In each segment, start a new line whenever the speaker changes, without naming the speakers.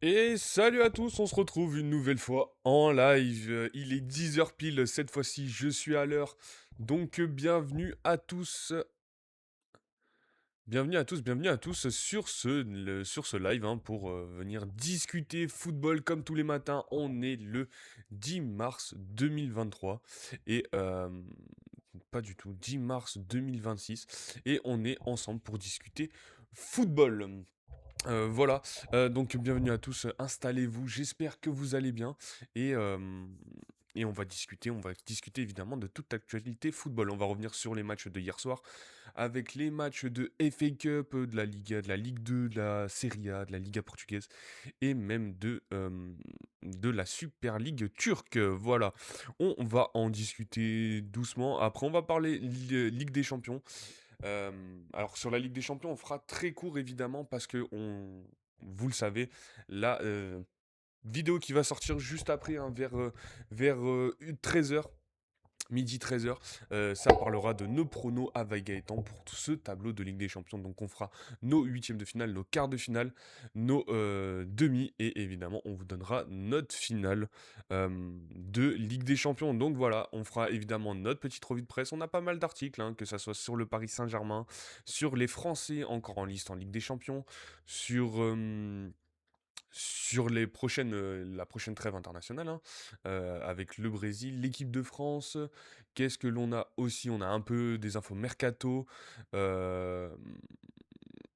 Et salut à tous, on se retrouve une nouvelle fois en live. Il est 10 heures pile, cette fois-ci je suis à l'heure. Donc bienvenue à tous. Bienvenue à tous sur ce live hein, pour venir discuter football comme tous les matins. On est le 10 mars 2023 et pas du tout, 10 mars 2026 et on est ensemble pour discuter football. Voilà, donc bienvenue à tous, installez-vous, j'espère que vous allez bien et on va discuter évidemment de toute actualité football. On va revenir sur les matchs de hier soir, avec les matchs de FA Cup, de la Liga, de la Ligue 2, de la Serie A, de la Liga portugaise et même de la Super League turque, voilà. On va en discuter doucement, après on va parler Ligue des Champions. Alors sur la Ligue des Champions, on fera très court évidemment parce que vous le savez, la vidéo qui va sortir juste après, hein, vers 13 heures, midi 13 heures, ça parlera de nos pronos avec Gaëtan pour tout ce tableau de Ligue des Champions. Donc on fera nos huitièmes de finale, nos quarts de finale, nos demi et évidemment on vous donnera notre finale de Ligue des Champions. Donc voilà, on fera évidemment notre petite revue de presse. On a pas mal d'articles, hein, que ça soit sur le Paris Saint-Germain, sur les Français encore en liste en Ligue des Champions, sur la prochaine trêve internationale, hein, avec le Brésil, l'équipe de France. Qu'est-ce que l'on a aussi? On a un peu des infos mercato. euh,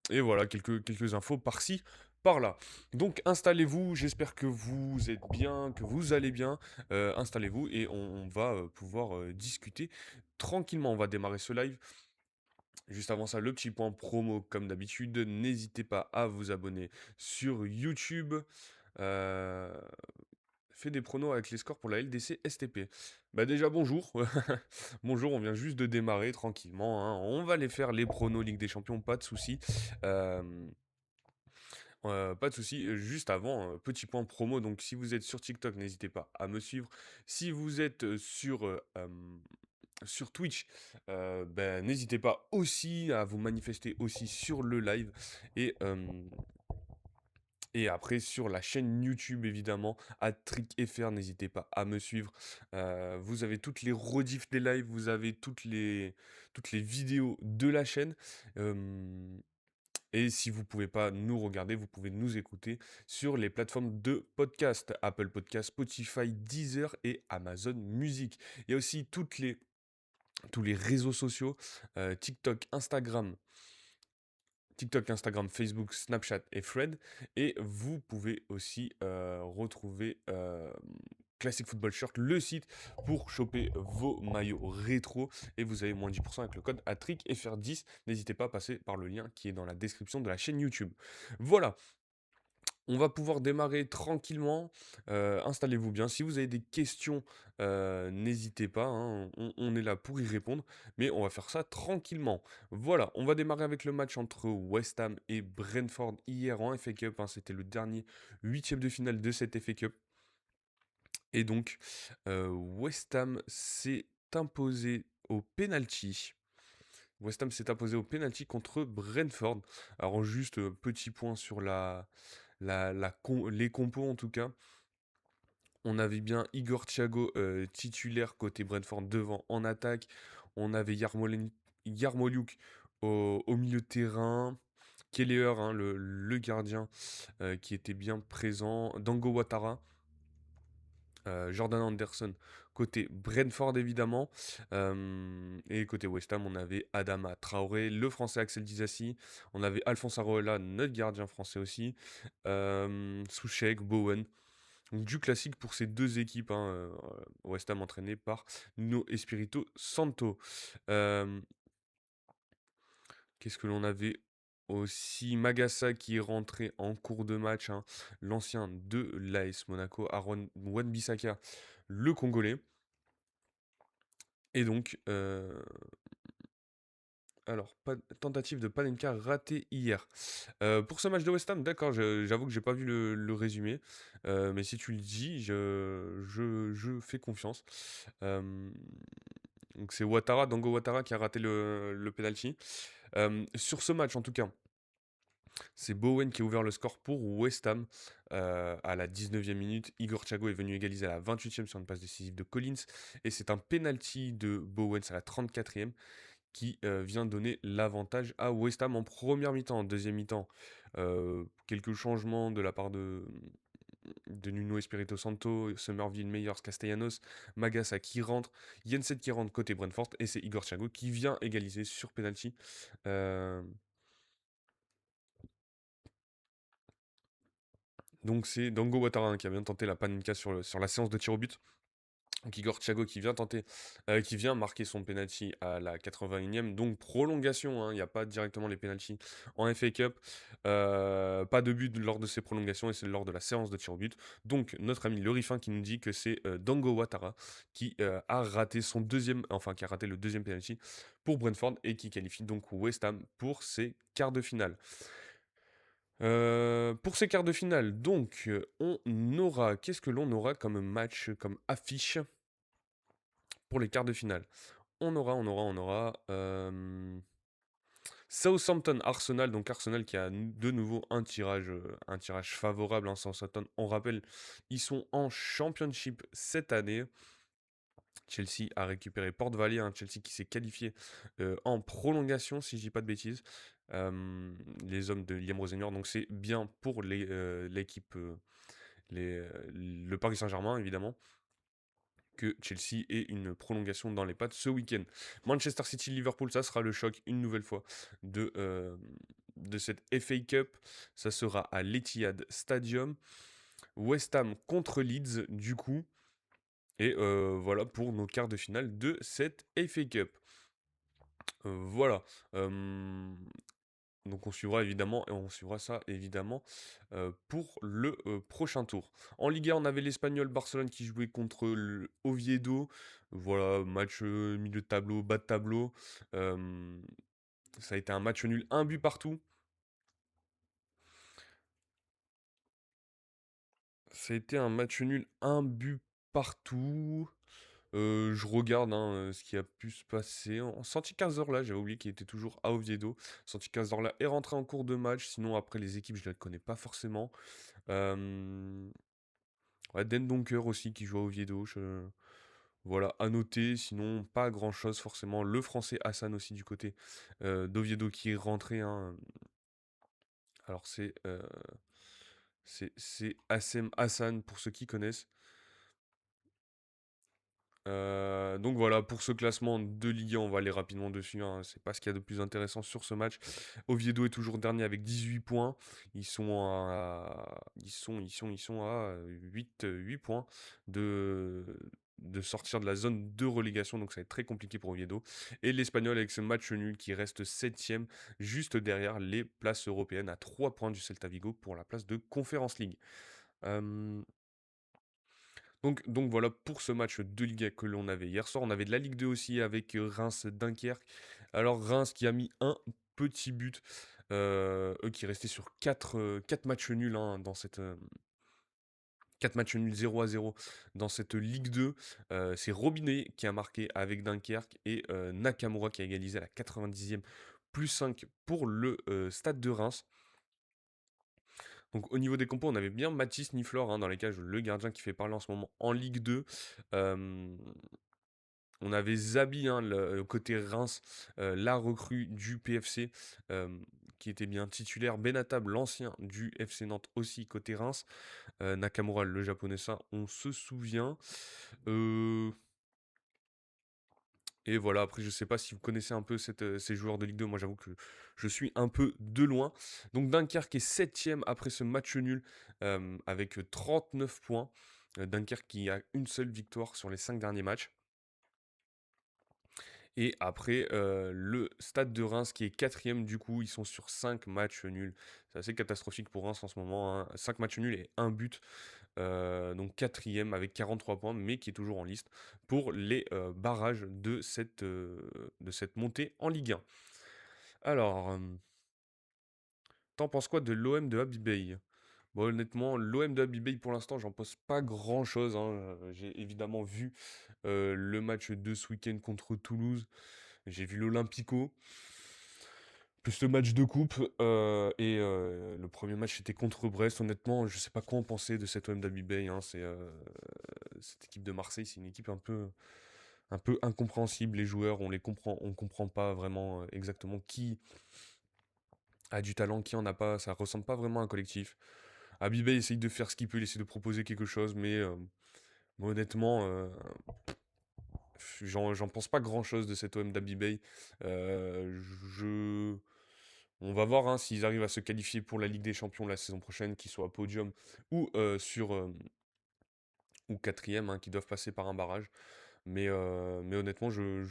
et voilà, quelques infos par-ci, par-là. Donc installez-vous, j'espère que vous êtes bien, que vous allez bien. Installez-vous et on va pouvoir discuter tranquillement. On va démarrer ce live. Juste avant ça, le petit point promo comme d'habitude. N'hésitez pas à vous abonner sur YouTube. Euh, Fait des pronos avec les scores pour la LDC STP. Bah déjà bonjour. Bonjour, on vient juste de démarrer tranquillement, hein. On va aller faire les pronos Ligue des Champions, pas de souci. Euh, pas de souci. Juste avant, petit point promo. Donc si vous êtes sur TikTok, n'hésitez pas à me suivre. Si vous êtes sur Twitch, ben, n'hésitez pas aussi à vous manifester aussi sur le live. Et, et après, sur la chaîne YouTube, évidemment, @TrickFR, n'hésitez pas à me suivre. Vous avez toutes les rediffs des lives, vous avez toutes les vidéos de la chaîne. Euh, et si vous pouvez pas nous regarder, vous pouvez nous écouter sur les plateformes de podcast, Apple Podcast, Spotify, Deezer et Amazon Music. Il y a aussi tous les réseaux sociaux, TikTok, Instagram, Facebook, Snapchat et Thread. Et vous pouvez aussi retrouver Classic Football Shirt, le site, pour choper vos maillots rétro. Et vous avez moins 10% avec le code ATRICFR10. N'hésitez pas à passer par le lien qui est dans la description de la chaîne YouTube. Voilà, on va pouvoir démarrer tranquillement. Installez-vous bien. Si vous avez des questions, n'hésitez pas, hein, on est là pour y répondre. Mais on va faire ça tranquillement. Voilà, on va démarrer avec le match entre West Ham et Brentford hier en FA Cup, hein. C'était le dernier huitième de finale de cette FA Cup. Et donc, West Ham s'est imposé au penalty. West Ham s'est imposé au penalty contre Brentford. Alors juste petit point sur les compos en tout cas. On avait bien Igor Thiago titulaire côté Brentford devant en attaque. On avait Yarmolyuk au milieu de terrain. Kelleher, hein, le gardien, qui était bien présent. Dango Ouattara. Jordan Anderson côté Brentford évidemment. Et côté West Ham, on avait Adama Traoré, le français Axel Disasi. On avait Alphonse Areola, notre gardien français aussi. Soucek, Bowen. Donc, du classique pour ces deux équipes, hein, West Ham entraîné par Nuno Espirito Santo. Euh, Qu'est-ce que l'on avait aussi? Magassa qui est rentré en cours de match, hein, l'ancien de l'AS Monaco, Aaron Wan-Bissaka, le Congolais. Et donc, alors, tentative de Panenka ratée hier. Pour ce match de West Ham, d'accord, j'avoue que j'ai pas vu le résumé. Mais si tu le dis, je fais confiance. Euh, donc c'est Dango Ouattara qui a raté le penalty. Sur ce match, en tout cas, C'est Bowen qui a ouvert le score pour West Ham à la 19e minute. Igor Thiago est venu égaliser à la 28e sur une passe décisive de Collins. Et c'est un penalty de Bowen à la 34e qui vient donner l'avantage à West Ham en première mi-temps. En deuxième mi-temps, quelques changements de la part de Nuno Espirito Santo, Somerville, Meyers, Castellanos, Magassa qui rentre, Jensen qui rentre côté Brentford, et c'est Igor Thiago qui vient égaliser sur penalty. Euh, donc c'est Dango Ouattara qui a bien tenté la panenka sur la séance de tir au but. Donc Igor Thiago qui vient qui vient marquer son penalty à la 81e, donc prolongation, hein, il n'y a pas directement les penalties en FA Cup, pas de but lors de ces prolongations et c'est lors de la séance de tir au but. Donc notre ami Le Riffin qui nous dit que c'est Dango Ouattara qui a raté qui a raté le deuxième penalty pour Brentford et qui qualifie donc West Ham pour ses quarts de finale. Pour ces quarts de finale, donc qu'est-ce que l'on aura comme match, comme affiche pour les quarts de finale? On aura Southampton Arsenal, donc Arsenal qui a de nouveau un tirage favorable, hein. Southampton, on rappelle, ils sont en Championship cette année. Chelsea a récupéré Port Vale, un Chelsea qui s'est qualifié en prolongation, si je dis pas de bêtises. Les hommes de Liam Rosenior, donc c'est bien pour l'équipe, le Paris Saint-Germain évidemment, que Chelsea ait une prolongation dans les pattes ce week-end. Manchester City-Liverpool, ça sera le choc une nouvelle fois de cette FA Cup. Ça sera à l'Etihad Stadium. West Ham contre Leeds, du coup. Et voilà pour nos quarts de finale de cette FA Cup. Voilà. Donc on suivra ça évidemment pour le prochain tour. En Liga, on avait l'Espagnol Barcelone qui jouait contre le Oviedo. Voilà, match milieu de tableau, bas de tableau. Euh, Ça a été un match nul, un but partout. Ça a été un match nul, un but partout. Je regarde hein, ce qui a pu se passer. Santi Cazorla, j'avais oublié qu'il était toujours à Oviedo. Santi Cazorla est rentré en cours de match. Sinon, après, les équipes, je ne les connais pas forcément. Euh, Ouais, Den Donker aussi qui joue à Oviedo. Voilà, à noter. Sinon, pas grand-chose forcément. Le français Hassan aussi du côté d'Oviedo qui est rentré, hein. Alors, c'est Assem Hassan pour ceux qui connaissent. Donc voilà, pour ce classement de Ligue 1, on va aller rapidement dessus, hein. C'est pas ce qu'il y a de plus intéressant sur ce match. Oviedo est toujours dernier avec 18 points. Ils sont à 8 points de, de sortir de la zone de relégation. Donc ça va être très compliqué pour Oviedo. Et l'Espagnol avec ce match nul qui reste 7ème, juste derrière les places européennes à 3 points du Celta Vigo pour la place de Conference League. Euh, donc voilà pour ce match de Liga que l'on avait hier soir. On avait de la Ligue 2 aussi avec Reims-Dunkerque. Alors Reims qui a mis un petit but, eux qui restaient sur 4 matchs nuls hein, dans cette... 4 matchs nuls 0-0 dans cette Ligue 2. C'est Robinet qui a marqué avec Dunkerque et Nakamura qui a égalisé à la 90e plus 5 pour le stade de Reims. Donc au niveau des compos, on avait bien Mathis Niflor hein, dans les cages, le gardien qui fait parler en ce moment en Ligue 2. Euh, on avait Zabi, hein, côté Reims, la recrue du PFC, euh, qui était bien titulaire. Benatab, l'ancien du FC Nantes aussi, côté Reims. Nakamura, le japonais, ça, on se souvient. Euh, et voilà, après, je sais pas si vous connaissez un peu ces joueurs de Ligue 2. Moi, j'avoue que je suis un peu de loin. Donc, Dunkerque est 7ème après ce match nul avec 39 points. Dunkerque qui a une seule victoire sur les 5 derniers matchs. Et après, le Stade de Reims qui est 4ème, du coup, ils sont sur 5 matchs nuls. C'est assez catastrophique pour Reims en ce moment, hein. 5 matchs nuls et un but. Donc 4ème avec 43 points, mais qui est toujours en liste pour les barrages de cette montée en Ligue 1. Alors, t'en penses quoi de l'OM de Habibey? Bon, honnêtement, l'OM de Habibey, pour l'instant, j'en pense pas grand-chose, hein. J'ai évidemment vu le match de ce week-end contre Toulouse. J'ai vu l'Olympico. plus le match de coupe. Le premier match c'était contre Brest. Honnêtement, je sais pas quoi en penser de cette OM d'Abibay, hein. Cette équipe de Marseille, c'est une équipe un peu incompréhensible. Les joueurs, on comprend pas vraiment exactement qui a du talent, qui en a pas. Ça ressemble pas vraiment à un collectif. Abibay essaye de faire ce qu'il peut, il essaie de proposer quelque chose, mais honnêtement, j'en pense pas grand-chose de cette OM d'Abibay. Euh, je... On va voir, hein, s'ils arrivent à se qualifier pour la Ligue des Champions la saison prochaine, qu'ils soient à podium ou ou quatrième, hein, qui doivent passer par un barrage. Mais honnêtement, je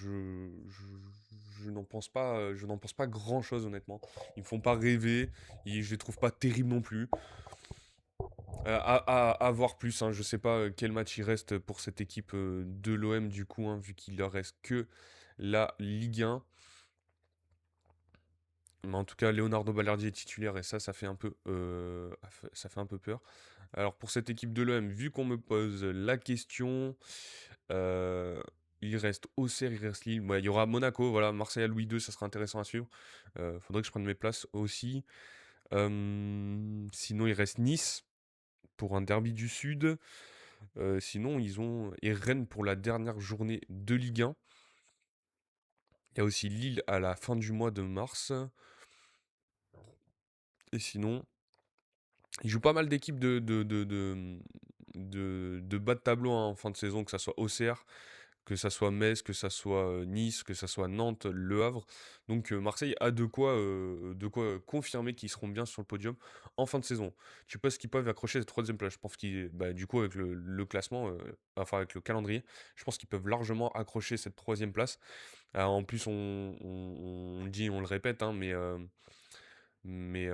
n'en pense pas, je n'en pense pas grand-chose, honnêtement. Ils me font pas rêver, je les trouve pas terribles non plus. À voir plus, hein, je sais pas quel match il reste pour cette équipe de l'OM du coup, hein, vu qu'il leur reste que la Ligue 1. Mais en tout cas, Leonardo Balerdi est titulaire et ça fait un peu, ça fait un peu peur. Alors pour cette équipe de l'OM, vu qu'on me pose la question, euh, il reste Auxerre, il reste Lille. Ouais, il y aura Monaco, voilà, Marseille à Louis II, ça sera intéressant à suivre. Faudrait que je prenne mes places aussi. Sinon, il reste Nice pour un derby du Sud. Sinon, ils ont et Rennes pour la dernière journée de Ligue 1. Il y a aussi Lille à la fin du mois de mars. Et sinon, ils jouent pas mal d'équipes de bas de tableau, hein, en fin de saison, que ça soit Auxerre, que ça soit Metz, que ça soit Nice, que ça soit Nantes, Le Havre. Donc Marseille a de quoi confirmer qu'ils seront bien sur le podium en fin de saison. Tu penses qu'ils peuvent accrocher cette troisième place? Je pense qu'ils, bah, du coup, avec le classement, enfin avec le calendrier, je pense qu'ils peuvent largement accrocher cette troisième place. En plus, on le dit, on le répète, hein, mais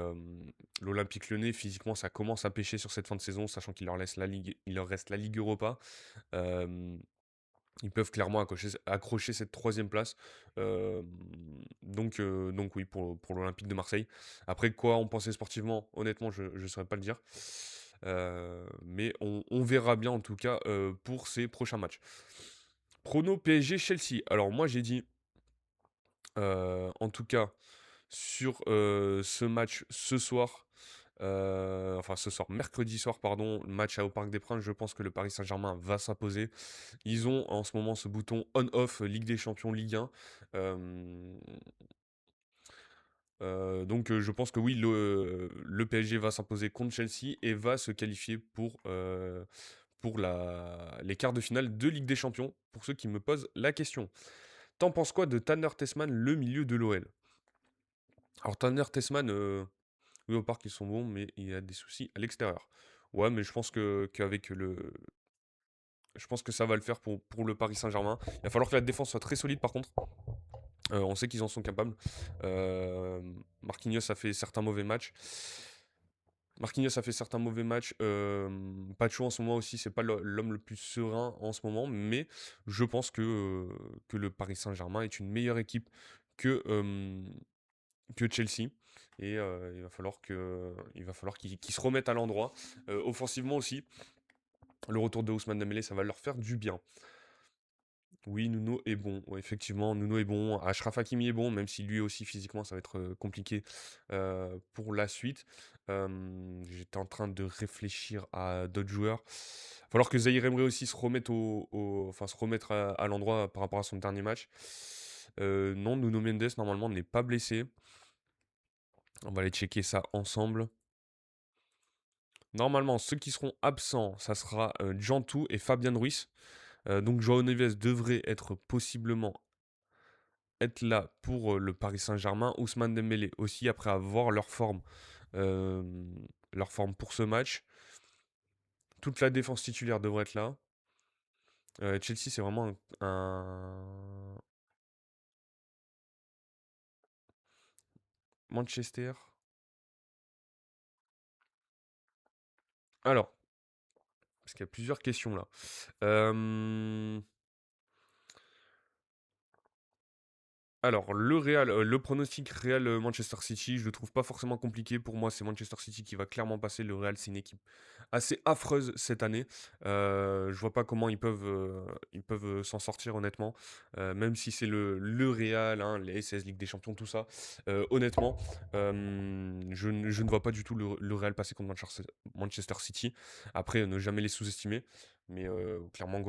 l'Olympique Lyonnais, physiquement, ça commence à pêcher sur cette fin de saison, sachant qu'il leur laisse la Ligue, il leur reste la Ligue Europa. Euh, Ils peuvent clairement accrocher cette troisième place. Euh, donc oui, pour l'Olympique de Marseille. Après, quoi en penser sportivement, honnêtement, je ne saurais pas le dire. Mais on verra bien en tout cas pour ces prochains matchs. Prono PSG Chelsea. Alors moi j'ai dit, en tout cas, sur ce match ce soir, enfin ce soir, mercredi soir, pardon, le match au Parc des Princes, je pense que le Paris Saint-Germain va s'imposer. Ils ont en ce moment ce bouton on-off Ligue des Champions Ligue 1. Euh, donc je pense que oui, le PSG va s'imposer contre Chelsea et va se qualifier pour les quarts de finale de Ligue des Champions, pour ceux qui me posent la question. T'en penses quoi de Tanner Tessman, le milieu de l'OL? Alors Tanner Tessman, oui, au parc ils sont bons, mais il y a des soucis à l'extérieur. Ouais, mais je pense qu'avec je pense que ça va le faire pour le Paris Saint-Germain. Il va falloir que la défense soit très solide par contre. On sait qu'ils en sont capables. Euh, Marquinhos a fait certains mauvais matchs. Marquinhos a fait certains mauvais matchs. Pacho en ce moment aussi, c'est pas l'homme le plus serein en ce moment, mais je pense que le Paris Saint-Germain est une meilleure équipe que, euh, que Chelsea. Et il va falloir qu'ils se remettent à l'endroit. Offensivement aussi, le retour de Ousmane Dembélé, ça va leur faire du bien. Oui, Nuno est bon. Ouais, effectivement, Nuno est bon. Achraf Hakimi est bon, même si lui aussi physiquement ça va être compliqué pour la suite. J'étais en train de réfléchir à d'autres joueurs. Il va falloir que Zahir Emery aussi se remette enfin, se remettre à l'endroit par rapport à son dernier match. Non, Nuno Mendes normalement n'est pas blessé. On va aller checker ça ensemble. Normalement, ceux qui seront absents, ça sera Djantou et Fabien Ruiz. Donc Joao Neves devrait être possiblement être là pour le Paris Saint-Germain. Ousmane Dembélé aussi, après avoir euh, leur forme pour ce match. Toute la défense titulaire devrait être là. Chelsea, c'est vraiment Manchester. Alors, parce qu'il y a plusieurs questions là. Euh, Alors, le pronostic Real Manchester City, je le trouve pas forcément compliqué. Pour moi, c'est Manchester City qui va clairement passer. Le Real, c'est une équipe assez affreuse cette année. Je vois pas comment ils peuvent s'en sortir honnêtement. Même si c'est le Real, hein, les 16 Ligue des Champions, tout ça. Honnêtement, je ne vois pas du tout le Real passer contre Manchester City. Après, ne jamais les sous-estimer. Mais clairement,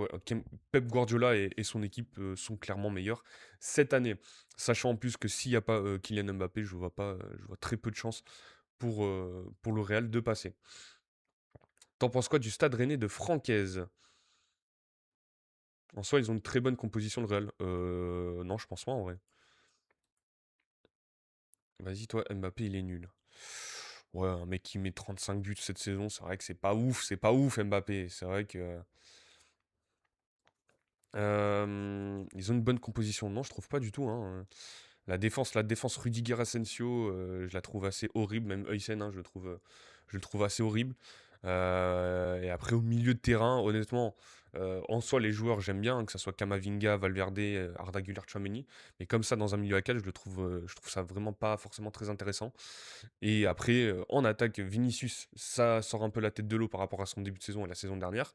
Pep Guardiola et son équipe sont clairement meilleurs cette année. Sachant en plus que s'il n'y a pas Kylian Mbappé, je vois pas, je vois très peu de chances pour le Real de passer. T'en penses quoi du Stade Rennais de Francaise? En soi, ils ont une très bonne composition, le Real. Non, je pense pas en vrai. Vas-y, toi, Mbappé, il est nul. Ouais, un mec qui met 35 buts cette saison, c'est vrai que c'est pas ouf Mbappé. C'est vrai que ils ont une bonne composition. Non, je trouve pas du tout, hein. La défense Rudiger Asensio, je la trouve assez horrible. Même Huysen, hein, je le trouve assez horrible. Et après, au milieu de terrain, honnêtement, en soi, les joueurs, j'aime bien, hein, que ce soit Camavinga, Valverde, Arda Güler, Tchouaméni. Mais comme ça, dans un milieu à 4, je trouve ça vraiment pas forcément très intéressant. Et après, en attaque, Vinicius, ça sort un peu la tête de l'eau par rapport à son début de saison et la saison dernière.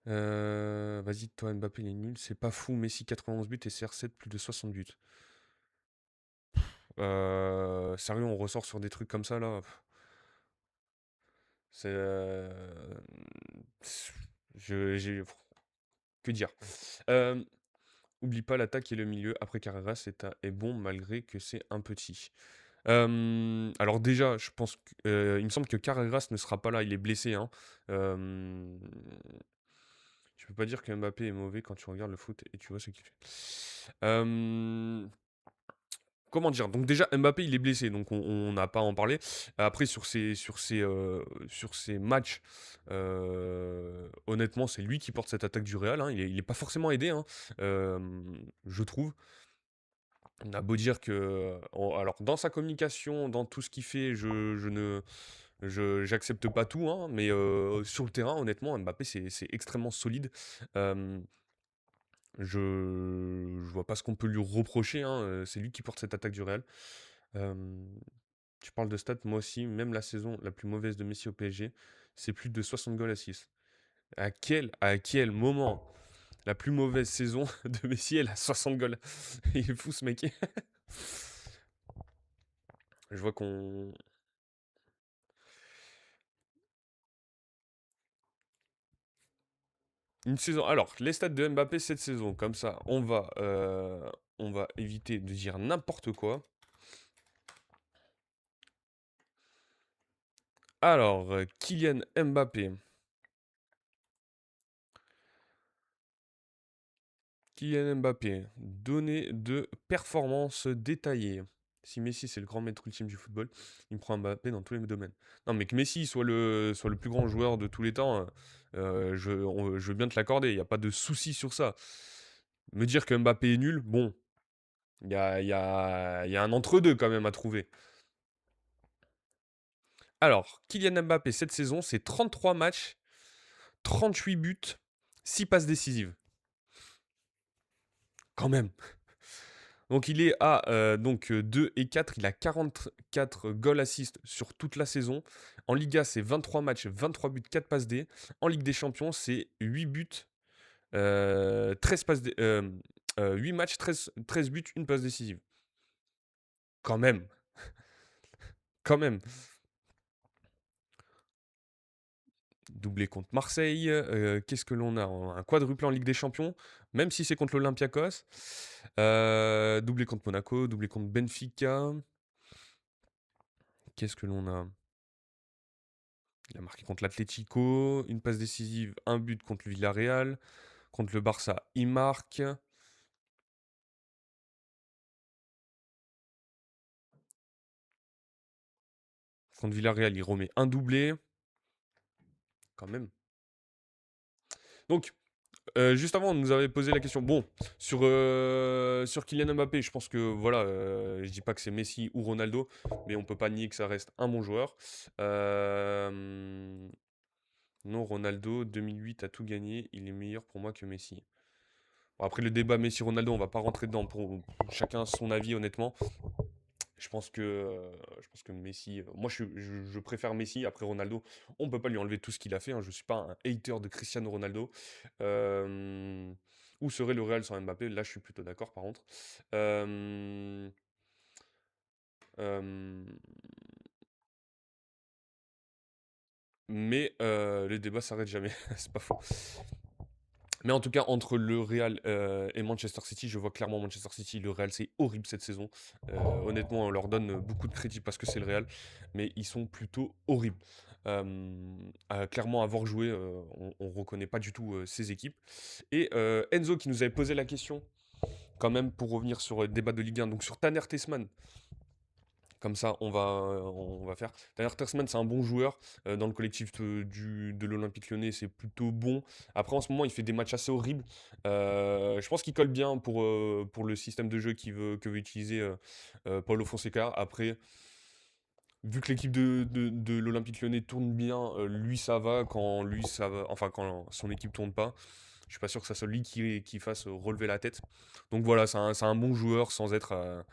Vas-y, toi, Mbappé, il est nul. C'est pas fou. Messi, 91 buts et CR7, plus de 60 buts. Sérieux, on ressort sur des trucs comme ça, là. C'est. Que dire? Euh, Oublie pas l'attaque et le milieu. Après Carreras est bon malgré que c'est un petit. Alors déjà, il me semble que Carreras ne sera pas là. Il est blessé, hein. Euh, Tu peux pas dire que Mbappé est mauvais quand tu regardes le foot et tu vois ce qu'il fait. Euh, Comment dire? Donc déjà, Mbappé, il est blessé, donc on n'a pas à en parler. Après, sur ses matchs, honnêtement, c'est lui qui porte cette attaque du Real, hein. Il est pas forcément aidé, hein, je trouve. On a beau dire que, alors dans sa communication, dans tout ce qu'il fait, j'accepte pas tout, hein, mais sur le terrain, honnêtement, Mbappé, c'est extrêmement solide. Euh, je vois pas ce qu'on peut lui reprocher, hein, c'est lui qui porte cette attaque du Real. Euh, Tu parles de stats, moi aussi, même la saison la plus mauvaise de Messi au PSG, c'est plus de 60 goals assists. À quel moment la plus mauvaise saison de Messi, elle a 60 goals? Il est fou ce mec. Je vois qu'on. Une saison. Alors, les stats de Mbappé cette saison, comme ça, on va éviter de dire n'importe quoi. Alors, Kylian Mbappé. Kylian Mbappé, données de performance détaillées. Si Messi c'est le grand maître ultime du football, il prend Mbappé dans tous les domaines. Non, mais que Messi soit le plus grand joueur de tous les temps, je veux bien te l'accorder, il n'y a pas de souci sur ça. Me dire que Mbappé est nul, bon, il y a un entre-deux quand même à trouver. Alors, Kylian Mbappé cette saison, c'est 33 matchs, 38 buts, 6 passes décisives. Quand même. Donc il est à 2 et 4, il a 44 goal assists sur toute la saison. En Liga, c'est 23 matchs, 23 buts, 4 passes D. En Ligue des Champions, c'est 8 buts, 13 passes D, 8 matchs, 13 buts, une passe décisive. Quand même, quand même. Doublé contre Marseille. Qu'est-ce que l'on a? Un quadruplé en Ligue des Champions, même si c'est contre l'Olympiakos. Doublé contre Monaco, doublé contre Benfica. Qu'est-ce que l'on a? Il a marqué contre l'Atlético, une passe décisive, un but contre le Villarreal. Contre le Barça, il marque. Contre Villarreal, il remet un doublé. Quand même. Donc, juste avant, on nous avait posé la question. Bon, sur Kylian Mbappé, je pense que voilà, je dis pas que c'est Messi ou Ronaldo, mais on peut pas nier que ça reste un bon joueur. Non, Ronaldo, 2008 a tout gagné. Il est meilleur pour moi que Messi. Bon, après, le débat Messi-Ronaldo, on va pas rentrer dedans pour chacun son avis, honnêtement. Je pense que Messi, moi je préfère Messi après Ronaldo. On peut pas lui enlever tout ce qu'il a fait, hein. Je suis pas un hater de Cristiano Ronaldo. Euh, Où serait le Real sans Mbappé? Là, je suis plutôt d'accord par contre. Euh, euh, le débat s'arrête jamais, c'est pas faux. Mais en tout cas, entre le Real et Manchester City, je vois clairement Manchester City. Le Real, c'est horrible cette saison. Honnêtement, on leur donne beaucoup de crédit parce que c'est le Real, mais ils sont plutôt horribles. Clairement, avoir joué, on ne reconnaît pas du tout ces équipes. Et Enzo qui nous avait posé la question, quand même, pour revenir sur le débat de Ligue 1, donc sur Tanner Tessman. Comme ça, on va faire. D'ailleurs, Tersman, c'est un bon joueur. Dans le collectif de l'Olympique Lyonnais, c'est plutôt bon. Après, en ce moment, il fait des matchs assez horribles. Je pense qu'il colle bien pour le système de jeu que veut utiliser Paulo Fonseca. Après, vu que l'équipe de l'Olympique Lyonnais tourne bien, lui, ça va. Quand lui, ça va. Enfin, quand son équipe tourne pas, je suis pas sûr que ça soit lui qui fasse relever la tête. Donc voilà, c'est un bon joueur sans être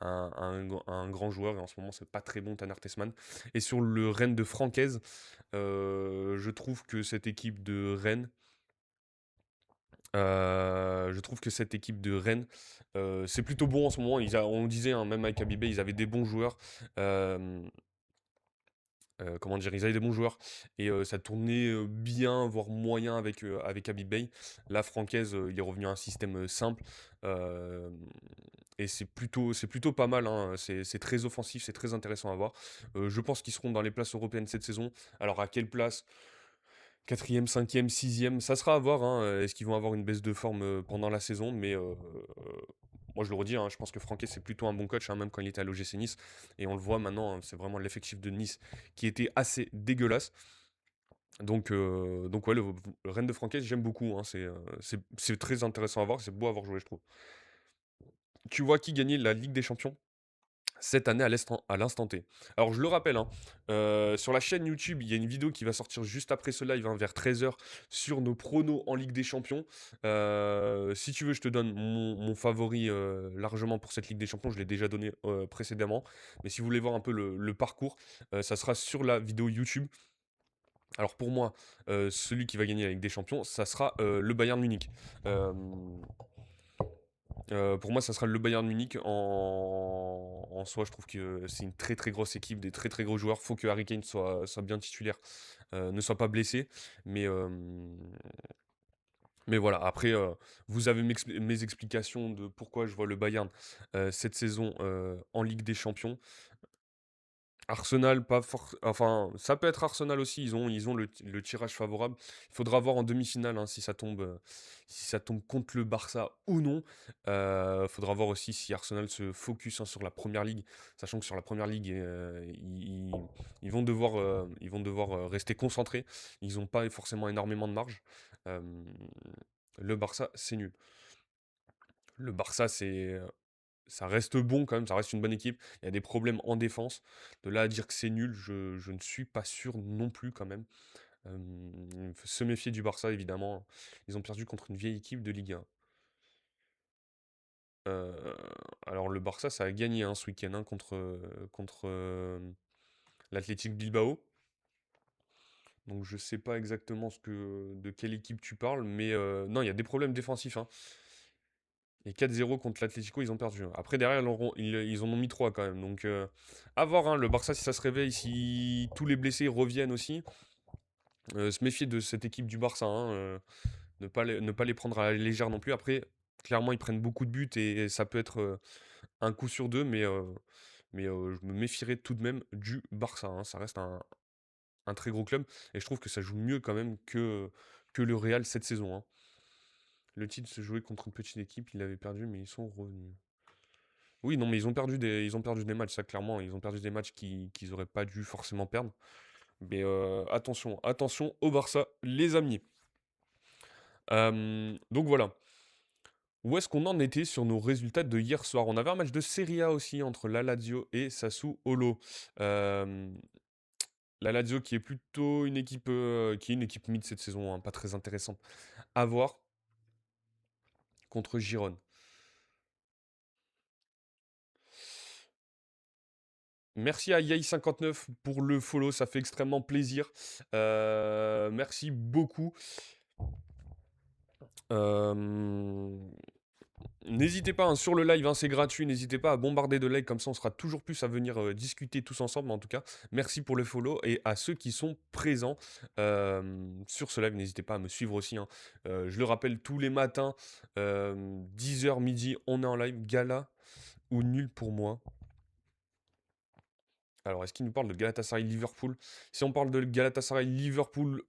un grand joueur. Et en ce moment, c'est pas très bon, Tanner Tessman. Et sur le Rennes de Francaise, je trouve que cette équipe de Rennes, c'est plutôt bon en ce moment. On le disait, hein, même avec Abibé, ils avaient des bons joueurs. Euh, Comment dire, ils avaient des bons joueurs et ça tournait bien, voire moyen avec Habib Bey. La Francaise, il est revenu à un système simple euh, et c'est plutôt pas mal, hein. C'est très offensif, c'est très intéressant à voir. Je pense qu'ils seront dans les places européennes cette saison. Alors à quelle place? Quatrième, cinquième, sixième, ça sera à voir, hein. Est-ce qu'ils vont avoir une baisse de forme pendant la saison? Mais moi, je le redis, hein, je pense que Franquet, c'est plutôt un bon coach, hein, même quand il était à l'OGC Nice. Et on le voit maintenant, hein, c'est vraiment l'effectif de Nice qui était assez dégueulasse. Donc ouais, le Rennes de Franquet, j'aime beaucoup, hein. C'est très intéressant à voir, c'est beau à voir jouer, je trouve. Tu vois qui gagnait la Ligue des Champions cette année à l'instant T. Alors je le rappelle, hein, sur la chaîne YouTube, il y a une vidéo qui va sortir juste après ce live, hein, vers 13 h, sur nos pronos en Ligue des Champions. Si tu veux, je te donne mon favori largement pour cette Ligue des Champions. Je l'ai déjà donné précédemment. Mais si vous voulez voir un peu le parcours, ça sera sur la vidéo YouTube. Alors pour moi, celui qui va gagner la Ligue des Champions, ça sera le Bayern Munich. Euh, pour moi, ça sera le Bayern Munich en soi. Je trouve que c'est une très très grosse équipe, des très très gros joueurs. Faut que Harry Kane soit bien titulaire, ne soit pas blessé. Mais, euh, mais voilà, après, vous avez mes explications de pourquoi je vois le Bayern cette saison en Ligue des Champions. Arsenal, pas for enfin, ça peut être Arsenal aussi, ils ont le tirage favorable. Il faudra voir en demi-finale, hein, si ça tombe contre le Barça ou non. Faudra voir aussi si Arsenal se focus, hein, sur la Première Ligue, sachant que sur la Première Ligue, ils vont devoir, rester concentrés. Ils n'ont pas forcément énormément de marge. Hem, le Barça, c'est nul. Le Barça, ça reste bon quand même, ça reste une bonne équipe. Il y a des problèmes en défense. De là à dire que c'est nul, je ne suis pas sûr non plus quand même. Il faut se méfier du Barça, évidemment. Ils ont perdu contre une vieille équipe de Ligue 1. Euh, alors le Barça, ça a gagné, hein, ce week-end, hein, contre l'Athletic Bilbao. Donc je sais pas exactement de quelle équipe tu parles, mais non, il y a des problèmes défensifs, hein. Et 4-0 contre l'Atlético, ils ont perdu, hein. Après, derrière, ils en ont mis 3 quand même. Donc, à voir, hein, le Barça, si ça se réveille, si tous les blessés reviennent aussi. Se méfier de cette équipe du Barça, hein, ne pas les prendre à la légère non plus. Après, clairement, ils prennent beaucoup de buts et ça peut être un coup sur deux, mais je me méfierais tout de même du Barça, hein. Ça reste un très gros club et je trouve que ça joue mieux quand même que le Real cette saison, hein. Le titre se jouait contre une petite équipe, ils l'avaient perdu, mais ils sont revenus. Oui, non, mais ils ont perdu des matchs, ça clairement. Ils ont perdu des matchs qu'ils auraient pas dû forcément perdre. Mais attention, attention au Barça, les amis. Donc voilà. Où est-ce qu'on en était sur nos résultats de hier soir? On avait un match de Serie A aussi entre la Lazio et Sassuolo. Euh, la Lazio qui est plutôt une équipe qui est une équipe mid cette saison, hein, pas très intéressante à voir. contre Giron. Merci à Yai59 pour le follow, ça fait extrêmement plaisir. Merci beaucoup. N'hésitez pas, hein, sur le live, hein, c'est gratuit, n'hésitez pas à bombarder de likes, comme ça on sera toujours plus à venir discuter tous ensemble. Mais en tout cas, merci pour le follow et à ceux qui sont présents sur ce live, n'hésitez pas à me suivre aussi, hein. Je le rappelle, tous les matins, 10h midi, on est en live, gala ou nul pour moi. Alors, est-ce qu'il nous parle de Galatasaray-Liverpool? Si on parle de Galatasaray-Liverpool,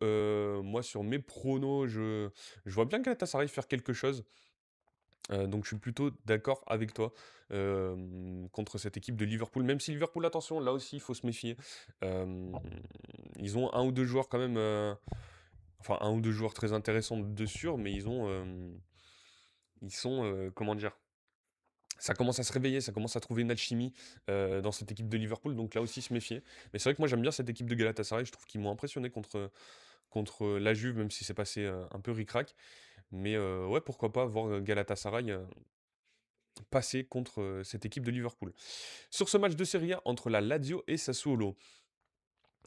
moi sur mes pronos, je vois bien Galatasaray faire quelque chose. Donc je suis plutôt d'accord avec toi contre cette équipe de Liverpool. Même si Liverpool, attention, là aussi, il faut se méfier. Euh, Ils ont un ou deux joueurs quand même, enfin un ou deux joueurs très intéressants de sûr, mais ils sont, comment dire, ça commence à se réveiller, ça commence à trouver une alchimie dans cette équipe de Liverpool. Donc là aussi, se méfier. Mais c'est vrai que moi j'aime bien cette équipe de Galatasaray. Je trouve qu'ils m'ont impressionné contre la Juve, même si c'est passé un peu ric-rac. Mais ouais, pourquoi pas voir Galatasaray passer contre cette équipe de Liverpool. Sur ce match de Serie A entre la Lazio et Sassuolo.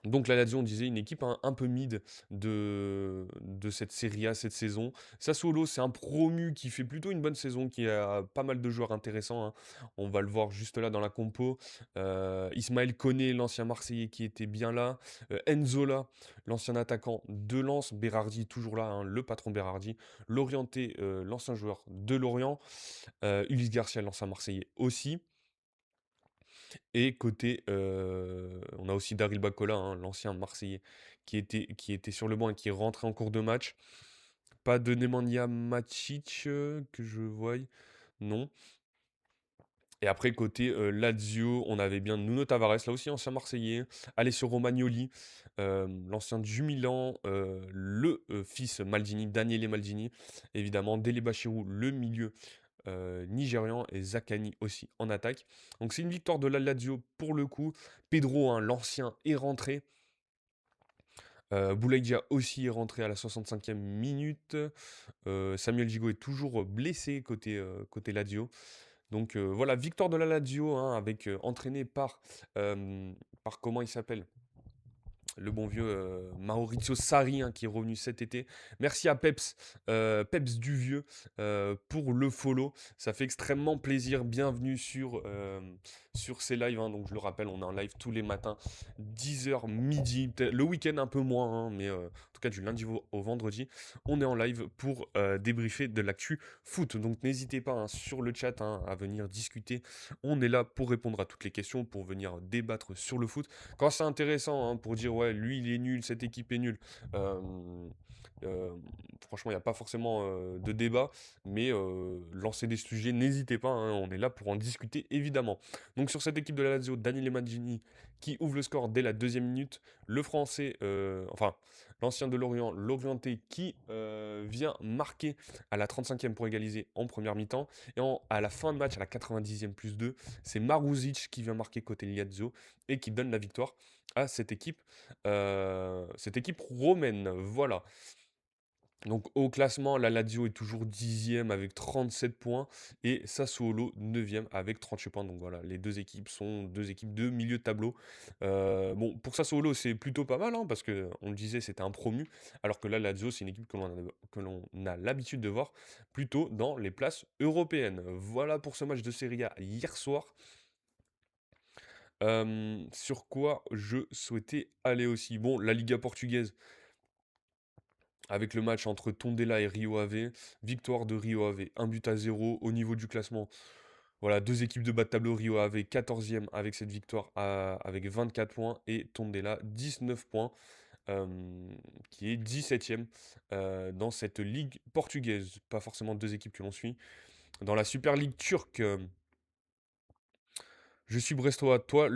Donc la Lazio, on disait, une équipe un peu mid de cette Serie A cette saison. Sassuolo, c'est un promu qui fait plutôt une bonne saison, qui a pas mal de joueurs intéressants, hein. On va le voir juste là dans la compo. Ismaël Koné, l'ancien Marseillais qui était bien là. Enzola, l'ancien attaquant de Lens. Berardi, toujours là, hein, le patron Berardi. Lorienté, l'ancien joueur de Lorient. Ulysse Garcia, l'ancien Marseillais aussi. Et côté, on a aussi Daryl Bacola, hein, l'ancien Marseillais, qui était sur le banc et qui est rentré en cours de match. Pas de Nemanja Matic que je voie, non. Et après, côté Lazio, on avait bien Nuno Tavares, là aussi ancien Marseillais, Alessio Romagnoli, l'ancien du Milan, le fils Maldini, Daniele Maldini, évidemment, Dele Bashiru, le milieu nigérian, et Zakani aussi en attaque. Donc c'est une victoire de la Lazio pour le coup. Pedro, hein, l'ancien, est rentré. Boulaïdia aussi est rentré à la 65e minute. Samuel Gigot est toujours blessé côté Lazio. Donc voilà, victoire de la Lazio, hein, avec entraîné par comment il s'appelle, le bon vieux Maurizio Sarri, hein, qui est revenu cet été. Merci à Peps du vieux, pour le follow. Ça fait extrêmement plaisir. Bienvenue sur ces lives, hein. Donc je le rappelle, on est en live tous les matins, 10h midi. Le week-end un peu moins, hein, mais en tout cas du lundi au vendredi, on est en live pour débriefer de l'actu foot. Donc n'hésitez pas, hein, sur le chat, hein, à venir discuter. On est là pour répondre à toutes les questions, pour venir débattre sur le foot. Quand c'est intéressant, hein, pour dire ouais, lui il est nul, cette équipe est nulle. euh, euh, Franchement, il n'y a pas forcément de débat, mais lancer des sujets, n'hésitez pas, hein, on est là pour en discuter évidemment. Donc sur cette équipe de la Lazio, Daniele Mangini qui ouvre le score dès la deuxième minute, le français, enfin l'ancien de Lorient, l'Orienté qui vient marquer à la 35e pour égaliser en première mi-temps, et à la fin de match, à la 90e plus 2, c'est Maruzic qui vient marquer côté Lazio et qui donne la victoire à cette équipe romaine. Voilà. Donc au classement, la Lazio est toujours 10e avec 37 points et Sassuolo 9e avec 38 points. Donc voilà, les deux équipes sont deux équipes de milieu de tableau. Bon, pour Sassuolo, c'est plutôt pas mal, hein, parce que on le disait, c'était un promu, alors que la Lazio, c'est une équipe que l'on a l'habitude de voir plutôt dans les places européennes. Voilà pour ce match de Serie A hier soir. Sur quoi je souhaitais aller aussi. Bon, la Liga portugaise, avec le match entre Tondela et Rio Ave, victoire de Rio Ave, 1 but à 0 au niveau du classement. Voilà, deux équipes de bas de tableau, Rio Ave 14e avec cette victoire avec 24 points, et Tondela 19 points, euh, qui est 17e dans cette ligue portugaise. Pas forcément deux équipes que l'on suit. Dans la Super League turque, je suis brestois. Toi,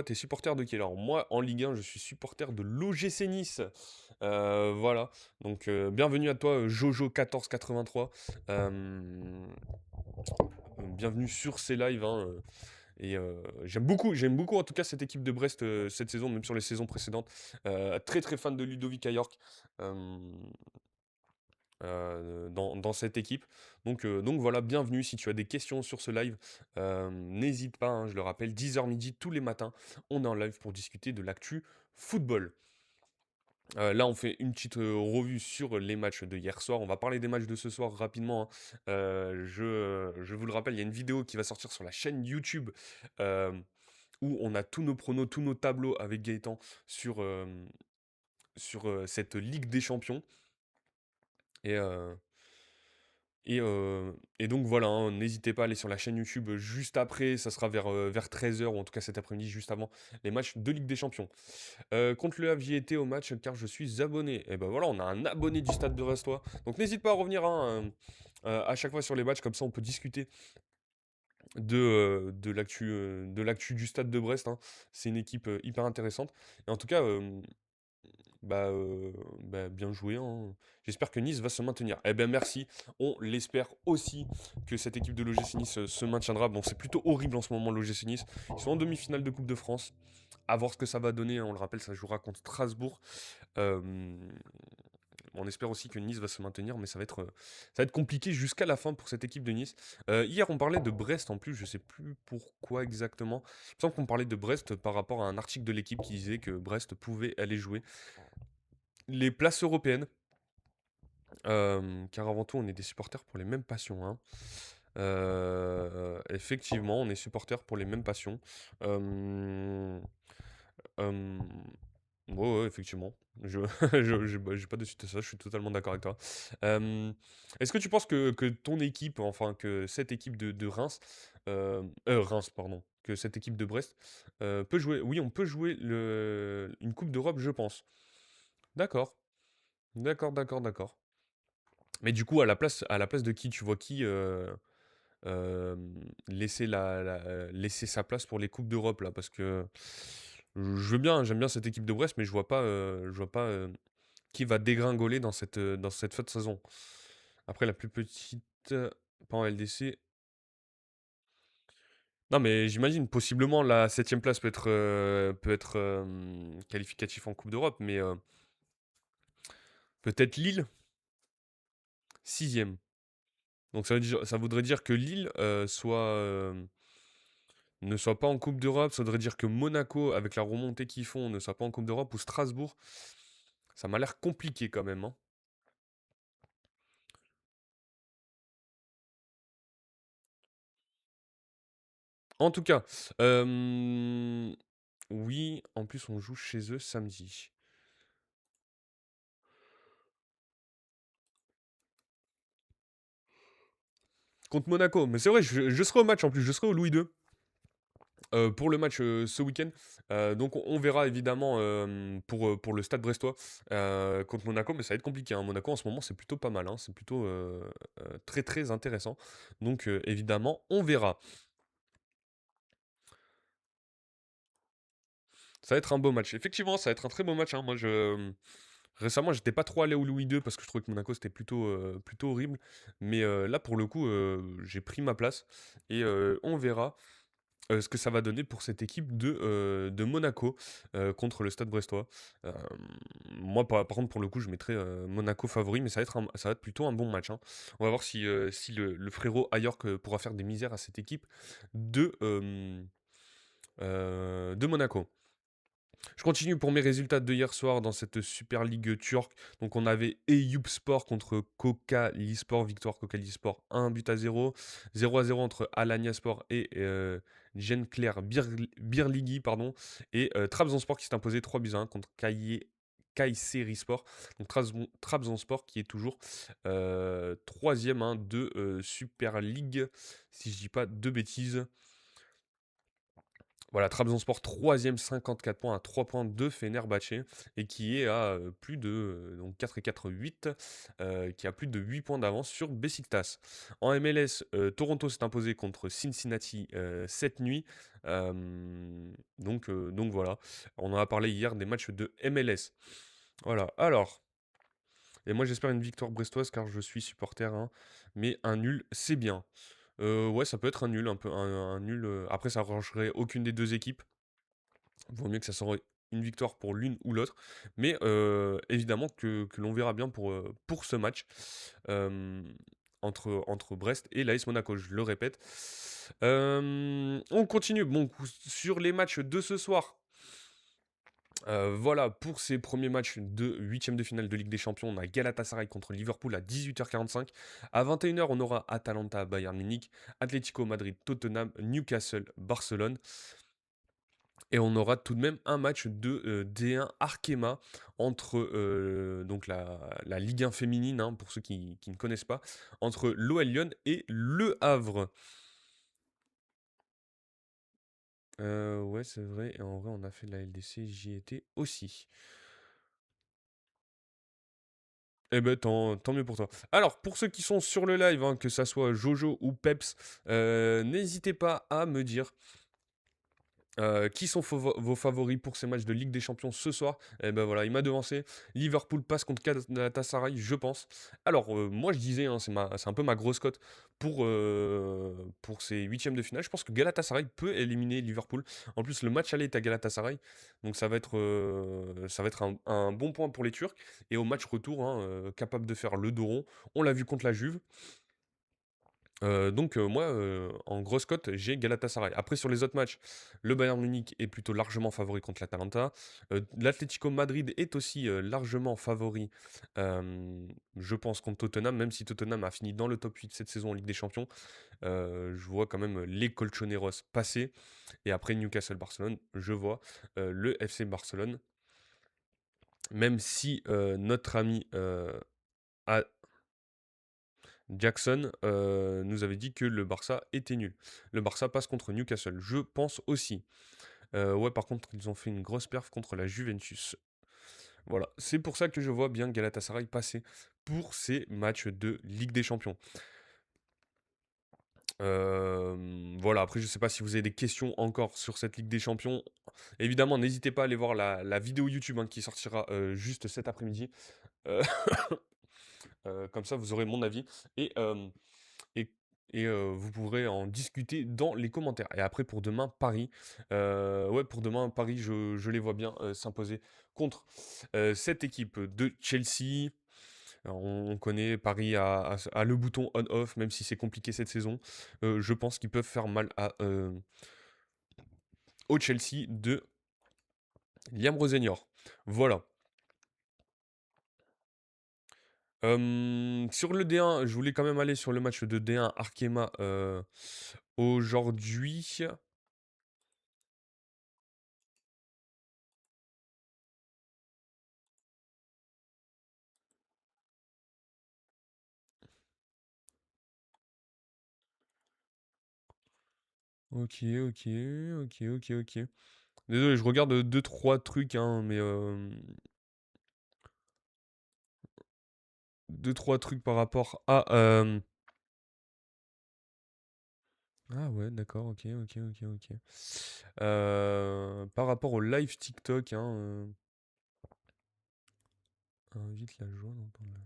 t'es supporter de qui? Alors moi, en Ligue 1, je suis supporter de l'OGC Nice. Voilà. Donc bienvenue à toi, Jojo1483. Bienvenue sur ces lives, hein, et j'aime beaucoup en tout cas cette équipe de Brest cette saison, même sur les saisons précédentes. Très très fan de Ludovic Ayork. Euh, dans cette équipe. Donc voilà, bienvenue. Si tu as des questions sur ce live, n'hésite pas, hein, je le rappelle, 10h midi tous les matins, on est en live pour discuter de l'actu football. Là, on fait une petite revue sur les matchs de hier soir. On va parler des matchs de ce soir rapidement, hein. Je vous le rappelle, il y a une vidéo qui va sortir sur la chaîne YouTube euh, où on a tous nos pronos, tous nos tableaux avec Gaëtan sur, sur cette Ligue des Champions. Et, euh, et donc voilà, hein, n'hésitez pas à aller sur la chaîne YouTube juste après, ça sera vers 13h ou en tout cas cet après-midi, juste avant les matchs de Ligue des Champions. Contre le Havre, j'y étais au match car je suis abonné. Et ben voilà, on a un abonné du Stade de Brestois. Donc n'hésite pas à revenir, hein, à chaque fois sur les matchs, comme ça on peut discuter de l'actu du Stade de Brest, hein. C'est une équipe hyper intéressante. Et en tout cas, bah, bien joué, hein. J'espère que Nice va se maintenir. Eh ben merci. On l'espère aussi que cette équipe de l'OGC Nice se maintiendra. Bon, c'est plutôt horrible en ce moment, l'OGC Nice. Ils sont en demi-finale de Coupe de France. À voir ce que ça va donner, hein. On le rappelle, ça jouera contre Strasbourg. Euh, on espère aussi que Nice va se maintenir, mais ça va être compliqué jusqu'à la fin pour cette équipe de Nice. Hier, on parlait de Brest en plus, je sais plus pourquoi exactement. Il me semble qu'on parlait de Brest par rapport à un article de l'équipe qui disait que Brest pouvait aller jouer les places européennes. Car avant tout, on est des supporters pour les mêmes passions, hein. Effectivement, on est supporters pour les mêmes passions. Euh, euh, ouais, ouais, effectivement. Je, j'ai pas de suite à ça, je suis totalement d'accord avec toi. Euh, Est-ce que tu penses que ton équipe, enfin que cette équipe de Reims, Reims, pardon, que cette équipe de Brest peut jouer, oui, on peut jouer une Coupe d'Europe, je pense. D'accord, d'accord. Mais du coup, à la place de qui, tu vois qui laisser, laisser sa place pour les Coupes d'Europe, là? Parce que je veux bien, j'aime bien cette équipe de Brest, mais je vois pas qui va dégringoler dans cette fin de saison. Après, la plus petite, pas en LDC. Non, mais j'imagine, possiblement, la septième place peut être qualificatif en Coupe d'Europe, mais peut-être Lille, sixième. Donc ça voudrait dire que Lille ne soit pas en Coupe d'Europe. Ça voudrait dire que Monaco, avec la remontée qu'ils font, ne soit pas en Coupe d'Europe. Ou Strasbourg. Ça m'a l'air compliqué quand même, hein. En tout cas, oui, en plus on joue chez eux samedi. Contre Monaco. Mais c'est vrai, je serai au match en plus. Je serai au Louis II. Pour le match ce week-end. Donc on verra évidemment pour le Stade Brestois contre Monaco, mais ça va être compliqué, hein. Monaco en ce moment c'est plutôt pas mal, hein. C'est plutôt très très intéressant. Donc évidemment on verra. Ça va être un beau match. Effectivement, ça va être un très beau match, hein. Récemment, j'étais pas trop allé au Louis II parce que je trouvais que Monaco c'était plutôt horrible. Mais là, pour le coup, j'ai pris ma place et on verra ce que ça va donner pour cette équipe de Monaco contre le Stade Brestois. Euh, Moi, par contre, pour le coup, je mettrais Monaco favori, mais ça va être plutôt un bon match, hein. On va voir si le frérot Ayork pourra faire des misères à cette équipe de Monaco. Je continue pour mes résultats de hier soir dans cette Super Ligue turque. Donc on avait Eyüpspor contre Kocaelispor, victoire Kocaelispor 1-0, 0-0 entre Alanyaspor et Gencler Birligi, pardon, et Trabzonspor qui s'est imposé 3-1 contre Kayserispor. Donc Trabzonspor qui est toujours troisième, hein, de Super League, si je dis pas de bêtises. Voilà, Trabzonspor 3e, 54 points, à 3 points de Fenerbahçe, et qui est à plus de donc 4 et 4, 8, qui a plus de 8 points d'avance sur Besiktas. En MLS, Toronto s'est imposé contre Cincinnati cette nuit. Euh, donc voilà, on en a parlé hier des matchs de MLS. Voilà, alors, et moi j'espère une victoire brestoise car je suis supporter, hein, mais un nul, c'est bien. Ouais, ça peut être un nul, un nul. Après, ça arrangerait aucune des deux équipes. Vaut mieux que ça s'en une victoire pour l'une ou l'autre. Mais évidemment que l'on verra bien pour ce match euh, entre Brest et l'AS Monaco, je le répète. On continue. Bon, sur les matchs de ce soir. Voilà, pour ces premiers matchs de huitième de finale de Ligue des Champions, on a Galatasaray contre Liverpool à 18h45. À 21h, on aura Atalanta Bayern Munich, Atlético Madrid Tottenham, Newcastle Barcelone. Et on aura tout de même un match de D1 Arkema entre donc la Ligue 1 féminine, hein, pour ceux qui ne connaissent pas, entre l'OL Lyon et Le Havre. Ouais, c'est vrai. Et en vrai, on a fait de la LDC, j'y étais aussi. Eh ben, tant mieux pour toi. Alors, pour ceux qui sont sur le live, hein, que ça soit Jojo ou Peps, n'hésitez pas à me dire qui sont vos favoris pour ces matchs de Ligue des Champions ce soir. Et ben voilà, il m'a devancé. Liverpool passe contre Galatasaray, je pense. Alors, moi je disais, hein, c'est un peu ma grosse cote pour ces huitièmes de finale. Je pense que Galatasaray peut éliminer Liverpool. En plus, le match aller est à Galatasaray. Donc ça va être un bon point pour les Turcs. Et au match retour, hein, capable de faire le dos rond. On l'a vu contre la Juve. Donc moi, en grosse cote, j'ai Galatasaray. Après sur les autres matchs, le Bayern Munich est plutôt largement favori contre l'Atalanta. L'Atlético Madrid est aussi, largement favori, je pense contre Tottenham, même si Tottenham a fini dans le top 8 cette saison en Ligue des Champions. Je vois quand même les Colchoneros passer et après Newcastle-Barcelone, je vois, le FC Barcelone. Même si, notre ami, a Jackson nous avait dit que le Barça était nul. Le Barça passe contre Newcastle, je pense aussi. Ouais, par contre, ils ont fait une grosse perf contre la Juventus. Voilà, c'est pour ça que je vois bien Galatasaray passer pour ces matchs de Ligue des Champions. Voilà, après, je sais pas si vous avez des questions encore sur cette Ligue des Champions. Évidemment, n'hésitez pas à aller voir la vidéo YouTube, hein, qui sortira juste cet après-midi. Euh, comme ça, vous aurez mon avis. Et et vous pourrez en discuter dans les commentaires. Et après pour demain, Paris. Ouais, pour demain, Paris, je les vois bien s'imposer contre cette équipe de Chelsea. Alors, on connaît Paris a le bouton on-off, même si c'est compliqué cette saison. Je pense qu'ils peuvent faire mal au Chelsea de Liam Rosenior. Voilà. Sur le D1, je voulais quand même aller sur le match de D1 Arkema aujourd'hui. Ok, ok, ok, ok, ok. Désolé, je regarde deux, trois trucs, hein, mais deux, trois trucs par rapport à. Ah ouais, d'accord, ok, ok, ok, ok. Par rapport au live TikTok, hein, invite la joie d'entendre.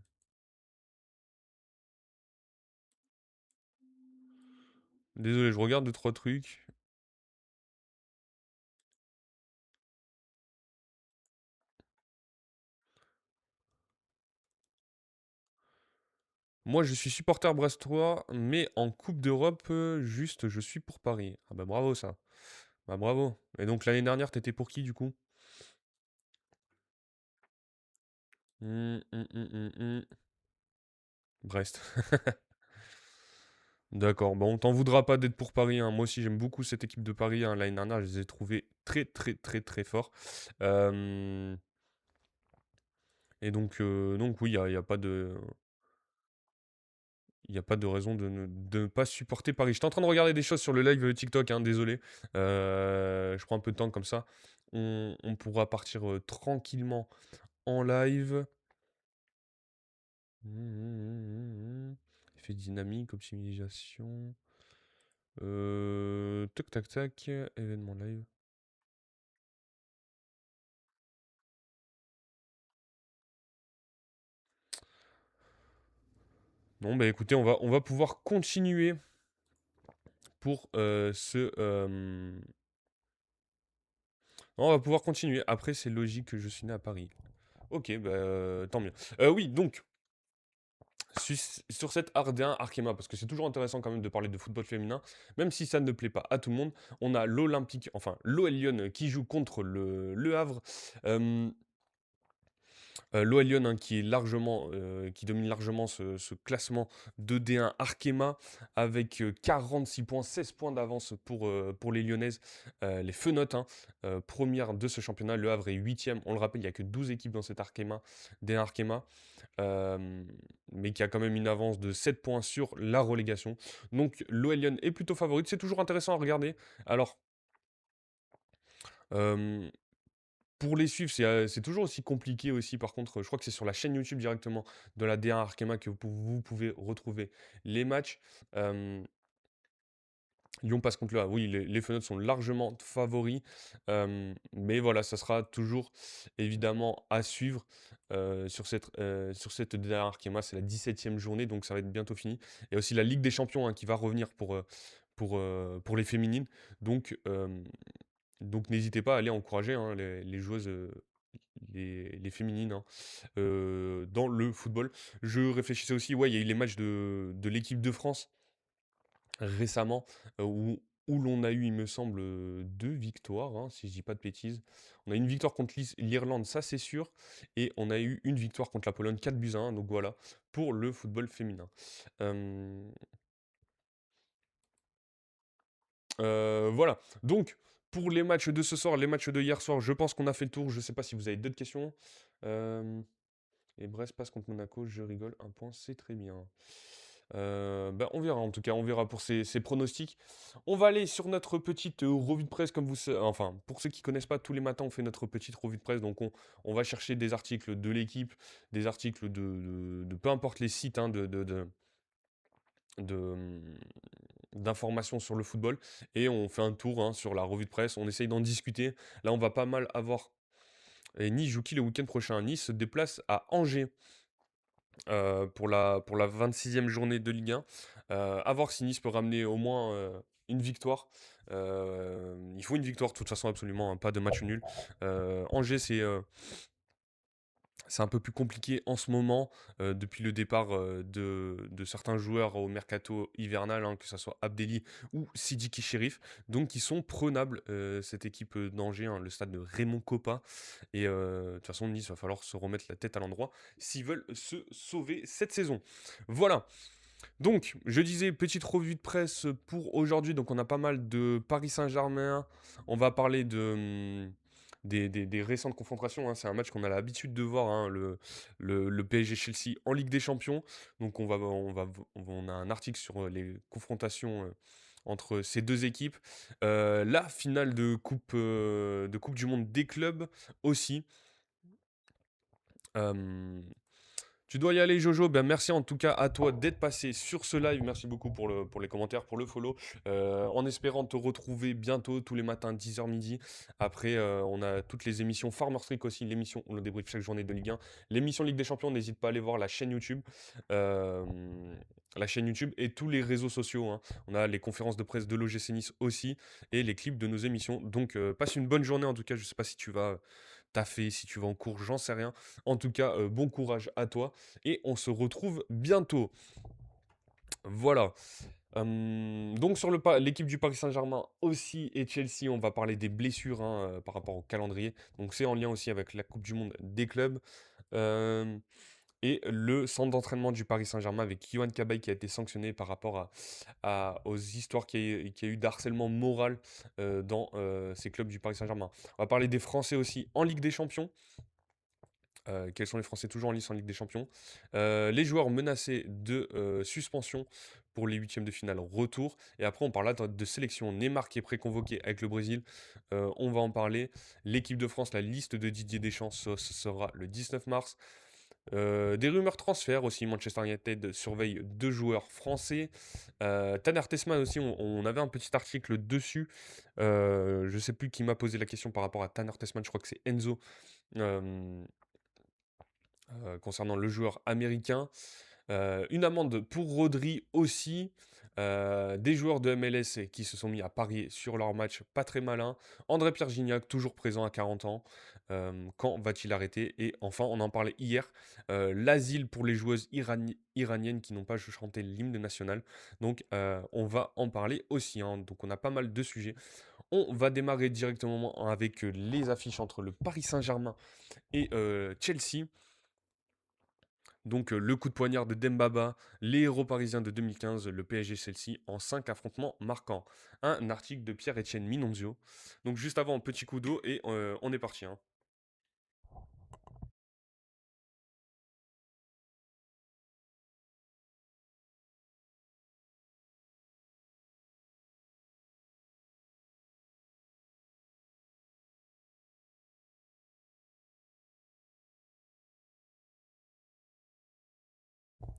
Désolé, je regarde deux, trois trucs. Moi, je suis supporter brestois, mais en Coupe d'Europe, juste, je suis pour Paris. Ah bah bravo ça. Bah bravo. Et donc l'année dernière, t'étais pour qui du coup? Brest. D'accord, bon, on t'en voudra pas d'être pour Paris, hein. Moi aussi, j'aime beaucoup cette équipe de Paris, hein. L'année dernière, je les ai trouvés très, très, très, très forts. Euh, et donc oui, il y a pas de, y a pas de raison de ne pas supporter Paris. J'étais en train de regarder des choses sur le live TikTok, hein, désolé. Je prends un peu de temps comme ça. On pourra partir tranquillement en live. Effet dynamique, optimisation. Tac, tac, tac. Événement live. Bon, bah écoutez, on va pouvoir continuer pour On va pouvoir continuer. Après, c'est logique que je suis né à Paris. Ok, bah, tant mieux. Oui, donc, sur cette Ardea Arkema, parce que c'est toujours intéressant quand même de parler de football féminin, même si ça ne plaît pas à tout le monde, on a l'Olympique, enfin l'OL Lyon qui joue contre le Havre. Euh, L'OL Lyon hein, qui est largement, qui domine largement ce classement de D1 Arkema avec 46 points, 16 points d'avance pour les Lyonnaises. Les Fenotes, hein, première de ce championnat, le Havre est huitième. On le rappelle, il n'y a que 12 équipes dans cet Arkema, D1 Arkema. euh, mais qui a quand même une avance de 7 points sur la relégation. Donc l'OL Lyon est plutôt favorite. C'est toujours intéressant à regarder. Alors, euh, pour les suivre, c'est toujours aussi compliqué aussi. Par contre, je crois que c'est sur la chaîne YouTube directement de la D1 Arkema que vous pouvez retrouver les matchs. Euh, Lyon passe contre le Havre. Oui, les Fenotes sont largement favoris. Mais voilà, ça sera toujours évidemment à suivre sur cette D1 Arkema. C'est la 17e journée, donc ça va être bientôt fini. Il y a aussi la Ligue des Champions hein, qui va revenir pour les féminines. Donc, n'hésitez pas à aller encourager hein, les joueuses, les féminines hein, dans le football. Je réfléchissais aussi, ouais, il y a eu les matchs de l'équipe de France récemment, où l'on a eu, il me semble, 2 victoires, hein, si je dis pas de bêtises. On a eu une victoire contre l'Irlande, ça c'est sûr, et on a eu une victoire contre la Pologne, 4 buts à 1, donc voilà, pour le football féminin. Hem, voilà, donc pour les matchs de ce soir, les matchs de hier soir, je pense qu'on a fait le tour. Je sais pas si vous avez d'autres questions? Hem Et Brest passe contre Monaco, je rigole, un point, c'est très bien. Bah, on verra en tout cas, on verra pour ces pronostics. On va aller sur notre petite revue de presse, comme vous savez, enfin, pour ceux qui connaissent pas, tous les matins on fait notre petite revue de presse, donc on va chercher des articles de l'équipe, des articles de peu importe les sites hein, de, d'informations sur le football, et on fait un tour hein, sur la revue de presse, on essaye d'en discuter. Là on va pas mal avoir, et Nice joue qui le week-end prochain? Nice se déplace à Angers pour la 26e journée de Ligue 1. À voir si Nice peut ramener au moins une victoire. Il faut une victoire de toute façon absolument, hein, pas de match nul. Angers, c'est un peu plus compliqué en ce moment, depuis le départ de certains joueurs au mercato hivernal, hein, que ce soit Abdelli ou Sidiki Chérif. Donc ils sont prenables, cette équipe d'Angers, hein, le stade de Raymond Kopa. Et de toute façon, Nice va falloir se remettre la tête à l'endroit s'ils veulent se sauver cette saison. Voilà. Donc, je disais, petite revue de presse pour aujourd'hui. Donc, on a pas mal de Paris Saint-Germain. On va parler des récentes confrontations, hein. C'est un match qu'on a l'habitude de voir, hein, le PSG Chelsea en Ligue des Champions. Donc, on a un article sur les confrontations entre ces deux équipes. La finale de coupe du Monde des clubs aussi. Euh, Tu dois y aller, Jojo. Ben, merci en tout cas à toi d'être passé sur ce live. Merci beaucoup pour les commentaires, pour le follow. En espérant te retrouver bientôt, tous les matins, 10h midi. Après, on a toutes les émissions Farmer Streak aussi, l'émission où on le débriefe chaque journée de Ligue 1. L'émission Ligue des Champions, n'hésite pas à aller voir la chaîne YouTube. Euh, la chaîne YouTube et tous les réseaux sociaux, hein. On a les conférences de presse de l'OGC Nice aussi et les clips de nos émissions. Donc, passe une bonne journée en tout cas. Je ne sais pas si tu vas taffer, si tu vas en cours, j'en sais rien. En tout cas, bon courage à toi et on se retrouve bientôt. Voilà. Donc sur l'équipe du Paris Saint-Germain aussi et Chelsea, on va parler des blessures hein, par rapport au calendrier. Donc c'est en lien aussi avec la Coupe du Monde des clubs. Euh, et le centre d'entraînement du Paris Saint-Germain avec Yohan Cabaye qui a été sanctionné par rapport aux histoires qu'il y a eu d'harcèlement moral dans ces clubs du Paris Saint-Germain. On va parler des Français aussi en Ligue des Champions. Quels sont les Français toujours en lice en Ligue des Champions? Les joueurs menacés de suspension pour les huitièmes de finale retour. Et après, on parle là de sélection. Neymar qui est préconvoqué avec le Brésil. On va en parler. L'équipe de France, la liste de Didier Deschamps, ce sera le 19 mars. Des rumeurs transferts aussi. Manchester United surveille deux joueurs français. Tanner Tessman aussi, on avait un petit article dessus. Je ne sais plus qui m'a posé la question par rapport à Tanner Tessman. Je crois que c'est Enzo. Euh, Concernant le joueur américain. Une amende pour Rodri aussi. Des joueurs de MLS qui se sont mis à parier sur leur match, pas très malin. André-Pierre Gignac, toujours présent à 40 ans. Quand va-t-il arrêter? Et enfin, on en parlait hier, l'asile pour les joueuses iraniennes qui n'ont pas chanté l'hymne national. Donc, on va en parler aussi, hein. Donc, on a pas mal de sujets. On va démarrer directement avec les affiches entre le Paris Saint-Germain et Chelsea. Donc le coup de poignard de Dembaba, les héros parisiens de 2015, le PSG Chelsea en 5 affrontements marquants. Un article de Pierre-Etienne Minonzio. Donc juste avant, petit coup d'eau et on est parti, hein.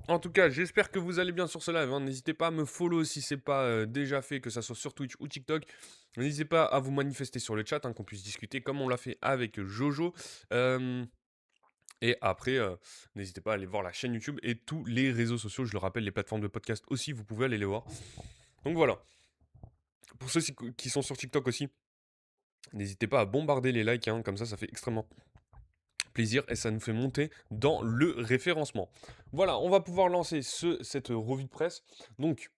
En tout cas, j'espère que vous allez bien sur ce live, hein. N'hésitez pas à me follow si c'est pas déjà fait, que ça soit sur Twitch ou TikTok. N'hésitez pas à vous manifester sur le chat, hein, qu'on puisse discuter comme on l'a fait avec Jojo. Euh, Et après, n'hésitez pas à aller voir la chaîne YouTube et tous les réseaux sociaux. Je le rappelle, les plateformes de podcast aussi, vous pouvez aller les voir. Donc voilà. Pour ceux qui sont sur TikTok aussi, n'hésitez pas à bombarder les likes, hein, comme ça fait extrêmement plaisir et ça nous fait monter dans le référencement. Voilà, on va pouvoir lancer cette revue de presse. Donc,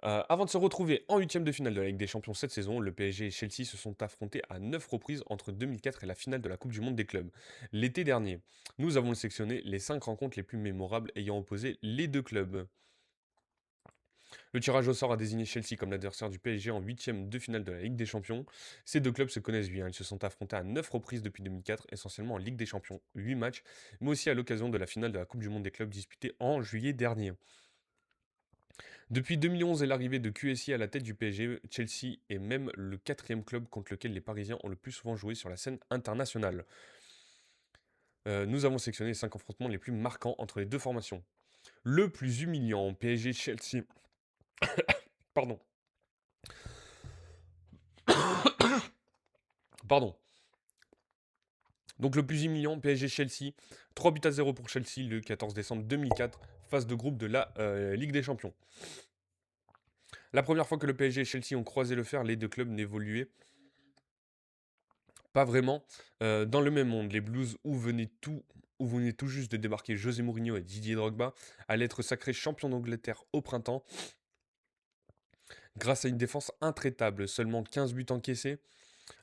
avant de se retrouver en huitième de finale de la Ligue des Champions cette saison, le PSG et Chelsea se sont affrontés à 9 reprises entre 2004 et la finale de la Coupe du Monde des clubs. L'été dernier, nous avons sélectionné les 5 rencontres les plus mémorables ayant opposé les deux clubs. Le tirage au sort a désigné Chelsea comme l'adversaire du PSG en huitième de finale de la Ligue des Champions. Ces deux clubs se connaissent bien, ils se sont affrontés à 9 reprises depuis 2004, essentiellement en Ligue des Champions, 8 matchs, mais aussi à l'occasion de la finale de la Coupe du Monde des clubs disputée en juillet dernier. Depuis 2011 et l'arrivée de QSI à la tête du PSG, Chelsea est même le quatrième club contre lequel les Parisiens ont le plus souvent joué sur la scène internationale. Nous avons sélectionné les 5 affrontements les plus marquants entre les deux formations. Le plus humiliant, PSG-Chelsea. Pardon. Pardon. Donc le plus humiliant, PSG-Chelsea. 3 buts à 0 pour Chelsea le 14 décembre 2004, phase de groupe de la Ligue des Champions. La première fois que le PSG et Chelsea ont croisé le fer, les deux clubs n'évoluaient pas vraiment dans le même monde. Les Blues, où venait tout juste de débarquer José Mourinho et Didier Drogba, allaient être sacrés champions d'Angleterre au printemps grâce à une défense intraitable. Seulement 15 buts encaissés,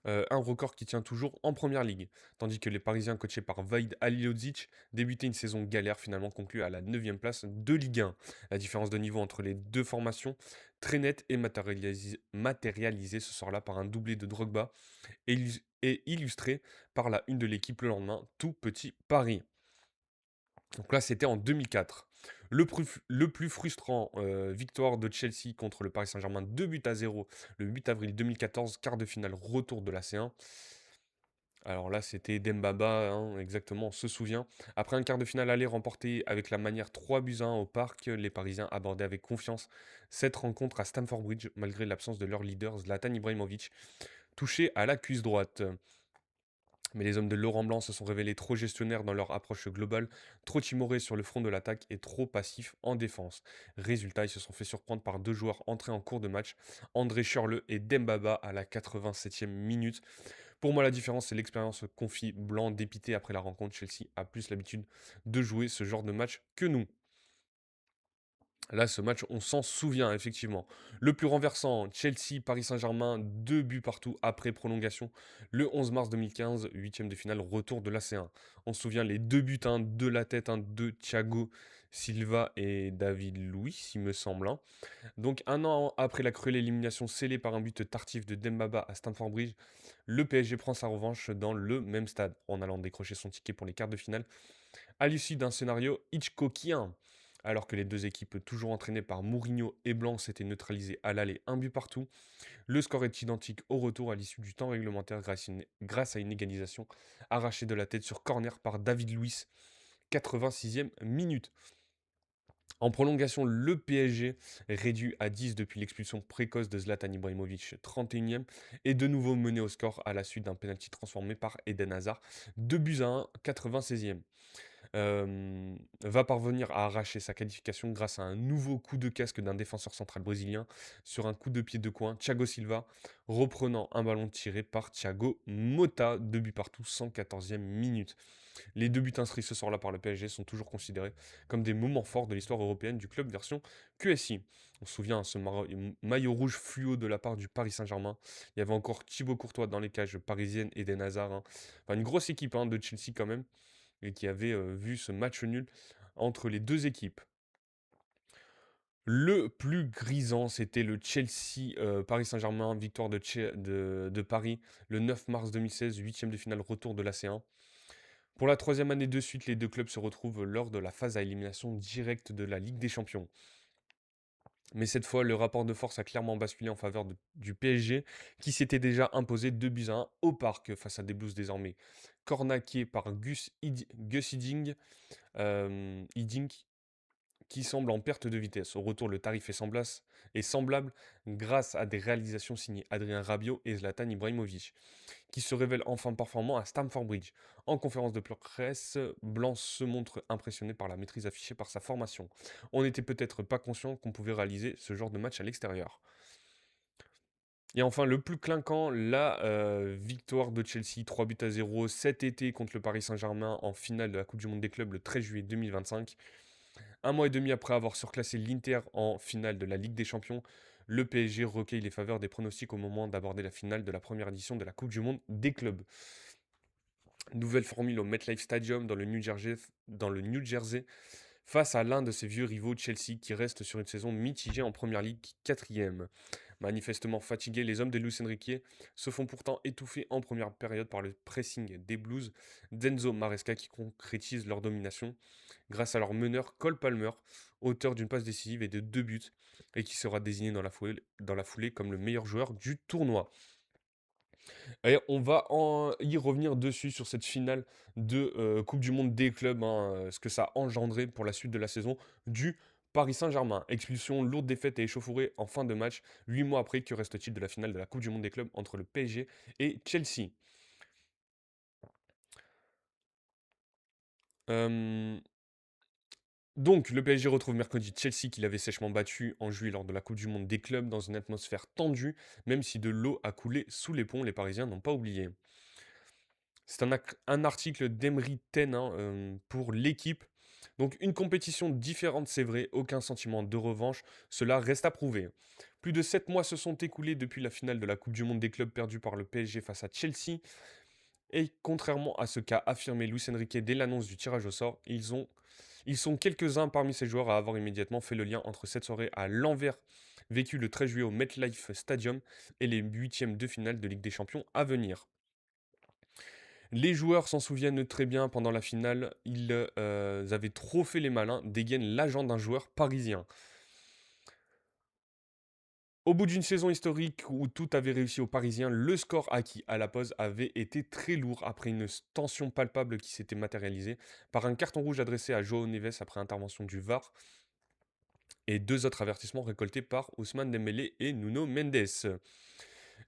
un record qui tient toujours en première ligue. Tandis que les Parisiens, coachés par Vaid Alilodzic, débutaient une saison galère finalement conclue à la 9e place de Ligue 1. La différence de niveau entre les deux formations, très nette et matérialisée ce soir-là par un doublé de Drogba et illustré par la une de l'équipe le lendemain, tout petit Paris. Donc là, c'était en 2004. Le plus frustrant, victoire de Chelsea contre le Paris Saint-Germain, 2 buts à 0, le 8 avril 2014, quart de finale retour de la C1. Alors là, c'était Dembaba, hein, exactement, on se souvient. Après un quart de finale aller remporté avec la manière 3 buts à 1 au parc, les Parisiens abordaient avec confiance cette rencontre à Stamford Bridge, malgré l'absence de leur leader Zlatan Ibrahimovic, touché à la cuisse droite. Mais les hommes de Laurent Blanc se sont révélés trop gestionnaires dans leur approche globale, trop timorés sur le front de l'attaque et trop passifs en défense. Résultat, ils se sont fait surprendre par deux joueurs entrés en cours de match, André Schürrle et Dembaba à la 87e minute. Pour moi, la différence, c'est l'expérience, confie Blanc dépité après la rencontre. Chelsea a plus l'habitude de jouer ce genre de match que nous. Là, ce match, on s'en souvient, effectivement. Le plus renversant, Chelsea, Paris Saint-Germain, 2 buts partout après prolongation. Le 11 mars 2015, huitième de finale, retour de l'AC1. On se souvient les deux buts, hein, de la tête, hein, de Thiago Silva et David Luiz, il me semble, hein. Donc, un an après la cruelle élimination scellée par un but tardif de Dembaba à Stamford Bridge, le PSG prend sa revanche dans le même stade, en allant décrocher son ticket pour les quarts de finale à l'issue d'un scénario Hitchcockien. Alors que les deux équipes, toujours entraînées par Mourinho et Blanc, s'étaient neutralisées à l'aller un but partout, le score est identique au retour à l'issue du temps réglementaire grâce à une égalisation arrachée de la tête sur corner par David Luiz, 86e minute. En prolongation, le PSG, réduit à 10 depuis l'expulsion précoce de Zlatan Ibrahimovic, 31e, est de nouveau mené au score à la suite d'un pénalty transformé par Eden Hazard, 2 buts à 1, 96e. va parvenir à arracher sa qualification grâce à un nouveau coup de casque d'un défenseur central brésilien sur un coup de pied de coin. Thiago Silva reprenant un ballon tiré par Thiago Motta, 2 buts partout, 114e minute. Les 2 buts inscrits ce soir-là par le PSG sont toujours considérés comme des moments forts de l'histoire européenne du club version QSI. On se souvient, ce maillot rouge fluo de la part du Paris Saint-Germain. Il y avait encore Thibaut Courtois dans les cages parisiennes et des Hazard, hein. Enfin, une grosse équipe, hein, de Chelsea quand même, et qui avait vu ce match nul entre les deux équipes. Le plus grisant, c'était le Chelsea Paris Saint-Germain, victoire de Paris le 9 mars 2016, huitième de finale retour de la C1. Pour la troisième année de suite, les deux clubs se retrouvent lors de la phase à élimination directe de la Ligue des Champions. Mais cette fois, le rapport de force a clairement basculé en faveur du PSG, qui s'était déjà imposé 2 buts à 1 au parc face à des Blues désormais cornaqués par Gus Hiddink, qui semble en perte de vitesse. Au retour, le tarif est semblable grâce à des réalisations signées Adrien Rabiot et Zlatan Ibrahimovic, qui se révèle enfin performant à Stamford Bridge. En conférence de presse, Blanc se montre impressionné par la maîtrise affichée par sa formation. On n'était peut-être pas conscient qu'on pouvait réaliser ce genre de match à l'extérieur. Et enfin, le plus clinquant, la victoire de Chelsea, 3 buts à 0 cet été contre le Paris Saint-Germain en finale de la Coupe du Monde des clubs le 13 juillet 2025. Un mois et demi après avoir surclassé l'Inter en finale de la Ligue des Champions, le PSG recueille les faveurs des pronostics au moment d'aborder la finale de la première édition de la Coupe du Monde des clubs. Nouvelle formule au MetLife Stadium dans le New Jersey face à l'un de ses vieux rivaux, Chelsea, qui reste sur une saison mitigée en Première Ligue, quatrième. Manifestement fatigués, les hommes de Luis Enrique se font pourtant étouffer en première période par le pressing des Blues d'Enzo Maresca qui concrétise leur domination grâce à leur meneur Cole Palmer, auteur d'une passe décisive et de 2 buts, et qui sera désigné dans la foulée comme le meilleur joueur du tournoi. Et on va y revenir dessus sur cette finale de Coupe du Monde des clubs, hein, ce que ça a engendré pour la suite de la saison du Paris Saint-Germain. Expulsion, lourde défaite et échauffourée en fin de match. 8 mois après, que reste-t-il de la finale de la Coupe du Monde des clubs entre le PSG et Chelsea? Euh, Donc, le PSG retrouve mercredi Chelsea qu'il avait sèchement battu en juillet lors de la Coupe du Monde des clubs dans une atmosphère tendue, même si de l'eau a coulé sous les ponts, les Parisiens n'ont pas oublié. C'est un article d'Emery Ten, hein, pour l'équipe. Donc une compétition différente, c'est vrai, aucun sentiment de revanche, cela reste à prouver. Plus de 7 mois se sont écoulés depuis la finale de la Coupe du Monde des clubs perdue par le PSG face à Chelsea. Et contrairement à ce qu'a affirmé Luis Enrique dès l'annonce du tirage au sort, ils sont quelques-uns parmi ces joueurs à avoir immédiatement fait le lien entre cette soirée à l'envers vécue le 13 juillet au MetLife Stadium et les huitièmes de finale de Ligue des Champions à venir. Les joueurs s'en souviennent très bien pendant la finale, ils avaient trop fait les malins, dégaine l'agent d'un joueur parisien. Au bout d'une saison historique où tout avait réussi aux Parisiens, le score acquis à la pause avait été très lourd après une tension palpable qui s'était matérialisée par un carton rouge adressé à Joao Neves après intervention du VAR et deux autres avertissements récoltés par Ousmane Dembélé et Nuno Mendes.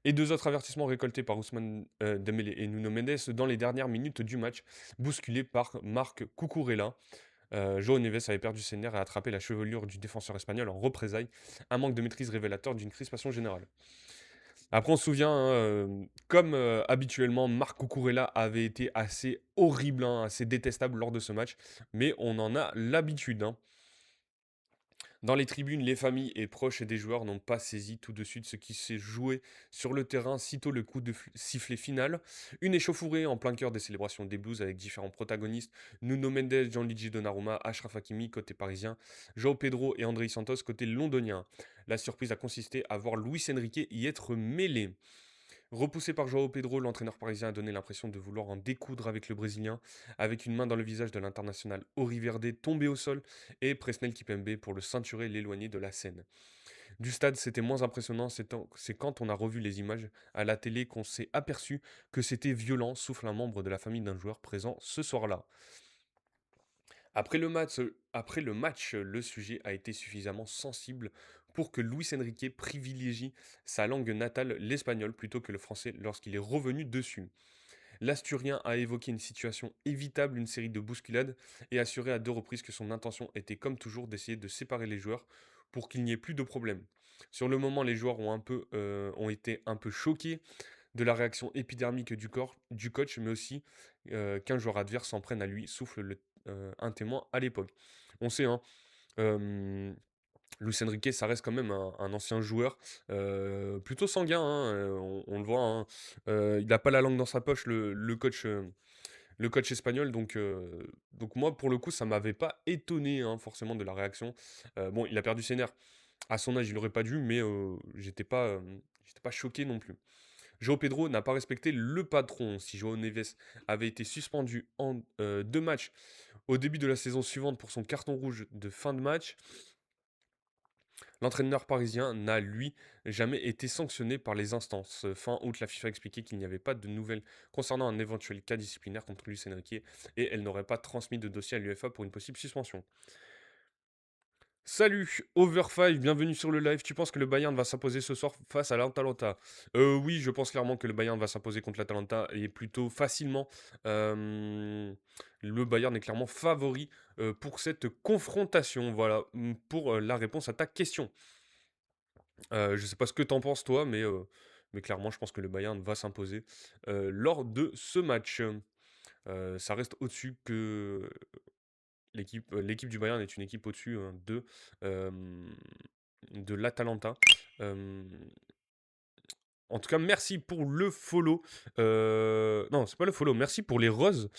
Et deux autres avertissements récoltés par Ousmane Dembélé et Nuno Mendes dans les dernières minutes du match, bousculés par Marc Cucurella. Joao Neves avait perdu ses nerfs et attrapé la chevelure du défenseur espagnol en représailles, un manque de maîtrise révélateur d'une crispation générale. Après, on se souvient, hein, comme habituellement, Marc Cucurella avait été assez horrible, hein, assez détestable lors de ce match, mais on en a l'habitude, hein. Dans les tribunes, les familles et proches des joueurs n'ont pas saisi tout de suite ce qui s'est joué sur le terrain sitôt le coup de sifflet final. Une échauffourée en plein cœur des célébrations des Blues avec différents protagonistes, Nuno Mendes, Gianluigi Donnarumma, Achraf Hakimi côté parisien, João Pedro et Andrei Santos côté londonien. La surprise a consisté à voir Luis Enrique y être mêlé. Repoussé par João Pedro, l'entraîneur parisien a donné l'impression de vouloir en découdre avec le Brésilien, avec une main dans le visage de l'international Ori Verde tombé au sol et Presnel Kipembe pour le ceinturer l'éloigner de la scène. Du stade, c'était moins impressionnant, c'est quand on a revu les images à la télé qu'on s'est aperçu que c'était violent, souffle un membre de la famille d'un joueur présent ce soir-là. Après le match, le sujet a été suffisamment sensible pour que Luis Enrique privilégie sa langue natale, l'espagnol, plutôt que le français lorsqu'il est revenu dessus. L'Asturien a évoqué une situation évitable, une série de bousculades, et assuré à deux reprises que son intention était comme toujours d'essayer de séparer les joueurs pour qu'il n'y ait plus de problème. Sur le moment, les joueurs ont été un peu choqués de la réaction épidermique du coach, mais aussi qu'un joueur adverse s'en prenne à lui, souffle un témoin à l'époque. On sait, hein, euh, Luis Enrique, ça reste quand même un ancien joueur, plutôt sanguin, hein, on le voit, hein. Il n'a pas la langue dans sa poche, le coach espagnol, donc moi, pour le coup, ça m'avait pas étonné, hein, forcément, de la réaction. Bon, il a perdu ses nerfs. À son âge, il aurait pas dû, mais j'étais pas choqué non plus. João Pedro n'a pas respecté le patron. Si João Neves avait été suspendu en 2 matchs au début de la saison suivante pour son carton rouge de fin de match, l'entraîneur parisien n'a, lui, jamais été sanctionné par les instances. Fin août, la FIFA a expliqué qu'il n'y avait pas de nouvelles concernant un éventuel cas disciplinaire contre Luis Enrique et elle n'aurait pas transmis de dossier à l'UEFA pour une possible suspension. Salut, Over5, bienvenue sur le live. Tu penses que le Bayern va s'imposer ce soir face à l'Atalanta? Oui, je pense clairement que le Bayern va s'imposer contre l'Atalanta et plutôt facilement. Euh, le Bayern est clairement favori pour cette confrontation. Voilà, pour la réponse à ta question. Je sais pas ce que t'en penses toi, mais clairement, je pense que le Bayern va s'imposer lors de ce match. Ça reste au-dessus que l'équipe du Bayern est une équipe au-dessus hein, de l'Atalanta. Euh, En tout cas, merci pour le follow. Non, c'est pas le follow. Merci pour les roses.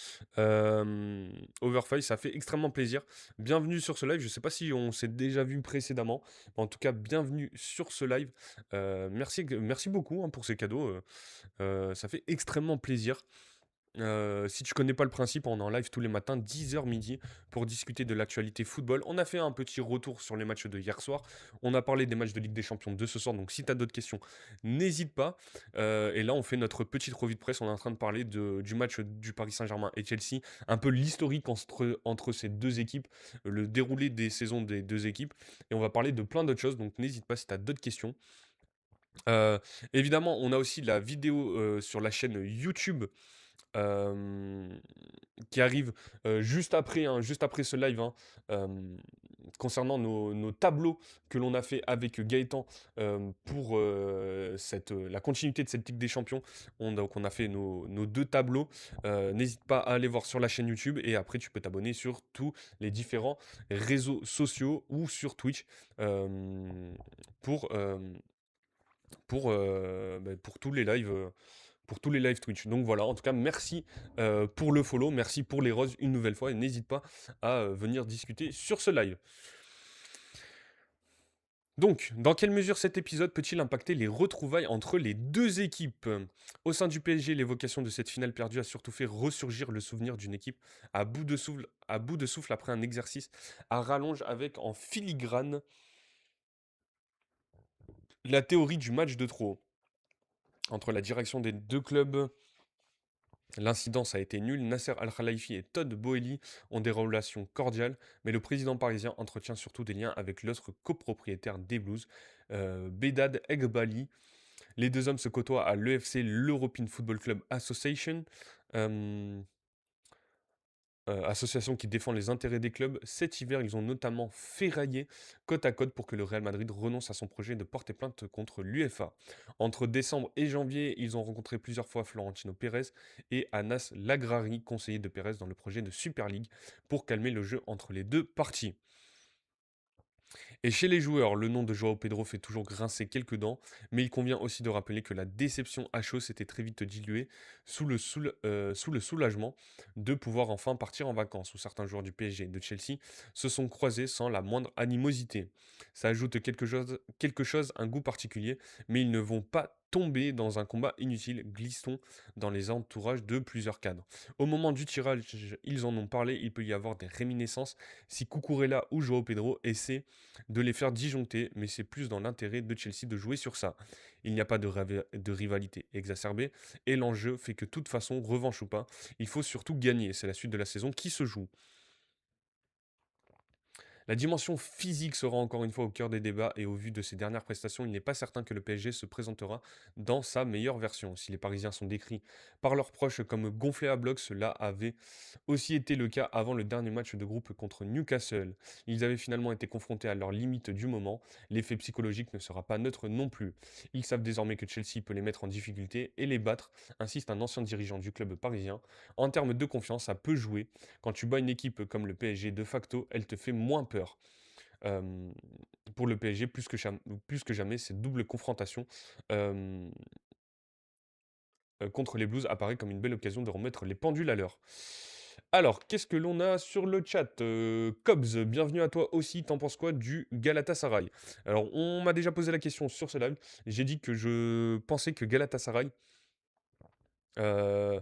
Overface, ça fait extrêmement plaisir. Bienvenue sur ce live. Je sais pas si on s'est déjà vu précédemment. Mais en tout cas, bienvenue sur ce live. Merci beaucoup hein, pour ces cadeaux. Ça fait extrêmement plaisir. Si tu connais pas le principe, on est en live tous les matins, 10h midi, pour discuter de l'actualité football. On a fait un petit retour sur les matchs de hier soir. On a parlé des matchs de Ligue des Champions de ce soir. Donc si tu as d'autres questions, n'hésite pas. Et là, on fait notre petite revue de presse. On est en train de parler du match du Paris Saint-Germain et Chelsea. Un peu l'historique entre ces deux équipes, le déroulé des saisons des deux équipes. Et on va parler de plein d'autres choses. Donc n'hésite pas si tu as d'autres questions. Euh, Évidemment, on a aussi la vidéo sur la chaîne YouTube euh, qui arrive juste après ce live, hein, euh, concernant nos tableaux que l'on a fait avec Gaëtan pour la continuité de cette Ligue des Champions. Donc on a fait nos deux tableaux. N'hésite pas à aller voir sur la chaîne YouTube et après tu peux t'abonner sur tous les différents réseaux sociaux ou sur Twitch euh, pour, euh, pour tous les lives. Pour tous les live Twitch. Donc voilà, en tout cas, merci pour le follow, merci pour les roses une nouvelle fois et n'hésite pas à venir discuter sur ce live. Donc, dans quelle mesure cet épisode peut-il impacter les retrouvailles entre les deux équipes? Au sein du PSG, l'évocation de cette finale perdue a surtout fait ressurgir le souvenir d'une équipe à bout de souffle après un exercice à rallonge avec en filigrane la théorie du match de trop. Entre la direction des deux clubs, l'incidence a été nulle. Nasser Al-Khelaifi et Todd Boehly ont des relations cordiales, mais le président parisien entretient surtout des liens avec l'autre copropriétaire des Blues, Bedad Eghbali. Les deux hommes se côtoient à l'EFC, l'European Football Club Association. Euh, Association qui défend les intérêts des clubs. Cet hiver, ils ont notamment ferraillé côte à côte pour que le Real Madrid renonce à son projet de porter plainte contre l'UEFA. Entre décembre et janvier, ils ont rencontré plusieurs fois Florentino Pérez et Anas Lagrari, conseiller de Pérez dans le projet de Super League, pour calmer le jeu entre les deux parties. Et chez les joueurs, le nom de Joao Pedro fait toujours grincer quelques dents, mais il convient aussi de rappeler que la déception à chaud s'était très vite diluée sous le soulagement de pouvoir enfin partir en vacances, où certains joueurs du PSG et de Chelsea se sont croisés sans la moindre animosité. Ça ajoute quelque chose, un goût particulier, mais ils ne vont pas tomber dans un combat inutile, glissons dans les entourages de plusieurs cadres. Au moment du tirage, ils en ont parlé, il peut y avoir des réminiscences si Cucurella ou Joao Pedro essaient de les faire disjoncter, mais c'est plus dans l'intérêt de Chelsea de jouer sur ça. Il n'y a pas de rivalité exacerbée, et l'enjeu fait que de toute façon, revanche ou pas, il faut surtout gagner. C'est la suite de la saison qui se joue. La dimension physique sera encore une fois au cœur des débats et au vu de ses dernières prestations, il n'est pas certain que le PSG se présentera dans sa meilleure version. Si les Parisiens sont décrits par leurs proches comme gonflés à bloc, cela avait aussi été le cas avant le dernier match de groupe contre Newcastle. Ils avaient finalement été confrontés à leurs limites du moment. L'effet psychologique ne sera pas neutre non plus. Ils savent désormais que Chelsea peut les mettre en difficulté et les battre, insiste un ancien dirigeant du club parisien. En termes de confiance, ça peut jouer. Quand tu bats une équipe comme le PSG, de facto, elle te fait moins peur. Euh, pour le PSG, plus que jamais, cette double confrontation euh, contre les Blues apparaît comme une belle occasion de remettre les pendules à l'heure. Alors, qu'est-ce que l'on a sur le chat? Cobbs, bienvenue à toi aussi. T'en penses quoi du Galatasaray? Alors, on m'a déjà posé la question sur ce live. J'ai dit que je pensais que euh,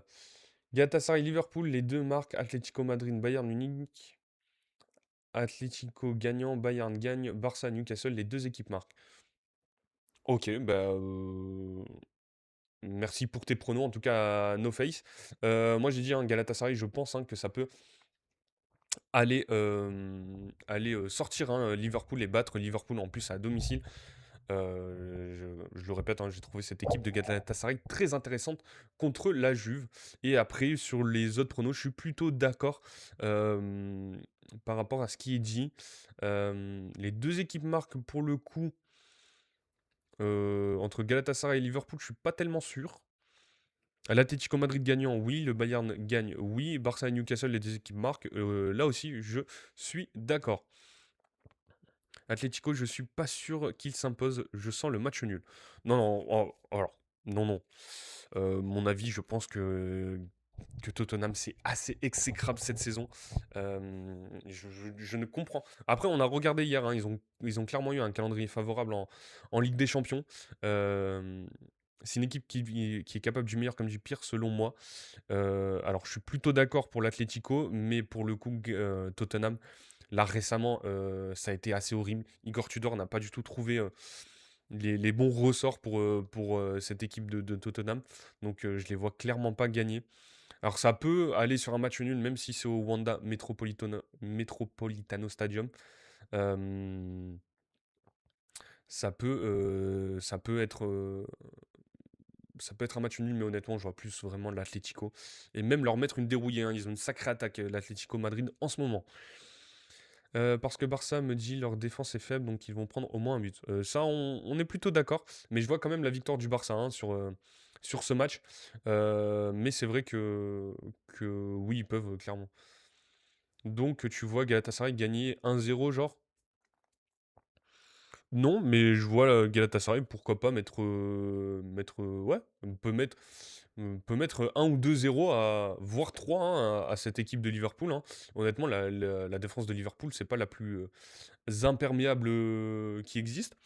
Galatasaray, Liverpool, les deux marques, Atlético Madrid, Bayern Munich, Atlético gagnant, Bayern gagne, Barça, Newcastle, les deux équipes marquent. Ok, bah, merci pour tes pronos, en tout cas, no face. Moi, j'ai dit, hein, Galatasaray, je pense hein, que ça peut aller sortir hein, Liverpool et battre Liverpool en plus à domicile. Je le répète, hein, j'ai trouvé cette équipe de Galatasaray très intéressante contre la Juve. Et après, sur les autres pronos, je suis plutôt d'accord euh, par rapport à ce qui est dit. Les deux équipes marquent pour le coup entre Galatasaray et Liverpool, je suis pas tellement sûr. L'Atlético Madrid gagnant, oui. Le Bayern gagne, oui. Barça et Newcastle, les deux équipes marquent. Là aussi, je suis d'accord. Atlético, je suis pas sûr qu'il s'impose. Je sens le match nul. Non, non, alors, non, non. Mon avis, je pense que Tottenham, c'est assez exécrable cette saison. Je ne comprends. Après, on a regardé hier, hein, ils ont clairement eu un calendrier favorable en Ligue des Champions. Euh, c'est une équipe qui est capable du meilleur comme du pire, selon moi. Alors, je suis plutôt d'accord pour l'Atlético, mais pour le coup, Tottenham, là récemment, ça a été assez horrible. Igor Tudor n'a pas du tout trouvé les bons ressorts pour cette équipe de Tottenham. Donc, je les vois clairement pas gagner. Alors, ça peut aller sur un match nul, même si c'est au Wanda Metropolitano Stadium. Euh, ça peut être. Ça peut être un match nul, mais honnêtement, je vois plus vraiment l'Atlético. Et même leur mettre une dérouillée, hein. Ils ont une sacrée attaque, l'Atlético Madrid, en ce moment. Parce que Barça me dit leur défense est faible, donc ils vont prendre au moins un but. Ça, on est plutôt d'accord. Mais je vois quand même la victoire du Barça hein, sur ce match. Mais c'est vrai que oui, ils peuvent, clairement. Donc tu vois Galatasaray gagner 1-0, genre. Non, mais je vois Galatasaray, pourquoi pas ouais, on peut mettre 1 ou 2-0 voire 3 hein, à cette équipe de Liverpool, hein. Honnêtement, la défense de Liverpool, c'est pas la plus imperméable qui existe.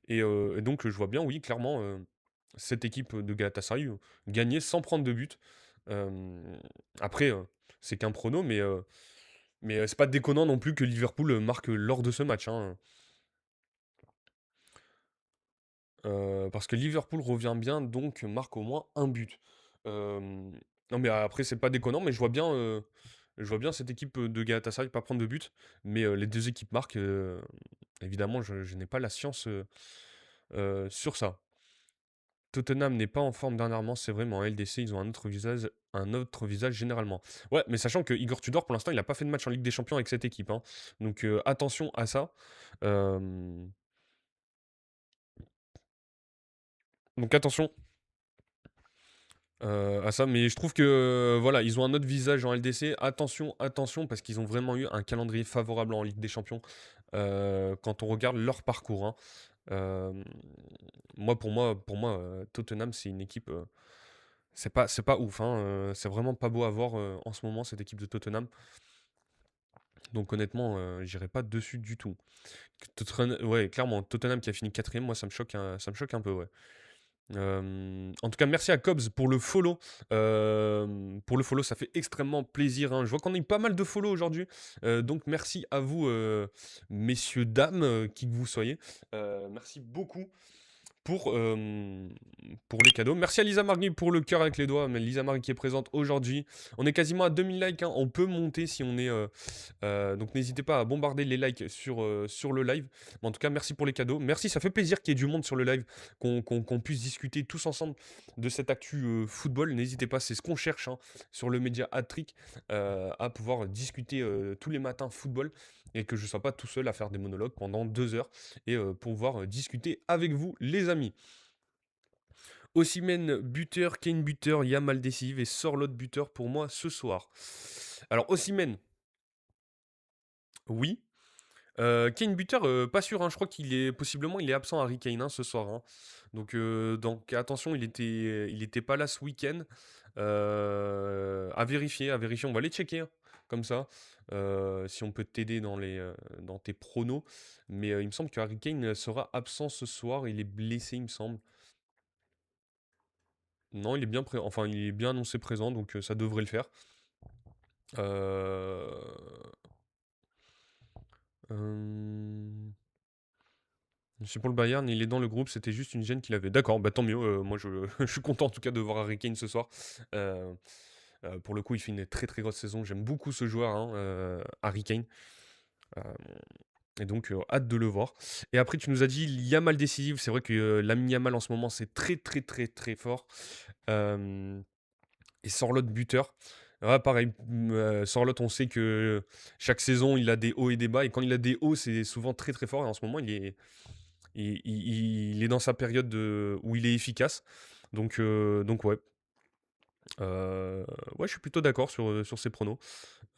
Et donc, je vois bien, oui, clairement, cette équipe de Galatasaray gagner sans prendre de but. Euh, Après, c'est qu'un prono, mais c'est pas déconnant non plus que Liverpool marque lors de ce match, hein. Parce que Liverpool revient bien, donc marque au moins un but. Non, mais après, c'est pas déconnant, mais je vois bien cette équipe de Galatasaray pas prendre de but. Mais les deux équipes marquent. Évidemment, je n'ai pas la science sur ça. Tottenham n'est pas en forme dernièrement, c'est vrai, mais en LDC, ils ont un autre visage généralement. Ouais, mais sachant que Igor Tudor, pour l'instant, il n'a pas fait de match en Ligue des Champions avec cette équipe, hein. Donc attention à ça. Euh, donc attention à ça, mais je trouve que voilà, ils ont un autre visage en LDC. Attention, attention, parce qu'ils ont vraiment eu un calendrier favorable en Ligue des Champions quand on regarde leur parcours, hein. Euh, pour moi Tottenham, c'est une équipe. C'est pas ouf, hein, c'est vraiment pas beau à voir en ce moment, cette équipe de Tottenham. Donc honnêtement, j'irai pas dessus du tout. Ouais, clairement, Tottenham qui a fini quatrième, moi ça me choque un peu, ouais. En tout cas, merci à Cobbs pour le follow. Pour le follow, ça fait extrêmement plaisir, hein. Je vois qu'on a eu pas mal de follow aujourd'hui. Donc merci à vous, messieurs, dames, qui que vous soyez. Merci beaucoup pour, pour les cadeaux. Merci à Lisa Marie pour le cœur avec les doigts, mais Lisa Marie qui est présente aujourd'hui. On est quasiment à 2000 likes, hein. On peut monter si on est... donc n'hésitez pas à bombarder les likes sur le live. Mais en tout cas, merci pour les cadeaux. Merci, ça fait plaisir qu'il y ait du monde sur le live, qu'on puisse discuter tous ensemble de cette actu football. N'hésitez pas, c'est ce qu'on cherche, hein, sur le média Hat-Trick, à pouvoir discuter tous les matins football et que je ne sois pas tout seul à faire des monologues pendant 2 heures et pouvoir discuter avec vous, les amis. Osimhen buteur, Kane buteur, Yamal décisif et Sorloth buteur pour moi ce soir. Alors Osimhen, oui. Kane buteur, pas sûr, hein, je crois qu'il est possiblement il est absent Harry Kane, hein, ce soir, hein. Donc attention, il était pas là ce week-end. À vérifier, on va les checker, hein, comme ça, si on peut t'aider dans tes pronos. Mais il me semble que Harry Kane sera absent ce soir, il est blessé, il me semble. Non, enfin, il est bien annoncé présent, donc ça devrait le faire. Euh... euh, C'est pour le Bayern, il est dans le groupe, c'était juste une gêne qu'il avait. D'accord, bah tant mieux, moi je suis content en tout cas de voir Harry Kane ce soir. Euh, pour le coup, il fait une très très grosse saison, j'aime beaucoup ce joueur, hein, Harry Kane. Euh, et donc, hâte de le voir. Et après, tu nous as dit Yamal décisif, c'est vrai que Lamine Yamal en ce moment, c'est très très très très fort. Euh, et Sorloth buteur. Ouais, pareil, Sorloth, on sait que chaque saison, il a des hauts et des bas. Et quand il a des hauts, c'est souvent très très fort. Et en ce moment, il est dans sa période où il est efficace. Donc ouais. Ouais, je suis plutôt d'accord sur ces pronos.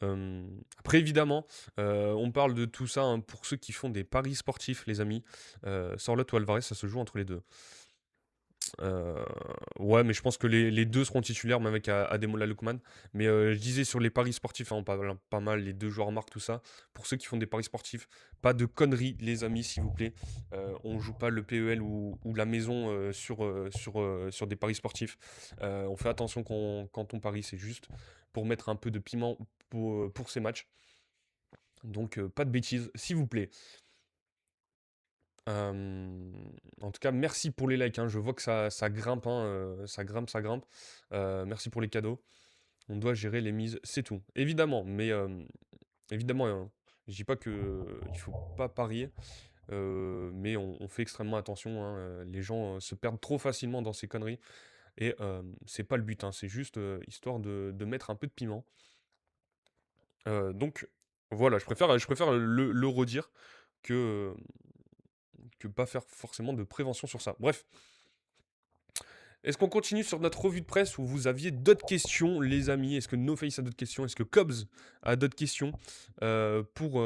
Euh, Après, évidemment, on parle de tout ça, hein, pour ceux qui font des paris sportifs, les amis. Sorloth ou Alvarez, ça se joue entre les deux. Euh, ouais, mais je pense que les deux seront titulaires, même avec Ademola Lookman. Mais je disais sur les paris sportifs, hein, on parle pas mal, les deux joueurs marquent tout ça. Pour ceux qui font des paris sportifs, pas de conneries, les amis, s'il vous plaît. On joue pas le PEL ou la maison sur des paris sportifs. On fait attention quand on parie, c'est juste pour mettre un peu de piment pour ces matchs. Donc, pas de bêtises, s'il vous plaît. Euh, En tout cas, merci pour les likes, hein. Je vois que ça grimpe, hein, ça grimpe, ça grimpe. Merci pour les cadeaux. On doit gérer les mises, c'est tout. Évidemment, mais évidemment, hein, je dis pas que il faut pas parier, mais on fait extrêmement attention, hein. Les gens se perdent trop facilement dans ces conneries et c'est pas le but, hein. C'est juste histoire de mettre un peu de piment. Donc voilà, je préfère le redire que, que pas faire forcément de prévention sur ça. Bref. Est-ce qu'on continue sur notre revue de presse où vous aviez d'autres questions, les amis? Est-ce que NoFace a d'autres questions? Est-ce que Cobbs a d'autres questions pour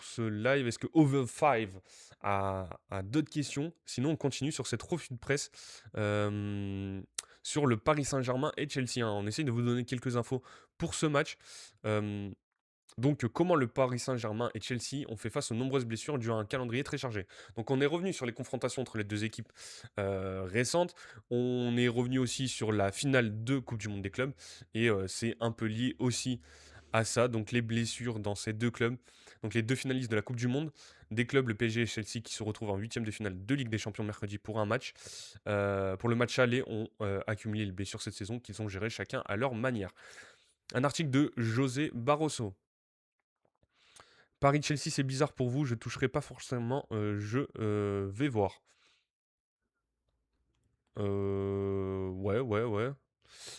ce live? Est-ce que Over5 a d'autres questions? Sinon, on continue sur cette revue de presse euh, sur le Paris Saint-Germain et Chelsea, hein. On essaye de vous donner quelques infos pour ce match. Euh, donc, comment le Paris Saint-Germain et Chelsea ont fait face aux nombreuses blessures dues à un calendrier très chargé. Donc, on est revenu sur les confrontations entre les deux équipes récentes. On est revenu aussi sur la finale de Coupe du Monde des clubs. Et c'est un peu lié aussi à ça. Donc, les blessures dans ces deux clubs. Donc, les deux finalistes de la Coupe du Monde des clubs, le PSG et Chelsea, qui se retrouvent en huitième de finale de Ligue des Champions mercredi pour un match. Pour le match aller, ont accumulé les blessures cette saison qu'ils ont gérées chacun à leur manière. Un article de José Barroso. Paris-Chelsea, c'est bizarre pour vous, je toucherai pas forcément, je vais voir. Ouais, ouais, ouais.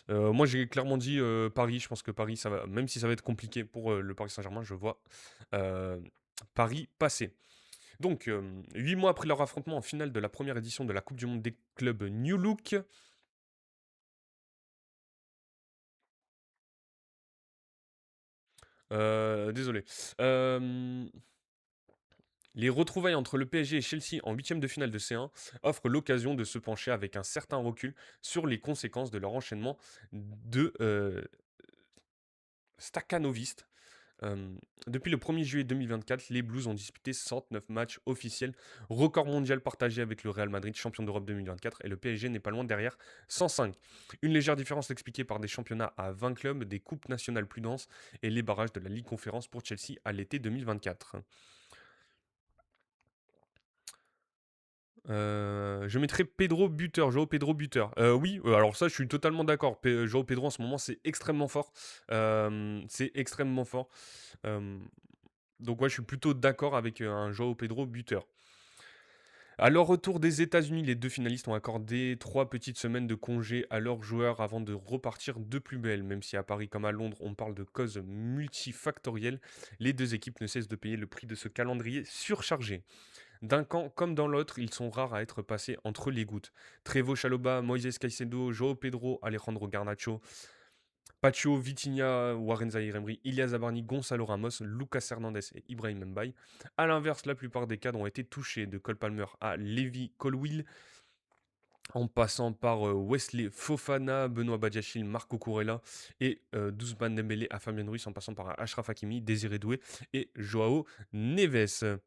Moi, j'ai clairement dit Paris, je pense que Paris, ça va, même si ça va être compliqué pour le Paris Saint-Germain, je vois euh, Paris passer. Donc, 8 mois après leur affrontement en finale de la première édition de la Coupe du Monde des clubs New Look, désolé. Euh, Les retrouvailles entre le PSG et Chelsea en huitième de finale de C1 offrent l'occasion de se pencher avec un certain recul sur les conséquences de leur enchaînement de staccanovistes. Euh, Depuis le 1er juillet 2024, les Blues ont disputé 109 matchs officiels, record mondial partagé avec le Real Madrid, champion d'Europe 2024, et le PSG n'est pas loin derrière, 105. Une légère différence expliquée par des championnats à 20 clubs, des coupes nationales plus denses et les barrages de la Ligue Conférence pour Chelsea à l'été 2024. Je mettrais Pedro buteur, Joao Pedro buteur. Oui, alors ça, je suis totalement d'accord. Joao Pedro en ce moment, c'est extrêmement fort. C'est extrêmement fort. Hem, donc ouais, je suis plutôt d'accord avec, un Joao Pedro buteur. À leur retour des États-Unis, les 2 finalistes ont accordé 3 petites semaines de congé à leurs joueurs avant de repartir de plus belle. Même si à Paris comme à Londres, on parle de causes multifactorielles, les 2 équipes ne cessent de payer le prix de ce calendrier surchargé. D'un camp comme dans l'autre, ils sont rares à être passés entre les gouttes. Trevo Chaloba, Moises Caicedo, João Pedro, Alejandro Garnacho, Pacho, Vitinha, Warren Zaïre-Emery, Ilya Zabarni, Gonzalo Ramos, Lucas Hernandez et Ibrahim Mbaye. A l'inverse, la plupart des cadres ont été touchés, de Cole Palmer à Levi Colwill, en passant par Wesley Fofana, Benoît Badiachil, Marco Corella et Douzman Dembélé à Fabien Ruiz, en passant par Achraf Hakimi, Désiré Doué et Joao Neves.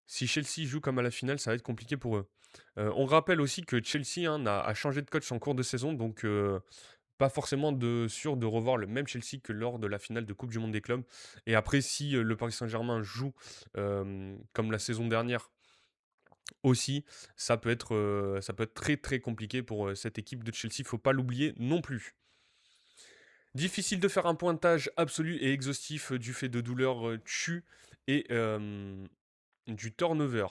Si Chelsea joue comme à la finale, ça va être compliqué pour eux. On rappelle aussi que Chelsea hein, a changé de coach en cours de saison, donc pas forcément sûr de revoir le même Chelsea que lors de la finale de Coupe du Monde des clubs. Et après, si le Paris Saint-Germain joue comme la saison dernière aussi, ça peut être très très compliqué pour cette équipe de Chelsea. Faut pas l'oublier non plus. Difficile de faire un pointage absolu et exhaustif du fait de douleurs tues et du turnover.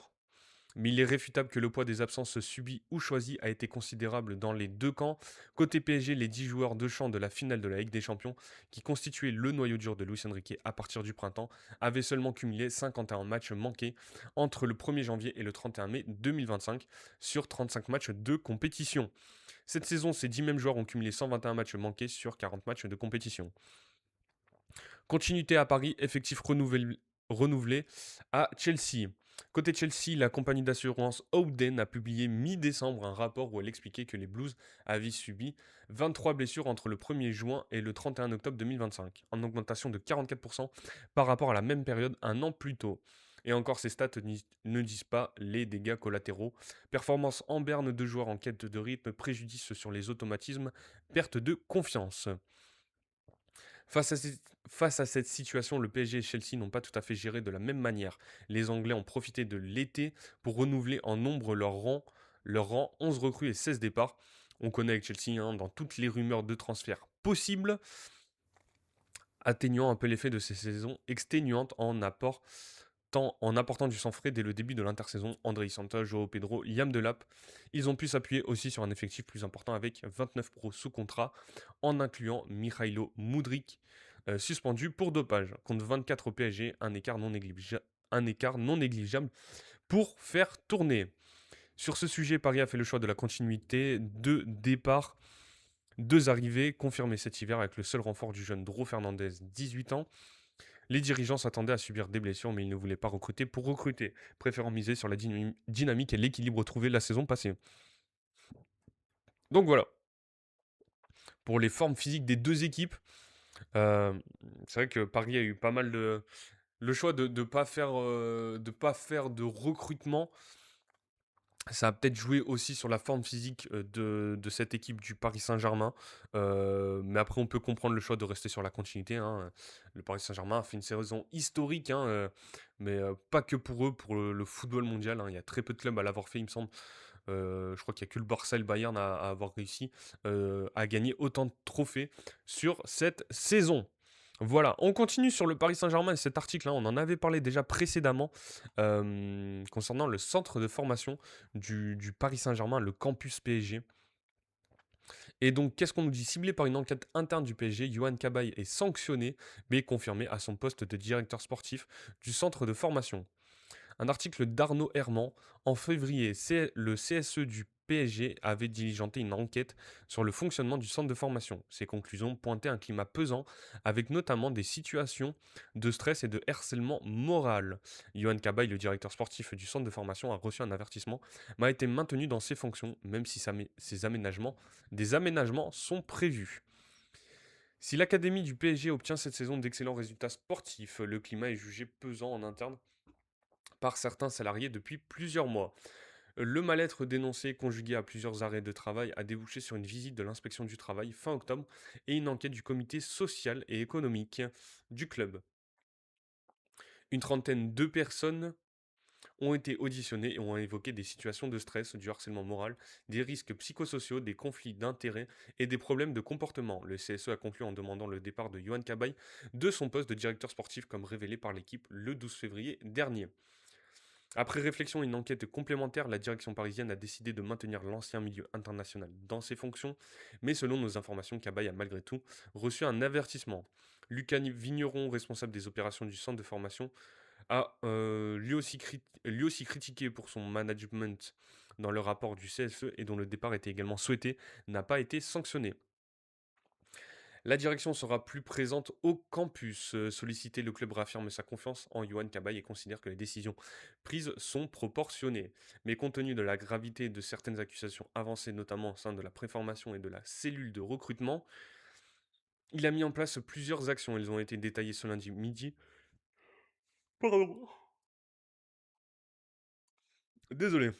Mais il est réfutable que le poids des absences subies ou choisies a été considérable dans les deux camps. Côté PSG, les 10 joueurs de champ de la finale de la Ligue des Champions, qui constituaient le noyau dur de Luis Enrique à partir du printemps, avaient seulement cumulé 51 matchs manqués entre le 1er janvier et le 31 mai 2025 sur 35 matchs de compétition. Cette saison, ces 10 mêmes joueurs ont cumulé 121 matchs manqués sur 40 matchs de compétition. Continuité à Paris, effectif renouvelé à Chelsea. Côté Chelsea, la compagnie d'assurance Howden a publié mi-décembre un rapport où elle expliquait que les Blues avaient subi 23 blessures entre le 1er juin et le 31 octobre 2025, en augmentation de 44% par rapport à la même période un an plus tôt. Et encore, ces stats ne disent pas les dégâts collatéraux. Performance en berne de joueurs en quête de rythme, préjudice sur les automatismes, perte de confiance. Face à cette situation, le PSG et Chelsea n'ont pas tout à fait géré de la même manière. Les Anglais ont profité de l'été pour renouveler en nombre leur rang 11 recrues et 16 départs. On connaît avec Chelsea hein, dans toutes les rumeurs de transfert possibles, atténuant un peu l'effet de ces saisons exténuantes en apportant du sang frais dès le début de l'intersaison. André Santos, Joao Pedro, Liam Delap. Ils ont pu s'appuyer aussi sur un effectif plus important avec 29 pros sous contrat, en incluant Mikhailo Mudrik, suspendu pour dopage, contre 24 au PSG, un écart non négligeable pour faire tourner. Sur ce sujet, Paris a fait le choix de la continuité, deux départs, deux arrivées, confirmées cet hiver avec le seul renfort du jeune Dro Fernandez, 18 ans. Les dirigeants s'attendaient à subir des blessures, mais ils ne voulaient pas recruter pour recruter, préférant miser sur la dynamique et l'équilibre trouvé la saison passée. Donc voilà, pour les formes physiques des deux équipes, euh, c'est vrai que Paris a eu pas mal de... Le choix de pas faire de recrutement, ça a peut-être joué aussi sur la forme physique de cette équipe du Paris Saint-Germain. Mais après, on peut comprendre le choix de rester sur la continuité, hein. Le Paris Saint-Germain a fait une saison historique, hein, mais pas que pour eux, pour le football mondial, hein. Il y a très peu de clubs à l'avoir fait, il me semble. Je crois qu'il n'y a que le Barça et le Bayern à avoir réussi à gagner autant de trophées sur cette saison. Voilà, on continue sur le Paris Saint-Germain et cet article-là, on en avait parlé déjà précédemment concernant le centre de formation du Paris Saint-Germain, le campus PSG. Et donc, qu'est-ce qu'on nous dit? Ciblé par une enquête interne du PSG, Johan Cabaye est sanctionné, mais confirmé à son poste de directeur sportif du centre de formation. Un article d'Arnaud Herman. En février, le CSE du PSG avait diligenté une enquête sur le fonctionnement du centre de formation. Ses conclusions pointaient un climat pesant, avec notamment des situations de stress et de harcèlement moral. Johan Cabaye, le directeur sportif du centre de formation, a reçu un avertissement, mais a été maintenu dans ses fonctions, même si des aménagements sont prévus. Si l'académie du PSG obtient cette saison d'excellents résultats sportifs, le climat est jugé pesant en interne par certains salariés depuis plusieurs mois. Le mal-être dénoncé, conjugué à plusieurs arrêts de travail, a débouché sur une visite de l'inspection du travail fin octobre et une enquête du comité social et économique du club. Une trentaine de personnes ont été auditionnées et ont évoqué des situations de stress, du harcèlement moral, des risques psychosociaux, des conflits d'intérêts et des problèmes de comportement. Le CSE a conclu en demandant le départ de Johan Cabaye de son poste de directeur sportif comme révélé par l'équipe le 12 février dernier. Après réflexion et une enquête complémentaire, la direction parisienne a décidé de maintenir l'ancien milieu international dans ses fonctions, mais selon nos informations, Cabaye a malgré tout reçu un avertissement. Lucas Vigneron, responsable des opérations du centre de formation, a lui aussi critiqué pour son management dans le rapport du CSE et dont le départ était également souhaité, n'a pas été sanctionné. La direction sera plus présente au campus. Sollicité, le club réaffirme sa confiance en Yohan Cabaye et considère que les décisions prises sont proportionnées. Mais compte tenu de la gravité de certaines accusations avancées, notamment au sein de la préformation et de la cellule de recrutement, il a mis en place plusieurs actions. Elles ont été détaillées ce lundi midi. Pardon. Désolé.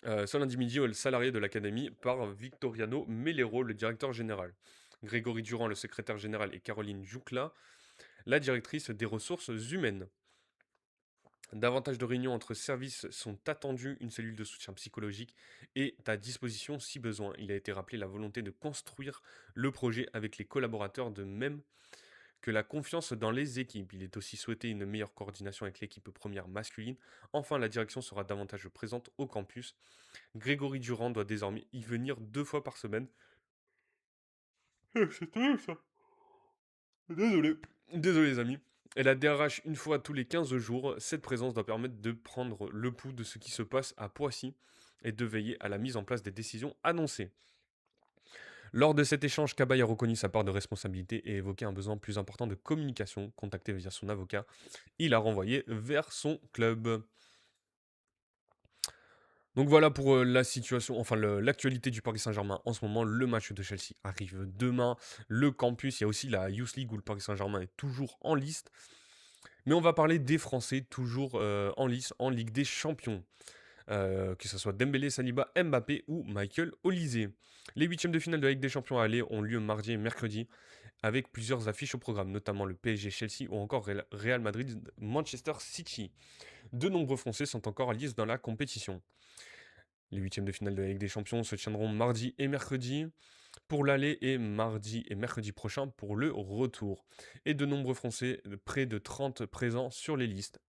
Ce lundi midi, le salarié de l'académie par Victoriano Melero, le directeur général. Grégory Durand, le secrétaire général, et Caroline Joucla, la directrice des ressources humaines. Davantage de réunions entre services sont attendues, une cellule de soutien psychologique est à disposition si besoin. Il a été rappelé la volonté de construire le projet avec les collaborateurs de même que la confiance dans les équipes. Il est aussi souhaité une meilleure coordination avec l'équipe première masculine. Enfin, la direction sera davantage présente au campus. Grégory Durand doit désormais y venir 2 fois par semaine. C'est terrible ça. Désolé. Désolé les amis. Et la DRH une fois tous les 15 jours, cette présence doit permettre de prendre le pouls de ce qui se passe à Poissy et de veiller à la mise en place des décisions annoncées. Lors de cet échange, Cabaye a reconnu sa part de responsabilité et évoqué un besoin plus important de communication. Contacté via son avocat, il a renvoyé vers son club. Donc voilà pour la situation, enfin l'actualité du Paris Saint-Germain en ce moment. Le match de Chelsea arrive demain. Le campus, il y a aussi la Youth League où le Paris Saint-Germain est toujours en liste. Mais on va parler des Français toujours en lice en Ligue des Champions. Que ce soit Dembélé, Saliba, Mbappé ou Michael Olise. Les huitièmes de finale de la Ligue des Champions à aller ont lieu mardi et mercredi avec plusieurs affiches au programme, notamment le PSG Chelsea ou encore Real Madrid Manchester City. De nombreux Français sont encore en lice dans la compétition. Les huitièmes de finale de la Ligue des Champions se tiendront mardi et mercredi pour l'aller et mardi et mercredi prochain pour le retour. Et de nombreux Français, près de 30 présents sur les listes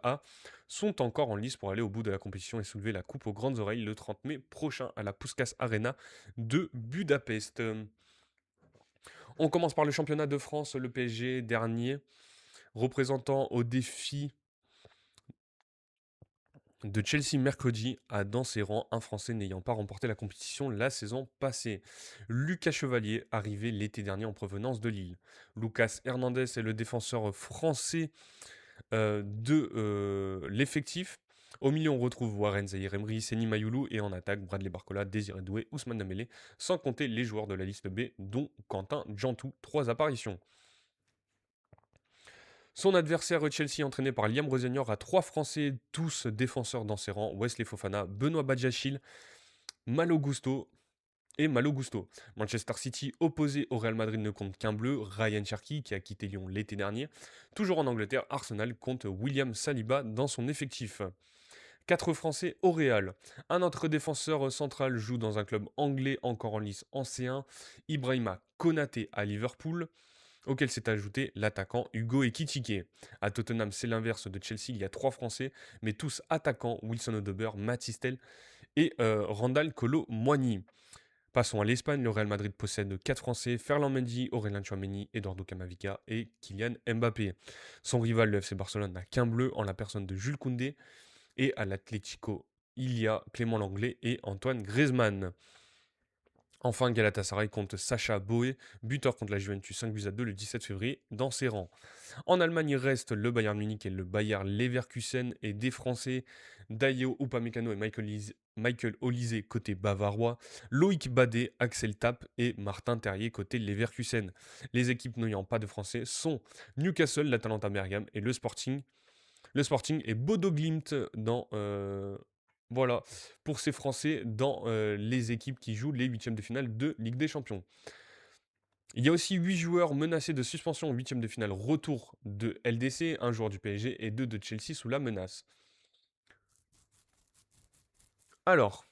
A, sont encore en lice pour aller au bout de la compétition et soulever la coupe aux grandes oreilles le 30 mai prochain à la Puskás Arena de Budapest. On commence par le championnat de France, le PSG dernier, représentant au défi de Chelsea mercredi a dans ses rangs un Français n'ayant pas remporté la compétition la saison passée. Lucas Chevalier, arrivé l'été dernier en provenance de Lille. Lucas Hernandez est le défenseur français de l'effectif. Au milieu, on retrouve Warren Zahir Emery, Seny Mayoulou et en attaque, Bradley Barcola, Désiré Doué, Ousmane Dembélé, sans compter les joueurs de la liste B, dont Quentin Djantou, 3 apparitions. Son adversaire Chelsea, entraîné par Liam Rosenior, a 3 Français, tous défenseurs dans ses rangs, Wesley Fofana, Benoît Badiachil, Malo Gusto et Malo Gusto. Manchester City, opposé au Real Madrid, ne compte qu'un bleu, Ryan Cherki, qui a quitté Lyon l'été dernier. Toujours en Angleterre, Arsenal compte William Saliba dans son effectif. 4 Français au Real. Un autre défenseur central joue dans un club anglais encore en lice en C1, Ibrahima Konaté à Liverpool, auquel s'est ajouté l'attaquant Hugo Ekitike. À Tottenham, c'est l'inverse de Chelsea, il y a 3 Français, mais tous attaquants, Wilson Odober, Matistel et Randall Kolo Moigny. Passons à l'Espagne, le Real Madrid possède 4 Français, Ferland Mendy, Aurélien Tchouameni, Eduardo Camavinga et Kylian Mbappé. Son rival, le FC Barcelone, n'a qu'un bleu en la personne de Jules Koundé, et à l'Atlético, il y a Clément Langlais et Antoine Griezmann. Enfin, Galatasaray compte Sacha Boé, buteur contre la Juventus 5-2 le 17 février dans ses rangs. En Allemagne, il reste le Bayern Munich et le Bayer Leverkusen et des Français, Dayo Upamecano et Michael Olise côté bavarois, Loïc Badet, Axel Tapp et Martin Terrier côté Leverkusen. Les équipes n'ayant pas de Français sont Newcastle, l'Atalanta Bergame et le Sporting et Bodo Glimt dans voilà pour ces Français dans les équipes qui jouent les huitièmes de finale de Ligue des Champions. Il y a aussi 8 joueurs menacés de suspension en huitième de finale retour de LDC, un joueur du PSG et deux de Chelsea sous la menace. Alors,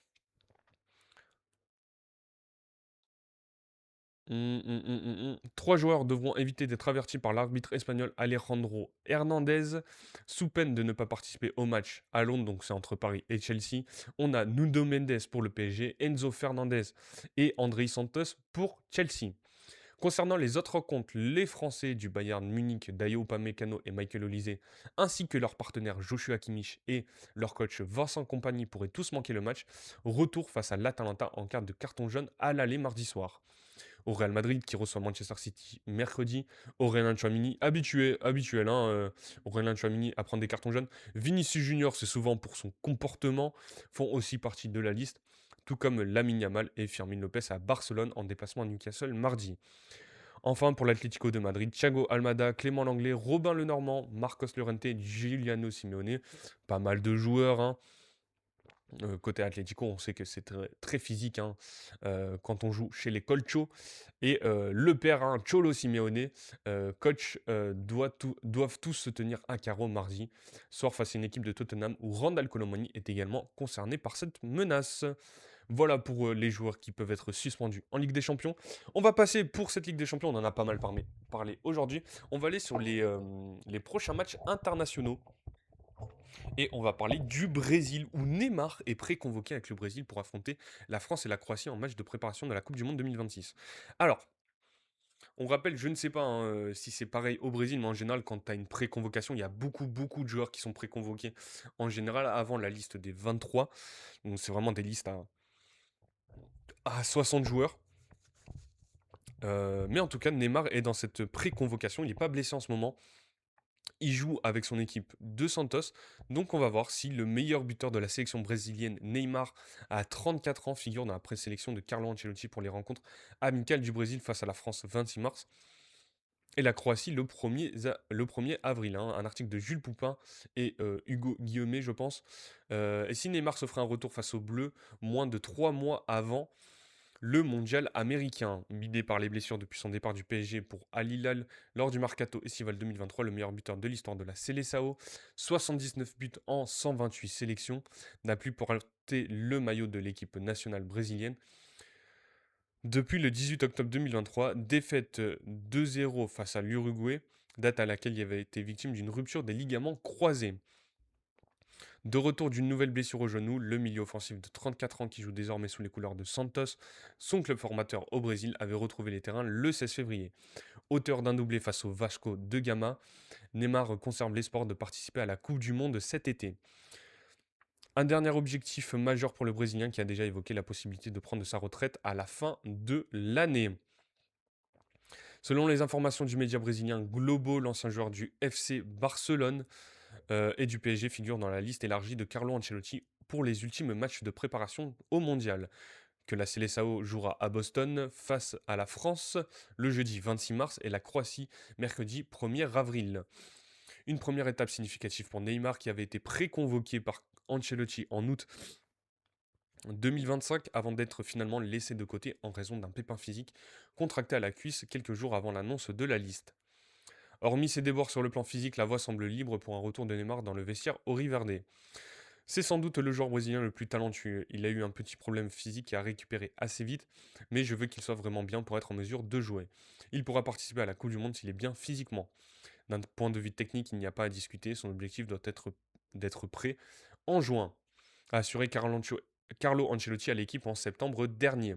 trois joueurs devront éviter d'être avertis par l'arbitre espagnol Alejandro Hernandez, sous peine de ne pas participer au match à Londres, donc c'est entre Paris et Chelsea. On a Nuno Mendes pour le PSG, Enzo Fernandez et Andrei Santos pour Chelsea. Concernant les autres rencontres, les Français du Bayern Munich, Dayo Upamecano et Michael Olise, ainsi que leur partenaire Joshua Kimmich et leur coach Vincent Kompany pourraient tous manquer le match. Retour face à l'Atalanta en carte de carton jaune à l'aller mardi soir. Au Real Madrid qui reçoit Manchester City mercredi, Aurélien Tchouamini, habituel, hein, Aurélien Tchouamini à prendre des cartons jaunes. Vinicius Junior, c'est souvent pour son comportement, font aussi partie de la liste, tout comme Lamine Yamal et Firmin Lopez à Barcelone en déplacement à Newcastle mardi. Enfin, pour l'Atlético de Madrid, Thiago Almada, Clément Langlais, Robin Lenormand, Marcos Llorente, Giuliano Simeone. Pas mal de joueurs, hein. Côté Atlético, on sait que c'est très, très physique, hein, quand on joue chez les Colcho. Et le père, hein, Cholo Simeone, coach, doivent tous se tenir à carreau mardi soir face à une équipe de Tottenham où Randall Colomoni est également concerné par cette menace. Voilà pour les joueurs qui peuvent être suspendus en Ligue des Champions. On va passer pour cette Ligue des Champions, on en a pas mal parlé aujourd'hui. On va aller sur les prochains matchs internationaux. Et on va parler du Brésil, où Neymar est pré-convoqué avec le Brésil pour affronter la France et la Croatie en match de préparation de la Coupe du Monde 2026. Alors, on rappelle, je ne sais pas hein, si c'est pareil au Brésil, mais en général, quand tu as une pré-convocation, il y a beaucoup de joueurs qui sont pré-convoqués en général avant la liste des 23. Donc c'est vraiment des listes à 60 joueurs. Mais en tout cas, Neymar est dans cette pré-convocation. Il n'est pas blessé en ce moment. Il joue avec son équipe de Santos. Donc on va voir si le meilleur buteur de la sélection brésilienne, Neymar, à 34 ans, figure dans la présélection de Carlo Ancelotti pour les rencontres amicales du Brésil face à la France 26 mars. Et la Croatie le 1er avril. Hein. Un article de Jules Poupin et Hugo Guillemet, je pense. Et si Neymar se ferait un retour face aux Bleus moins de 3 mois avant le mondial américain, bidé par les blessures depuis son départ du PSG pour Al Hilal lors du Mercato estival 2023, le meilleur buteur de l'histoire de la Seleção, 79 buts en 128 sélections, n'a plus porté le maillot de l'équipe nationale brésilienne. Depuis le 18 octobre 2023, défaite 2-0 face à l'Uruguay, date à laquelle il avait été victime d'une rupture des ligaments croisés. De retour d'une nouvelle blessure au genou, le milieu offensif de 34 ans qui joue désormais sous les couleurs de Santos, son club formateur au Brésil, avait retrouvé les terrains le 16 février. Auteur d'un doublé face au Vasco de Gama, Neymar conserve l'espoir de participer à la Coupe du Monde cet été. Un dernier objectif majeur pour le Brésilien qui a déjà évoqué la possibilité de prendre sa retraite à la fin de l'année. Selon les informations du média brésilien Globo, l'ancien joueur du FC Barcelone et du PSG figure dans la liste élargie de Carlo Ancelotti pour les ultimes matchs de préparation au mondial, que la Seleção jouera à Boston face à la France le jeudi 26 mars et la Croatie mercredi 1er avril. Une première étape significative pour Neymar qui avait été pré-convoqué par Ancelotti en août 2025 avant d'être finalement laissé de côté en raison d'un pépin physique contracté à la cuisse quelques jours avant l'annonce de la liste. Hormis ses débords sur le plan physique, la voie semble libre pour un retour de Neymar dans le vestiaire Auriverde. C'est sans doute le joueur brésilien le plus talentueux. Il a eu un petit problème physique et a récupéré assez vite, mais je veux qu'il soit vraiment bien pour être en mesure de jouer. Il pourra participer à la Coupe du Monde s'il est bien physiquement. D'un point de vue technique, il n'y a pas à discuter. Son objectif doit être d'être prêt en juin, a assuré Carlo Ancelotti à l'équipe en septembre dernier.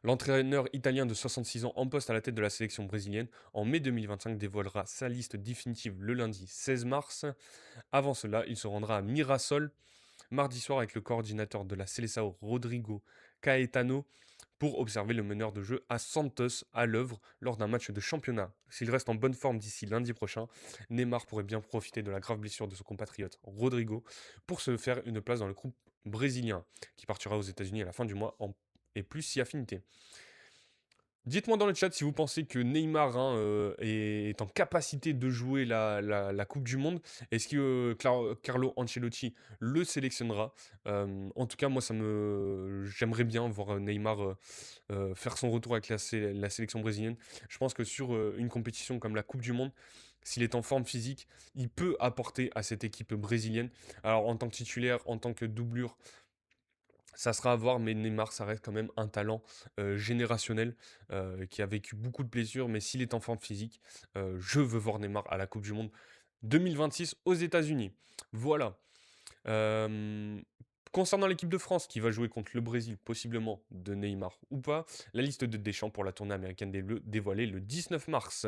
L'entraîneur italien de 66 ans en poste à la tête de la sélection brésilienne en mai 2025 dévoilera sa liste définitive le lundi 16 mars. Avant cela, il se rendra à Mirassol mardi soir avec le coordinateur de la Seleção Rodrigo Caetano pour observer le meneur de jeu à Santos à l'œuvre lors d'un match de championnat. S'il reste en bonne forme d'ici lundi prochain, Neymar pourrait bien profiter de la grave blessure de son compatriote Rodrigo pour se faire une place dans le groupe brésilien qui partira aux États-Unis à la fin du mois et plus si affinité. Dites-moi dans le chat si vous pensez que Neymar, hein, est en capacité de jouer la coupe du monde. Est-ce que, Carlo Ancelotti le sélectionnera? En tout cas, moi, j'aimerais bien voir, Neymar, faire son retour avec la sélection brésilienne. Je pense que sur, une compétition comme la coupe du monde, s'il est en forme physique, il peut apporter à cette équipe brésilienne. Alors en tant que titulaire, en tant que doublure, ça sera à voir, mais Neymar, ça reste quand même un talent générationnel qui a vécu beaucoup de blessures. Mais s'il est en forme physique, je veux voir Neymar à la Coupe du Monde 2026 aux États-Unis. Voilà. Euh, Concernant l'équipe de France qui va jouer contre le Brésil, possiblement de Neymar ou pas, la liste de Deschamps pour la tournée américaine des Bleus dévoilée le 19 mars.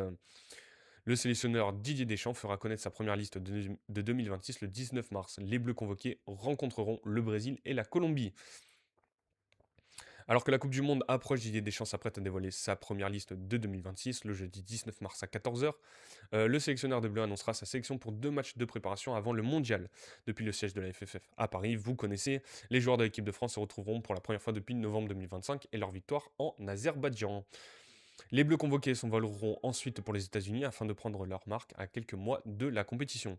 Le sélectionneur Didier Deschamps fera connaître sa première liste de 2026 le 19 mars. Les Bleus convoqués rencontreront le Brésil et la Colombie. Alors que la Coupe du Monde approche, Didier Deschamps s'apprête à dévoiler sa première liste de 2026 le jeudi 19 mars à 14h. Le sélectionneur des Bleus annoncera sa sélection pour 2 matchs de préparation avant le mondial. Depuis le siège de la FFF à Paris, vous connaissez, les joueurs de l'équipe de France se retrouveront pour la première fois depuis novembre 2025 et leur victoire en Azerbaïdjan. Les Bleus convoqués s'envoleront ensuite pour les États-Unis afin de prendre leur marque à quelques mois de la compétition.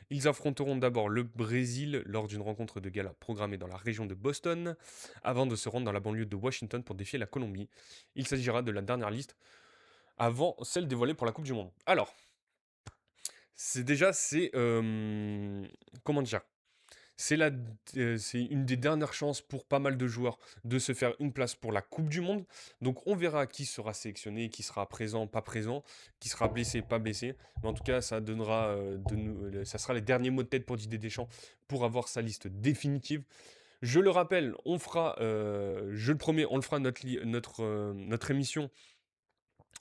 Ils affronteront d'abord le Brésil lors d'une rencontre de gala programmée dans la région de Boston, avant de se rendre dans la banlieue de Washington pour défier la Colombie. Il s'agira de la dernière liste avant celle dévoilée pour la Coupe du Monde. Alors, comment dire, c'est une des dernières chances pour pas mal de joueurs de se faire une place pour la Coupe du Monde. Donc on verra qui sera sélectionné, qui sera présent, pas présent, qui sera blessé, pas blessé. Mais en tout cas, ça sera les derniers mots de tête pour Didier Deschamps pour avoir sa liste définitive. Je le rappelle, je le promets, on le fera notre émission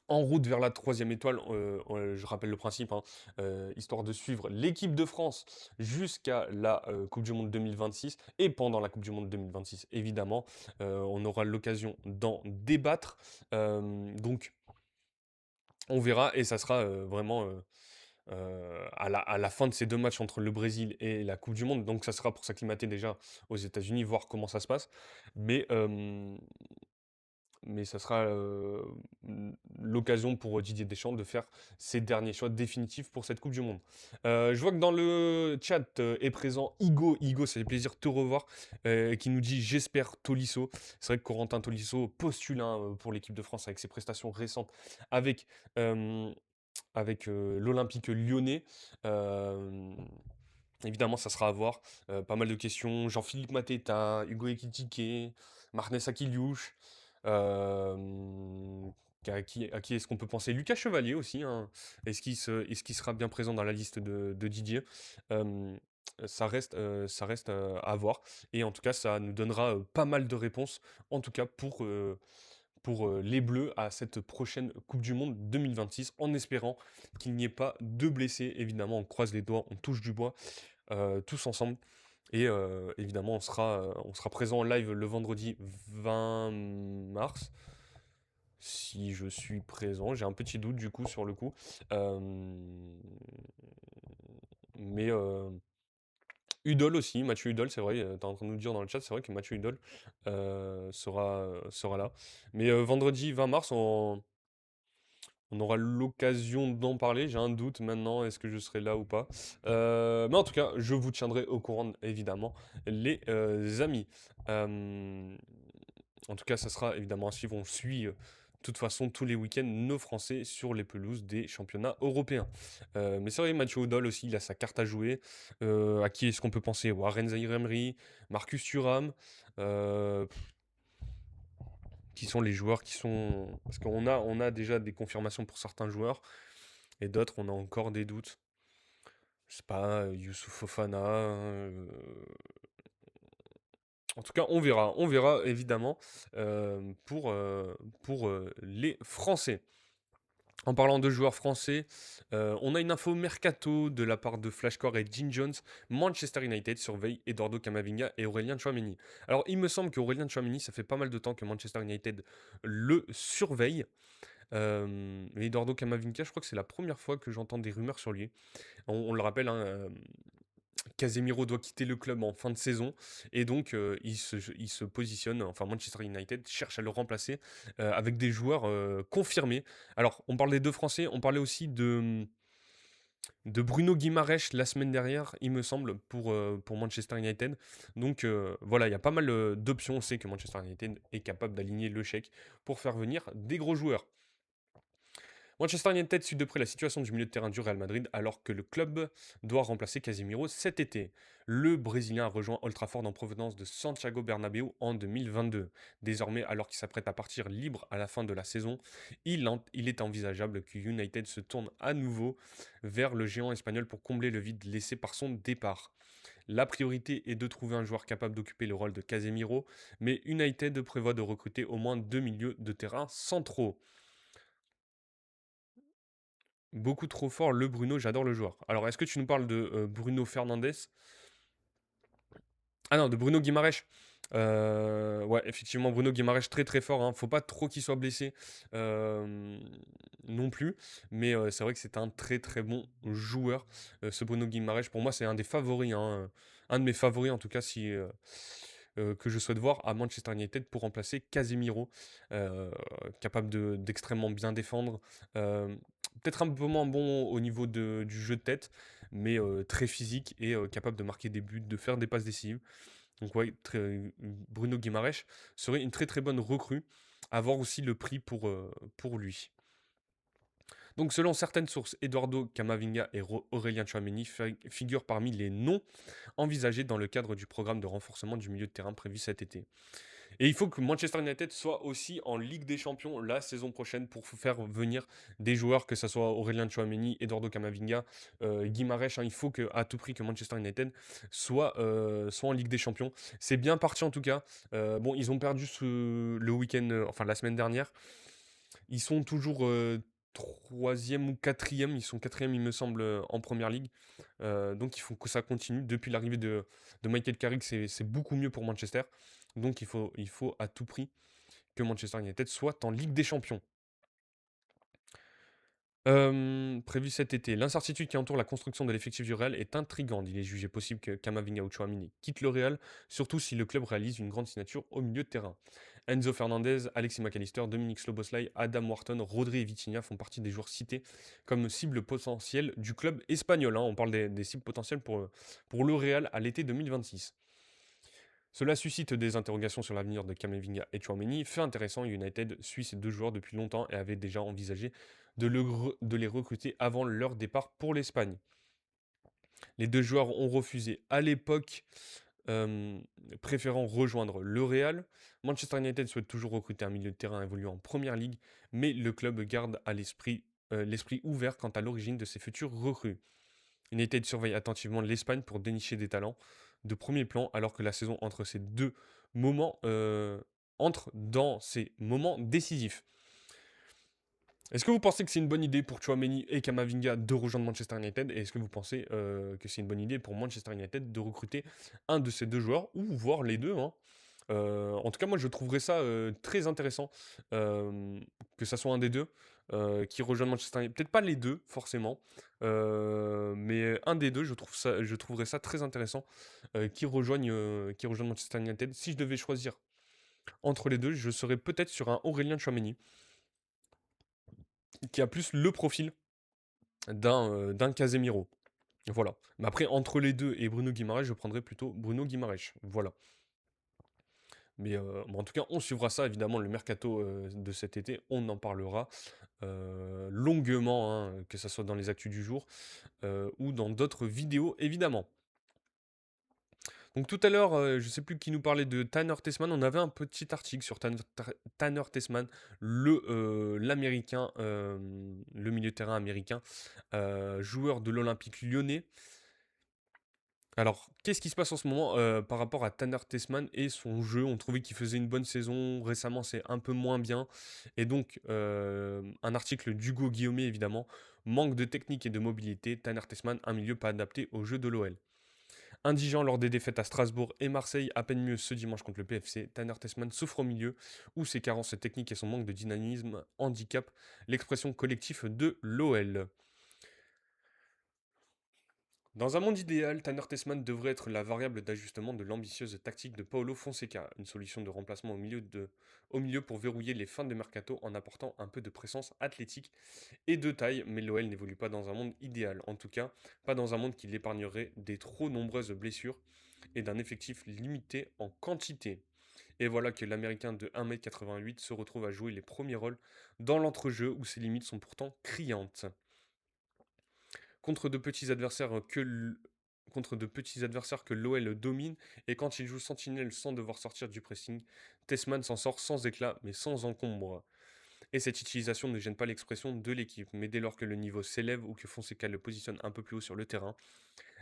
en route vers la troisième étoile. Je rappelle le principe, hein, histoire de suivre l'équipe de France jusqu'à la Coupe du Monde 2026 et pendant la Coupe du Monde 2026, évidemment. On aura l'occasion d'en débattre. Donc, on verra et ça sera vraiment à la fin de ces 2 matchs entre le Brésil et la Coupe du Monde. Donc, ça sera pour s'acclimater déjà aux États-Unis, voir comment ça se passe. Mais mais ça sera l'occasion pour Didier Deschamps de faire ses derniers choix définitifs pour cette Coupe du Monde. Je vois que dans le chat est présent Igo. Igo, ça fait plaisir de te revoir. Qui nous dit j'espère Tolisso. C'est vrai que Corentin Tolisso postule, hein, pour l'équipe de France avec ses prestations récentes avec, euh, avec l'Olympique lyonnais. Euh, Évidemment, ça sera à voir. Pas mal de questions. Jean-Philippe Mateta, Hugo Ekitike, Marnes Akiliouche. Euh, à qui est-ce qu'on peut penser? Lucas Chevalier aussi, hein. Est-ce qu'il sera bien présent dans la liste de Didier? Euh, ça reste à voir. Et en tout cas, ça nous donnera pas mal de réponses, en tout cas pour les Bleus à cette prochaine Coupe du Monde 2026, en espérant qu'il n'y ait pas de blessés. Évidemment, on croise les doigts, on touche du bois, tous ensemble. Et évidemment, on sera présent en live le vendredi 20 mars. Si je suis présent, j'ai un petit doute du coup sur le coup. Euh, mais Udol aussi, Mathieu Udol, c'est vrai, t'es en train de nous dire dans le chat, c'est vrai que Mathieu Udol sera là. Mais vendredi 20 mars, on aura l'occasion d'en parler. J'ai un doute maintenant, est-ce que je serai là ou pas? Mais en tout cas, je vous tiendrai au courant, évidemment, les amis. Euh, En tout cas, ça sera évidemment à suivre. On suit de toute façon tous les week-ends nos Français sur les pelouses des championnats européens. Mais c'est vrai, Mathieu Odol aussi, il a sa carte à jouer. À qui est-ce qu'on peut penser? Warren Zaïre-Emery, Marcus Thuram. euh, qui sont les joueurs qui sont... Parce qu'on a déjà des confirmations pour certains joueurs, et d'autres, on a encore des doutes. Je sais pas, Youssouf Fofana. En tout cas, on verra évidemment pour les Français. En parlant de joueurs français, on a une info mercato de la part de Flashcore et Dean Jones. Manchester United surveille Eduardo Camavinga et Aurélien Tchouameni. Alors, il me semble qu'Aurélien Tchouameni, ça fait pas mal de temps que Manchester United le surveille. Mais Eduardo Camavinga, je crois que c'est la première fois que j'entends des rumeurs sur lui. On le rappelle, hein, Casemiro doit quitter le club en fin de saison et donc il se positionne, enfin Manchester United cherche à le remplacer avec des joueurs confirmés. Alors, on parlait de Français, on parlait aussi de Bruno Guimaraes la semaine dernière, il me semble, pour Manchester United. Donc voilà, il y a pas mal d'options. On sait que Manchester United est capable d'aligner le chèque pour faire venir des gros joueurs. Manchester United suit de près la situation du milieu de terrain du Real Madrid alors que le club doit remplacer Casemiro cet été. Le Brésilien a rejoint Old Trafford en provenance de Santiago Bernabéu en 2022. Désormais, alors qu'il s'apprête à partir libre à la fin de la saison, il est envisageable que United se tourne à nouveau vers le géant espagnol pour combler le vide laissé par son départ. La priorité est de trouver un joueur capable d'occuper le rôle de Casemiro, mais United prévoit de recruter au moins deux milieux de terrain centraux. Beaucoup trop fort, le Bruno, j'adore le joueur. Alors, est-ce que tu nous parles de Bruno Fernandes? Ah non, de Bruno Guimaraes. Ouais, effectivement, Bruno Guimaraes, très très fort, hein. Faut pas trop qu'il soit blessé euh, non plus. Mais c'est vrai que c'est un très très bon joueur, ce Bruno Guimaraes. Pour moi, c'est un des favoris, hein, un de mes favoris en tout cas, si, que je souhaite voir à Manchester United pour remplacer Casemiro, euh, capable d'extrêmement bien défendre. euh, Peut-être un peu moins bon au niveau du jeu de tête, mais très physique et capable de marquer des buts, de faire des passes décisives. Donc ouais, Bruno Guimaraes serait une très très bonne recrue. À voir aussi le prix pour lui. Donc selon certaines sources, Eduardo Camavinga et Aurélien Tchouameni figurent parmi les noms envisagés dans le cadre du programme de renforcement du milieu de terrain prévu cet été. Et il faut que Manchester United soit aussi en Ligue des Champions la saison prochaine pour faire venir des joueurs, que ce soit Aurélien Tchouameni, Eduardo Camavinga, Guimaraes. Hein. Il faut que, à tout prix que Manchester United soit en Ligue des Champions. C'est bien parti en tout cas. Bon, ils ont perdu le week-end, enfin la semaine dernière. Ils sont toujours troisième ou quatrième. Ils sont quatrième, il me semble, en première ligue. Donc il faut que ça continue. Depuis l'arrivée de Michael Carrick, c'est beaucoup mieux pour Manchester. Donc il faut à tout prix que Manchester United soit en Ligue des Champions. Prévu cet été. L'incertitude qui entoure la construction de l'effectif du Real est intrigante. Il est jugé possible que Camavinga ou Chouamini quitte le Real, surtout si le club réalise une grande signature au milieu de terrain. Enzo Fernandez, Alexis McAllister, Dominic Sloboslai, Adam Wharton, Rodri et Vitinha font partie des joueurs cités comme cibles potentielles du club espagnol. Hein. On parle des cibles potentielles pour le Real à l'été 2026. Cela suscite des interrogations sur l'avenir de Camavinga et Chouameni. Fait intéressant, United suit ces deux joueurs depuis longtemps et avait déjà envisagé de les recruter avant leur départ pour l'Espagne. Les deux joueurs ont refusé à l'époque, euh, préférant rejoindre le Real. Manchester United souhaite toujours recruter un milieu de terrain évoluant en première ligue, mais le club garde à l'esprit ouvert quant à l'origine de ses futurs recrues. United surveille attentivement l'Espagne pour dénicher des talents de premier plan alors que la saison entre ces deux moments entre dans ces moments décisifs. Est-ce que vous pensez que c'est une bonne idée pour Chouameni et Kamavinga de rejoindre Manchester United? Et est-ce que vous pensez que c'est une bonne idée pour Manchester United de recruter un de ces deux joueurs ou voir les deux, hein? En tout cas, moi je trouverais ça très intéressant euh, que ça soit un des deux qui rejoigne Manchester United. Peut-être pas les deux forcément, mais un des deux, je trouverais ça très intéressant qui rejoigne Manchester United. Si je devais choisir entre les deux, je serais peut-être sur un Aurélien Tchouameni qui a plus le profil d'un Casemiro. Voilà. Mais après, entre les deux et Bruno Guimaraes, je prendrais plutôt Bruno Guimaraes. Voilà. Mais bon, en tout cas, on suivra ça, évidemment, le mercato de cet été. On en parlera longuement, hein, que ce soit dans les actus du jour ou dans d'autres vidéos, évidemment. Donc tout à l'heure, je ne sais plus qui nous parlait de Tanner Tessman. On avait un petit article sur Tanner Tessman, l'américain, le milieu de terrain américain, joueur de l'Olympique lyonnais. Alors, qu'est-ce qui se passe en ce moment par rapport à Tanner Tessman et son jeu? On trouvait qu'il faisait une bonne saison. Récemment, c'est un peu moins bien. Et donc, un article d'Hugo Guillaumet, évidemment. Manque de technique et de mobilité. Tanner Tessman, un milieu pas adapté au jeu de l'OL. Indigent lors des défaites à Strasbourg et Marseille, à peine mieux ce dimanche contre le PFC, Tanner Tessman souffre au milieu, où ses carences techniques et son manque de dynamisme handicapent l'expression collective de l'OL. Dans un monde idéal, Tanner Tessmann devrait être la variable d'ajustement de l'ambitieuse tactique de Paulo Fonseca, une solution de remplacement au milieu pour verrouiller les fins de mercato en apportant un peu de présence athlétique et de taille, mais l'OL n'évolue pas dans un monde idéal, en tout cas pas dans un monde qui l'épargnerait des trop nombreuses blessures et d'un effectif limité en quantité. Et voilà que l'Américain de 1,88 m se retrouve à jouer les premiers rôles dans l'entrejeu où ses limites sont pourtant criantes. Contre de petits adversaires contre de petits adversaires que l'OL domine, et quand il joue sentinelle sans devoir sortir du pressing, Tessman s'en sort sans éclat mais sans encombre. Et cette utilisation ne gêne pas l'expression de l'équipe, mais dès lors que le niveau s'élève ou que Fonseca le positionne un peu plus haut sur le terrain,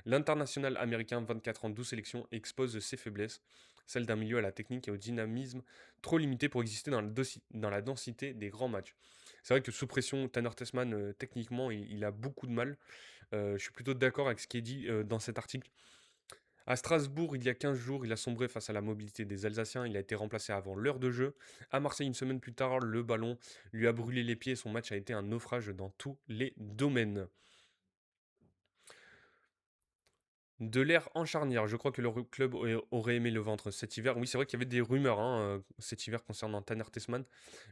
l'international américain, 24 ans, 12 sélections, expose ses faiblesses, celles d'un milieu à la technique et au dynamisme trop limité pour exister dans la densité des grands matchs. C'est vrai que sous pression, Tanner Tessman, techniquement, il a beaucoup de mal. Je suis plutôt d'accord avec ce qui est dit dans cet article. À Strasbourg, il y a 15 jours, il a sombré face à la mobilité des Alsaciens. Il a été remplacé avant l'heure de jeu. À Marseille, une semaine plus tard, le ballon lui a brûlé les pieds. Son match a été un naufrage dans tous les domaines. De l'air en charnière, je crois que le club aurait aimé le vendre cet hiver. Oui, c'est vrai qu'il y avait des rumeurs cet hiver concernant Tanner Tessman,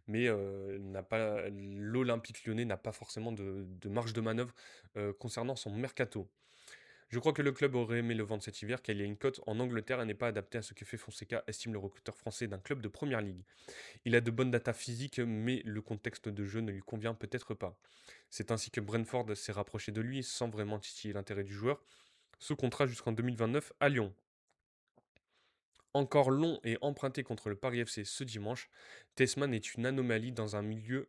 mais l'Olympique lyonnais n'a pas forcément de marge de manœuvre concernant son mercato. Je crois que le club aurait aimé le vendre cet hiver, car il y a une cote en Angleterre et n'est pas adapté à ce que fait Fonseca, estime le recruteur français d'un club de première ligue. Il a de bonnes datas physiques, mais le contexte de jeu ne lui convient peut-être pas. C'est ainsi que Brentford s'est rapproché de lui, sans vraiment titiller l'intérêt du joueur, sous contrat jusqu'en 2029 à Lyon. Encore long et emprunté contre le Paris FC ce dimanche, Tessman est une anomalie dans un milieu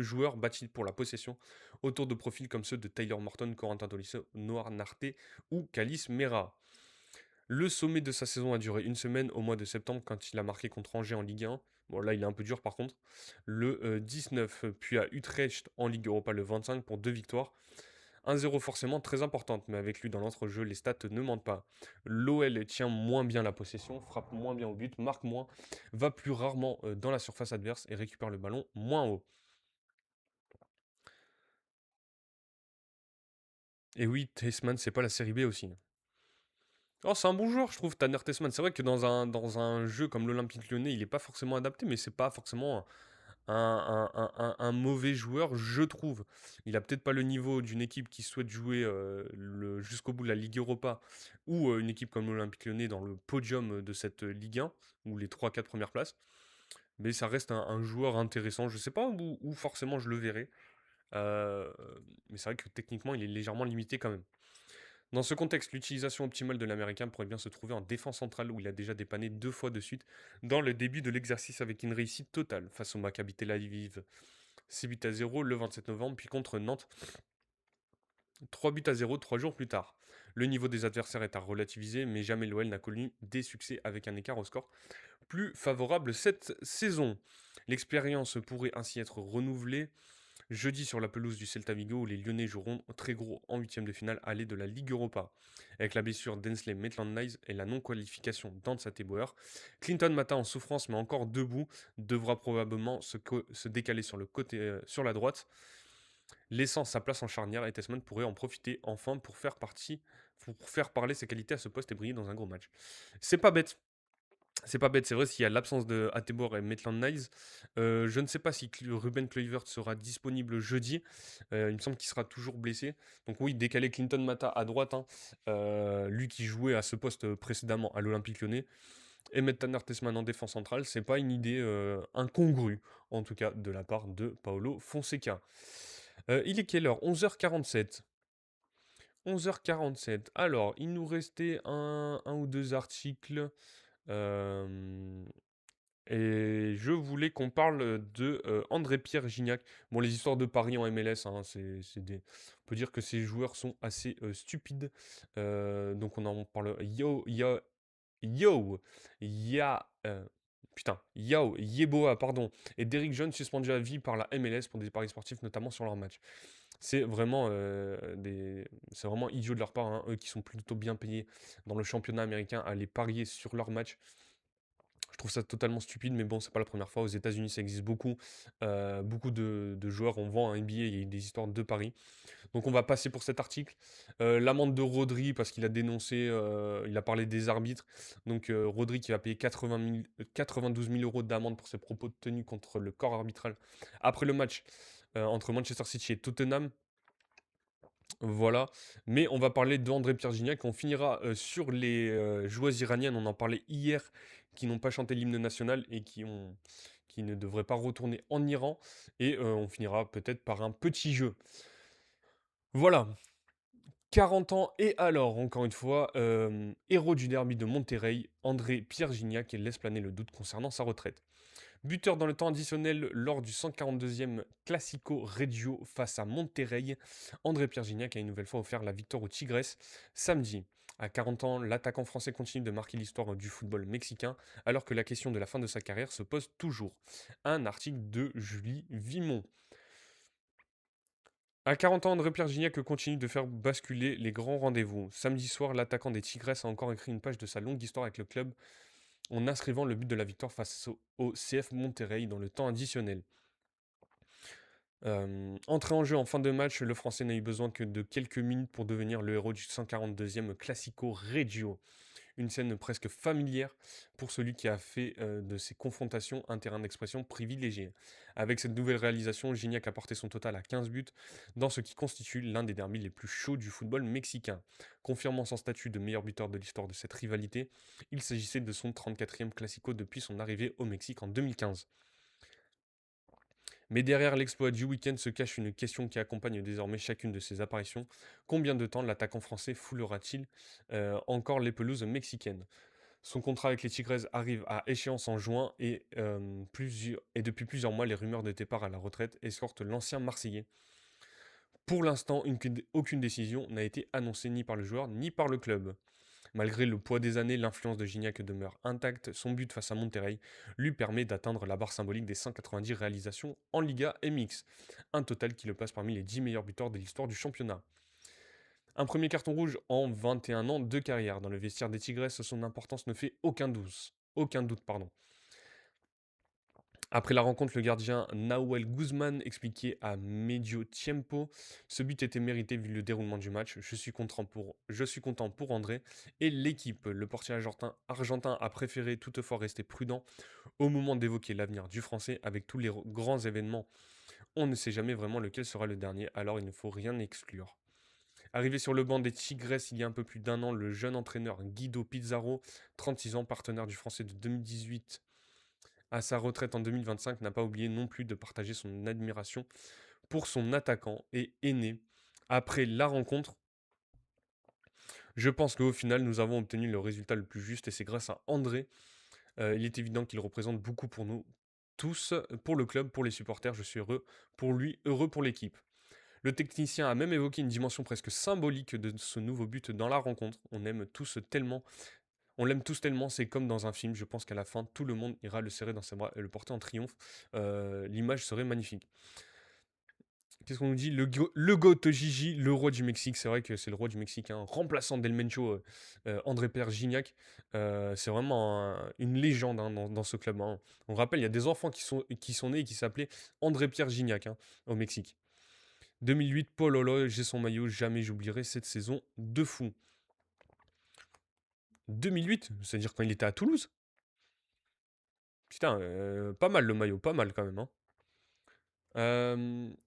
joueur bâti pour la possession, autour de profils comme ceux de Taylor Morton, Corentin Tolisso, Noir Narté ou Calis Mera. Le sommet de sa saison a duré une semaine au mois de septembre quand il a marqué contre Angers en Ligue 1. Bon, là, il est un peu dur par contre. Le 19, puis à Utrecht en Ligue Europa le 25 pour 2 victoires. 1-0 forcément très importante, mais avec lui dans l'entrejeu, les stats ne mentent pas. L'OL tient moins bien la possession, frappe moins bien au but, marque moins, va plus rarement dans la surface adverse et récupère le ballon moins haut. Et oui, Tessman, c'est pas la série B aussi. Oh, c'est un bon joueur, je trouve, Tanner Tessman. C'est vrai que dans un jeu comme l'Olympique Lyonnais, il n'est pas forcément adapté, mais c'est pas forcément un mauvais joueur, je trouve. Il a peut-être pas le niveau d'une équipe qui souhaite jouer jusqu'au bout de la Ligue Europa ou une équipe comme l'Olympique Lyonnais dans le podium de cette Ligue 1 ou les trois quatre premières places. Mais ça reste un joueur intéressant. Je sais pas où forcément je le verrai. Euh, mais c'est vrai que techniquement, il est légèrement limité quand même. Dans ce contexte, l'utilisation optimale de l'Américain pourrait bien se trouver en défense centrale où il a déjà dépanné 2 fois de suite dans le début de l'exercice avec une réussite totale face au Maccabi Tel Aviv. 6 buts à 0 le 27 novembre, puis contre Nantes, 3 buts à 0 3 jours plus tard. Le niveau des adversaires est à relativiser, mais jamais l'OL n'a connu des succès avec un écart au score plus favorable cette saison. L'expérience pourrait ainsi être renouvelée jeudi sur la pelouse du Celta Vigo où les Lyonnais joueront très gros en huitième de finale aller de la Ligue Europa. Avec la blessure d'Ensley Maitland-Niles et la non-qualification d'Ansa Teboer, Clinton Mata en souffrance mais encore debout devra probablement se décaler sur, le côté, sur la droite, laissant sa place en charnière et Tessman pourrait en profiter enfin pour faire parler ses qualités à ce poste et briller dans un gros match. C'est pas bête. C'est pas bête, c'est vrai, s'il y a l'absence de Atebor et Maitland Niles. Je ne sais pas si Ruben Kluivert sera disponible jeudi. Il me semble qu'il sera toujours blessé. Donc oui, décaler Clinton Mata à droite, hein, lui qui jouait à ce poste précédemment à l'Olympique Lyonnais, et mettre Tanner Tessman en défense centrale, c'est pas une idée incongrue, en tout cas de la part de Paolo Fonseca. Il est quelle heure? 11h47. 11h47. Alors, il nous restait un ou deux articles. Euh, et je voulais qu'on parle de André-Pierre Gignac. Bon, les histoires de Paris en MLS, hein, on peut dire que ces joueurs sont assez stupides. Donc on en parle. Yo, putain, Yeboah, pardon, et Derrick Jones suspendus à vie par la MLS pour des paris sportifs, notamment sur leur match. C'est vraiment, c'est vraiment idiot de leur part, hein, eux qui sont plutôt bien payés dans le championnat américain, à aller parier sur leur match. Je trouve ça totalement stupide, mais bon, c'est pas la première fois. Aux États-Unis, ça existe beaucoup. Beaucoup de joueurs, on vend un NBA, il y a eu des histoires de paris. Donc on va passer pour cet article. L'amende de Rodri, parce qu'il a dénoncé, il a parlé des arbitres. Donc Rodri qui va payer 92 000 euros d'amende pour ses propos tenus contre le corps arbitral après le match entre Manchester City et Tottenham. Voilà. Mais on va parler d'André Pierre Gignac. On finira sur les joueuses iraniennes. On en parlait hier, qui n'ont pas chanté l'hymne national et qui ne devraient pas retourner en Iran. Et on finira peut-être par un petit jeu. Voilà. 40 ans et alors, encore une fois, héros du derby de Monterrey, André Pierre Gignac laisse planer le doute concernant sa retraite. Buteur dans le temps additionnel lors du 142e Classico Reggio face à Monterrey, André Pierre Gignac a une nouvelle fois offert la victoire aux Tigres samedi. À 40 ans, l'attaquant français continue de marquer l'histoire du football mexicain alors que la question de la fin de sa carrière se pose toujours. Un article de Julie Vimon. À 40 ans, André-Pierre Gignac continue de faire basculer les grands rendez-vous. Samedi soir, l'attaquant des Tigres a encore écrit une page de sa longue histoire avec le club en inscrivant le but de la victoire face au CF Monterrey dans le temps additionnel. Entré en jeu en fin de match, le Français n'a eu besoin que de quelques minutes pour devenir le héros du 142e Classico Reggio. Une scène presque familière pour celui qui a fait de ces confrontations un terrain d'expression privilégié. Avec cette nouvelle réalisation, Gignac a porté son total à 15 buts dans ce qui constitue l'un des derbys les plus chauds du football mexicain. Confirmant son statut de meilleur buteur de l'histoire de cette rivalité, il s'agissait de son 34e Classico depuis son arrivée au Mexique en 2015. Mais derrière l'exploit du week-end se cache une question qui accompagne désormais chacune de ses apparitions. Combien de temps l'attaquant français foulera-t-il encore les pelouses mexicaines? Son contrat avec les Tigres arrive à échéance en juin et depuis plusieurs mois, les rumeurs de départ à la retraite escortent l'ancien Marseillais. Pour l'instant, aucune décision n'a été annoncée ni par le joueur ni par le club. Malgré le poids des années, l'influence de Gignac demeure intacte. Son but face à Monterrey lui permet d'atteindre la barre symbolique des 190 réalisations en Liga MX, un total qui le place parmi les 10 meilleurs buteurs de l'histoire du championnat. Un premier carton rouge en 21 ans de carrière. Dans le vestiaire des Tigres, son importance ne fait aucun doute, pardon. Après la rencontre, le gardien Nahuel Guzman expliquait à Medio Tiempo: ce but était mérité vu le déroulement du match. Je suis content pour André et l'équipe. Le portier argentin a préféré toutefois rester prudent au moment d'évoquer l'avenir du Français. Avec tous les grands événements, on ne sait jamais vraiment lequel sera le dernier, alors il ne faut rien exclure. Arrivé sur le banc des Tigres il y a un peu plus d'un an, le jeune entraîneur Guido Pizarro, 36 ans, partenaire du Français de 2018 à sa retraite en 2025, n'a pas oublié non plus de partager son admiration pour son attaquant et aîné. Après la rencontre, je pense qu'au final, nous avons obtenu le résultat le plus juste et c'est grâce à André. Il est évident qu'il représente beaucoup pour nous tous, pour le club, pour les supporters. Je suis heureux pour lui, heureux pour l'équipe. Le technicien a même évoqué une dimension presque symbolique de ce nouveau but dans la rencontre. On l'aime tous tellement, c'est comme dans un film. Je pense qu'à la fin, tout le monde ira le serrer dans ses bras et le porter en triomphe. L'image serait magnifique. Qu'est-ce qu'on nous dit? Le GOAT Gigi, le roi du Mexique. C'est vrai que c'est le roi du Mexique, hein, remplaçant Del Mencho, André Pierre Gignac. C'est vraiment une légende, hein, dans ce club, hein. On rappelle, il y a des enfants qui sont nés et qui s'appelaient André Pierre Gignac, hein, au Mexique. 2008, Paul Olo, j'ai son maillot, jamais j'oublierai cette saison de fou. 2008, c'est-à-dire quand il était à Toulouse. Putain, pas mal le maillot, pas mal quand même, hein.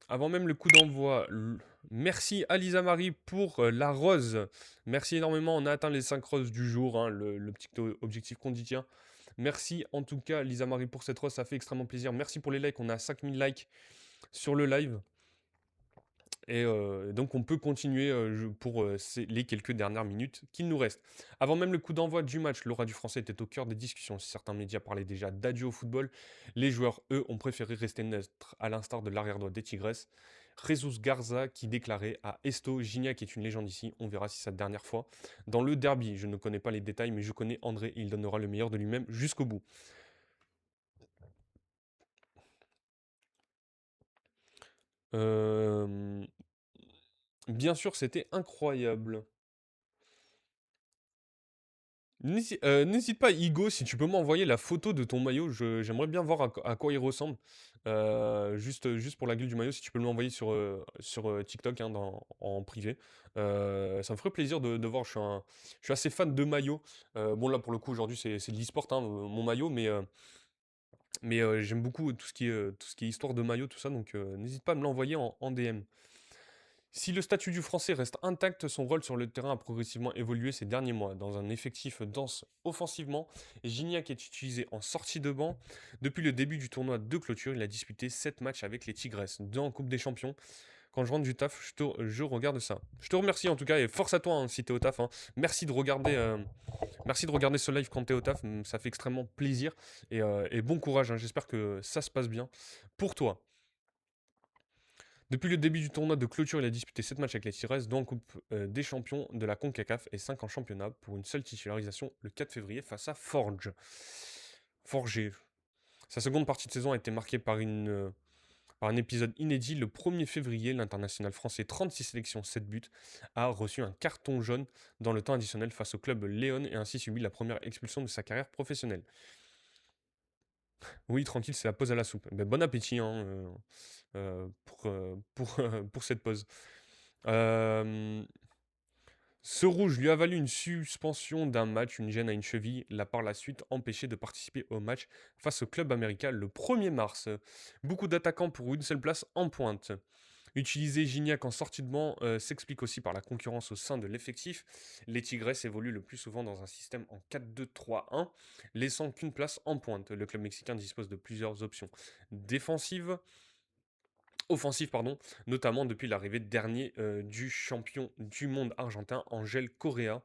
Avant même le coup d'envoi, merci à Lisa Marie pour la rose. Merci énormément, on a atteint les 5 roses du jour, hein, le petit objectif qu'on dit tient. Merci en tout cas Lisa Marie pour cette rose, ça fait extrêmement plaisir. Merci pour les likes, on a 5000 likes sur le live. Et donc on peut continuer pour les quelques dernières minutes qu'il nous reste. Avant même le coup d'envoi du match, l'aura du français était au cœur des discussions. Certains médias parlaient déjà d'adieu au football. Les joueurs, eux, ont préféré rester neutres, à l'instar de l'arrière-droit des Tigres. Jesus Garza qui déclarait à Esto: Gignac est une légende ici, on verra si c'est sa dernière fois. Dans le derby, je ne connais pas les détails, mais je connais André, il donnera le meilleur de lui-même jusqu'au bout. Euh, Bien sûr, c'était incroyable. N'hésite pas, Igo, si tu peux m'envoyer la photo de ton maillot, j'aimerais bien voir à quoi il ressemble. Juste pour la gueule du maillot, si tu peux me l'envoyer sur TikTok, hein, en privé. Ça me ferait plaisir de voir. Je suis assez fan de maillots. Bon, là, pour le coup, aujourd'hui, c'est de l'e-sport, hein, mon maillot, mais j'aime beaucoup tout ce qui est histoire de maillot, tout ça, donc n'hésite pas à me l'envoyer en DM. Si le statut du français reste intact, son rôle sur le terrain a progressivement évolué ces derniers mois. Dans un effectif dense offensivement, Gignac est utilisé en sortie de banc. Depuis le début du tournoi de clôture, il a disputé 7 matchs avec les Tigresses, 2 en Coupe des Champions. Quand je rentre du taf, je regarde ça. Je te remercie en tout cas et force à toi, hein, si t'es au taf, hein. Merci de regarder ce live quand t'es au taf, ça fait extrêmement plaisir et bon courage, hein. J'espère que ça se passe bien pour toi. Depuis le début du tournoi de clôture, il a disputé 7 matchs avec les Tigres, 2 en Coupe des champions de la CONCACAF et 5 en championnat pour une seule titularisation le 4 février face à Forge. Sa seconde partie de saison a été marquée par un épisode inédit. Le 1er février, l'international français, 36 sélections, 7 buts, a reçu un carton jaune dans le temps additionnel face au club Léon et ainsi subi la première expulsion de sa carrière professionnelle. Oui, tranquille, c'est la pause à la soupe. Ben, bon appétit, hein, pour cette pause. Euh, Ce rouge lui a valu une suspension d'un match, une gêne à une cheville, l'a par la suite empêché de participer au match face au club américain le 1er mars. Beaucoup d'attaquants pour une seule place en pointe. Utiliser Gignac en sortie de banc s'explique aussi par la concurrence au sein de l'effectif. Les Tigres évoluent le plus souvent dans un système en 4-2-3-1, laissant qu'une place en pointe. Le club mexicain dispose de plusieurs options défensives, offensif, pardon, notamment depuis l'arrivée dernier du champion du monde argentin Angel Correa,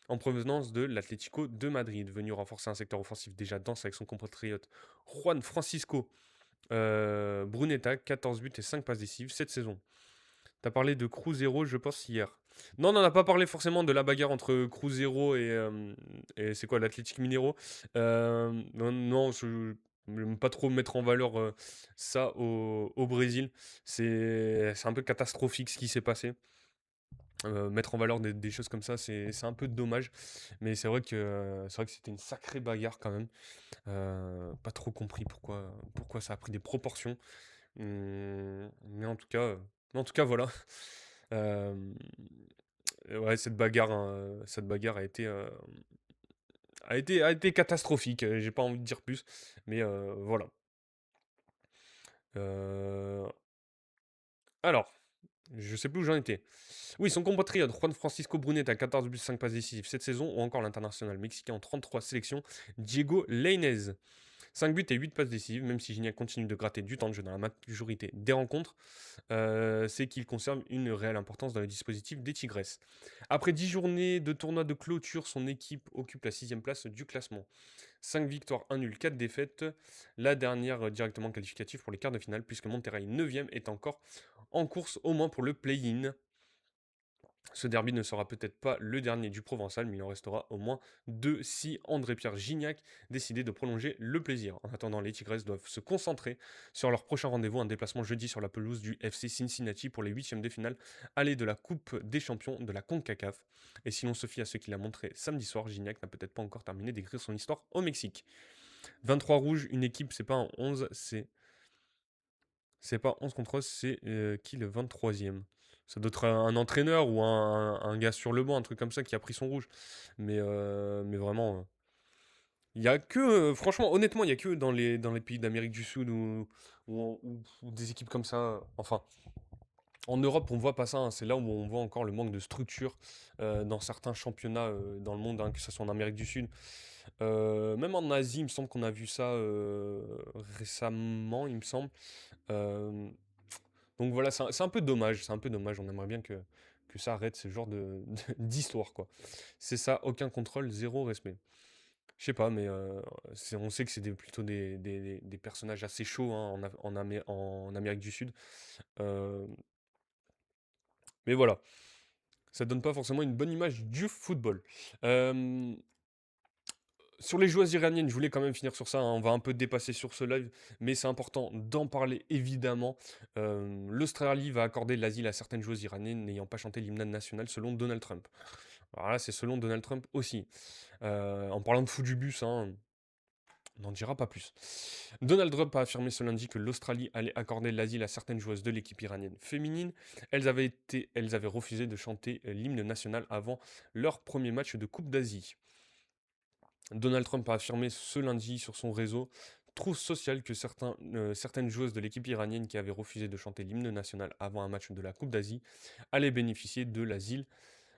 en provenance de l'Atlético de Madrid, venu renforcer un secteur offensif déjà dense avec son compatriote Juan Francisco Bruneta, 14 buts et 5 passes décisives cette saison. T'as parlé de Cruzeiro, je pense, hier. Non, on n'en a pas parlé forcément de la bagarre entre Cruzeiro et c'est quoi, l'Atlético Mineiro. Non, non, je n'aime pas trop mettre en valeur ça au Brésil. C'est un peu catastrophique ce qui s'est passé. Mettre en valeur des choses comme ça, c'est un peu dommage. Mais c'est vrai que c'était une sacrée bagarre quand même. Pas trop compris pourquoi ça a pris des proportions. Mais en tout cas, voilà. Euh, ouais, cette bagarre a été catastrophique. J'ai pas envie de dire plus, mais voilà. Euh, alors, je sais plus où j'en étais. Oui, son compatriote Juan Francisco Brunet a 14 buts, 5 passes décisives cette saison, ou encore l'international mexicain en 33 sélections, Diego Lainez. 5 buts et 8 passes décisives, même si Gignac continue de gratter du temps de jeu dans la majorité des rencontres, c'est qu'il conserve une réelle importance dans le dispositif des Tigresses. Après 10 journées de tournoi de clôture, son équipe occupe la 6 place du classement. 5 victoires, 1 nul, 4 défaites, la dernière directement qualificative pour les quarts de finale, puisque Monterrey 9e est encore en course au moins pour le play-in. Ce derby ne sera peut-être pas le dernier du Provençal, mais il en restera au moins deux si André-Pierre Gignac décidait de prolonger le plaisir. En attendant, les Tigres doivent se concentrer sur leur prochain rendez-vous, un déplacement jeudi sur la pelouse du FC Cincinnati pour les huitièmes de finale aller de la Coupe des Champions de la CONCACAF. Et si l'on se fie à ce qu'il a montré samedi soir, Gignac n'a peut-être pas encore terminé d'écrire son histoire au Mexique. 23 rouges, une équipe, c'est pas un 11, c'est pas 11 contre 11, c'est qui le 23e? Ça doit être un entraîneur ou un gars sur le banc, un truc comme ça qui a pris son rouge. Mais vraiment, il y a que, franchement, honnêtement, il y a que dans les pays d'Amérique du Sud ou des équipes comme ça. Enfin, en Europe, on voit pas ça, hein. C'est là où on voit encore le manque de structure dans certains championnats dans le monde, hein, que ce soit en Amérique du Sud. Même en Asie, il me semble qu'on a vu ça récemment, il me semble. Euh, donc voilà, c'est un peu dommage, c'est un peu dommage. On aimerait bien que ça arrête ce genre d'histoire, quoi. C'est ça, aucun contrôle, zéro respect. Je sais pas, mais on sait que c'est plutôt des personnages assez chauds, hein, en Amérique du Sud. Euh, mais voilà, ça donne pas forcément une bonne image du football. Euh, Sur les joueuses iraniennes, je voulais quand même finir sur ça, hein. On va un peu dépasser sur ce live, mais c'est important d'en parler évidemment. L'Australie va accorder l'asile à certaines joueuses iraniennes n'ayant pas chanté l'hymne national selon Donald Trump. Alors là, c'est selon Donald Trump aussi. En parlant de fou du bus, hein, on n'en dira pas plus. Donald Trump a affirmé ce lundi que l'Australie allait accorder l'asile à certaines joueuses de l'équipe iranienne féminine. Elles avaient refusé de chanter l'hymne national avant leur premier match de Coupe d'Asie. Donald Trump a affirmé ce lundi sur son réseau Trousse social que certaines joueuses de l'équipe iranienne qui avaient refusé de chanter l'hymne national avant un match de la Coupe d'Asie allaient bénéficier de l'asile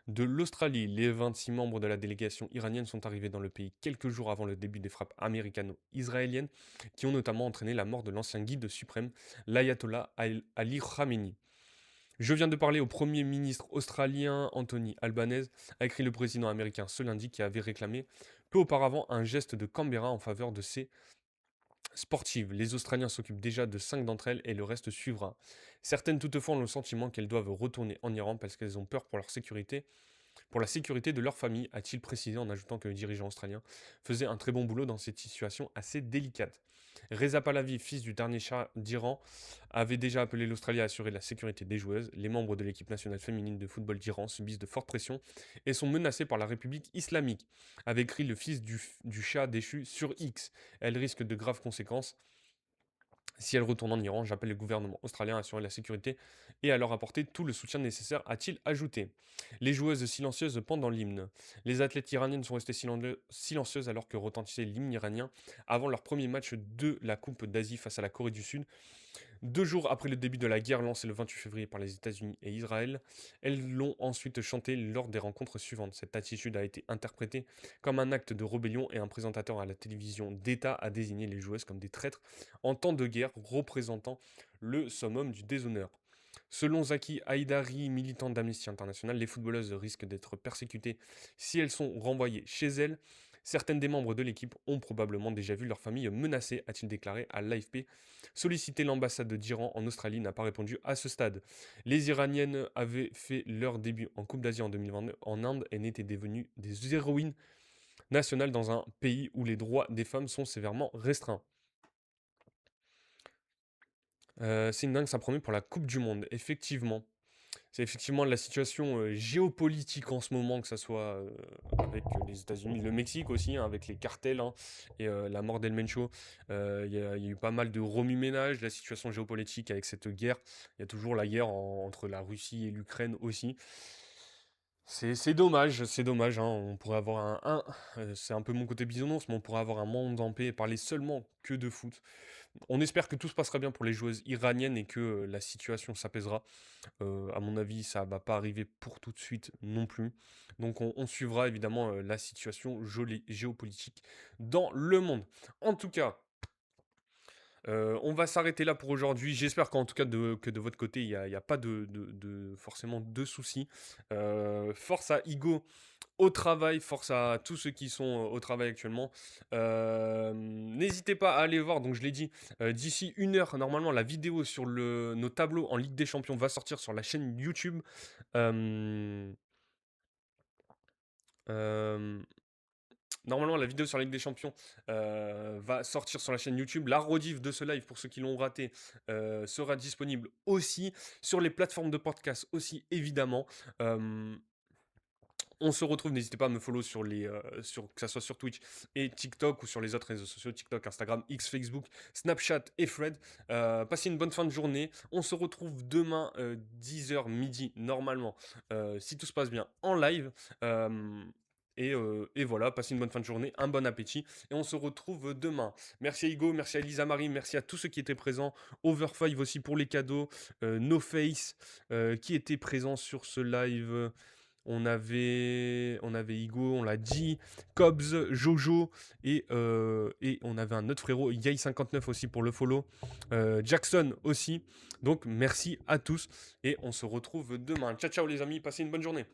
de l'Australie. Les 26 membres de la délégation iranienne sont arrivés dans le pays quelques jours avant le début des frappes américano-israéliennes qui ont notamment entraîné la mort de l'ancien guide suprême, l'ayatollah Ali Khamenei. Je viens de parler au Premier ministre australien Anthony Albanese, a écrit le président américain ce lundi, qui avait réclamé peu auparavant un geste de Canberra en faveur de ses sportives. Les Australiens s'occupent déjà de 5 d'entre elles et le reste suivra. Certaines toutefois ont le sentiment qu'elles doivent retourner en Iran parce qu'elles ont peur pour la sécurité de leur famille, a-t-il précisé en ajoutant que le dirigeant australien faisait un très bon boulot dans cette situation assez délicate. Reza Pahlavi, fils du dernier Shah d'Iran, avait déjà appelé l'Australie à assurer la sécurité des joueuses. Les membres de l'équipe nationale féminine de football d'Iran subissent de fortes pressions et sont menacés par la République islamique, avait écrit le fils du Shah déchu sur X. Elle risque de graves conséquences. Si elle retourne en Iran, j'appelle le gouvernement australien à assurer la sécurité et à leur apporter tout le soutien nécessaire, a-t-il ajouté. Les joueuses silencieuses pendant l'hymne. Les athlètes iraniennes sont restées silencieuses alors que retentissait l'hymne iranien avant leur premier match de la Coupe d'Asie face à la Corée du Sud. 2 jours après le début de la guerre lancée le 28 février par les États-Unis et Israël, elles l'ont ensuite chanté lors des rencontres suivantes. Cette attitude a été interprétée comme un acte de rébellion et un présentateur à la télévision d'État a désigné les joueuses comme des traîtres en temps de guerre, représentant le summum du déshonneur. Selon Zaki Haïdari, militante d'Amnesty International, les footballeuses risquent d'être persécutées si elles sont renvoyées chez elles. Certaines des membres de l'équipe ont probablement déjà vu leur famille menacée, a-t-il déclaré à l'AFP. Solliciter l'ambassade d'Iran en Australie n'a pas répondu à ce stade. Les Iraniennes avaient fait leur début en Coupe d'Asie en 2022 en Inde et n'étaient devenues des héroïnes nationales dans un pays où les droits des femmes sont sévèrement restreints. C'est une dingue, ça promet pour la Coupe du Monde, effectivement. C'est effectivement la situation géopolitique en ce moment, que ce soit avec les États-Unis, le Mexique aussi, hein, avec les cartels hein, et la mort d'El Mencho. Il y a eu pas mal de remue-ménage, la situation géopolitique avec cette guerre. Il y a toujours la guerre entre la Russie et l'Ukraine aussi. C'est dommage, c'est dommage. Hein, on pourrait avoir c'est un peu mon côté bisounours, mais on pourrait avoir un monde en paix et parler seulement que de foot. On espère que tout se passera bien pour les joueuses iraniennes et que la situation s'apaisera. À mon avis, ça va pas arriver pour tout de suite non plus. Donc on suivra évidemment la situation géopolitique dans le monde. En tout cas, on va s'arrêter là pour aujourd'hui. J'espère qu'en tout cas que de votre côté, il y a pas forcément de soucis. Force à Igo au travail, force à tous ceux qui sont au travail actuellement. N'hésitez pas à aller voir, donc je l'ai dit, d'ici 1 heure, normalement, la vidéo sur nos tableaux en Ligue des Champions va sortir sur la chaîne YouTube. Euh, euh, Normalement, la vidéo sur la Ligue des Champions va sortir sur la chaîne YouTube. La rediff de ce live, pour ceux qui l'ont raté, sera disponible aussi sur les plateformes de podcast aussi, évidemment. On se retrouve, n'hésitez pas à me follow que ça soit sur Twitch et TikTok ou sur les autres réseaux sociaux, TikTok, Instagram, X, Facebook, Snapchat et Fred. Passez une bonne fin de journée. On se retrouve demain 10h midi normalement, si tout se passe bien, en live. Et voilà, passez une bonne fin de journée, un bon appétit et on se retrouve demain. Merci à Hugo, merci à Elisa Marie, merci à tous ceux qui étaient présents. Over5 aussi pour les cadeaux. No Face qui était présent sur ce live. On avait Igo, on l'a dit, Cobbs, Jojo, et on avait un autre frérot, Yay59 aussi pour le follow, Jackson aussi. Donc merci à tous et on se retrouve demain. Ciao ciao les amis, passez une bonne journée.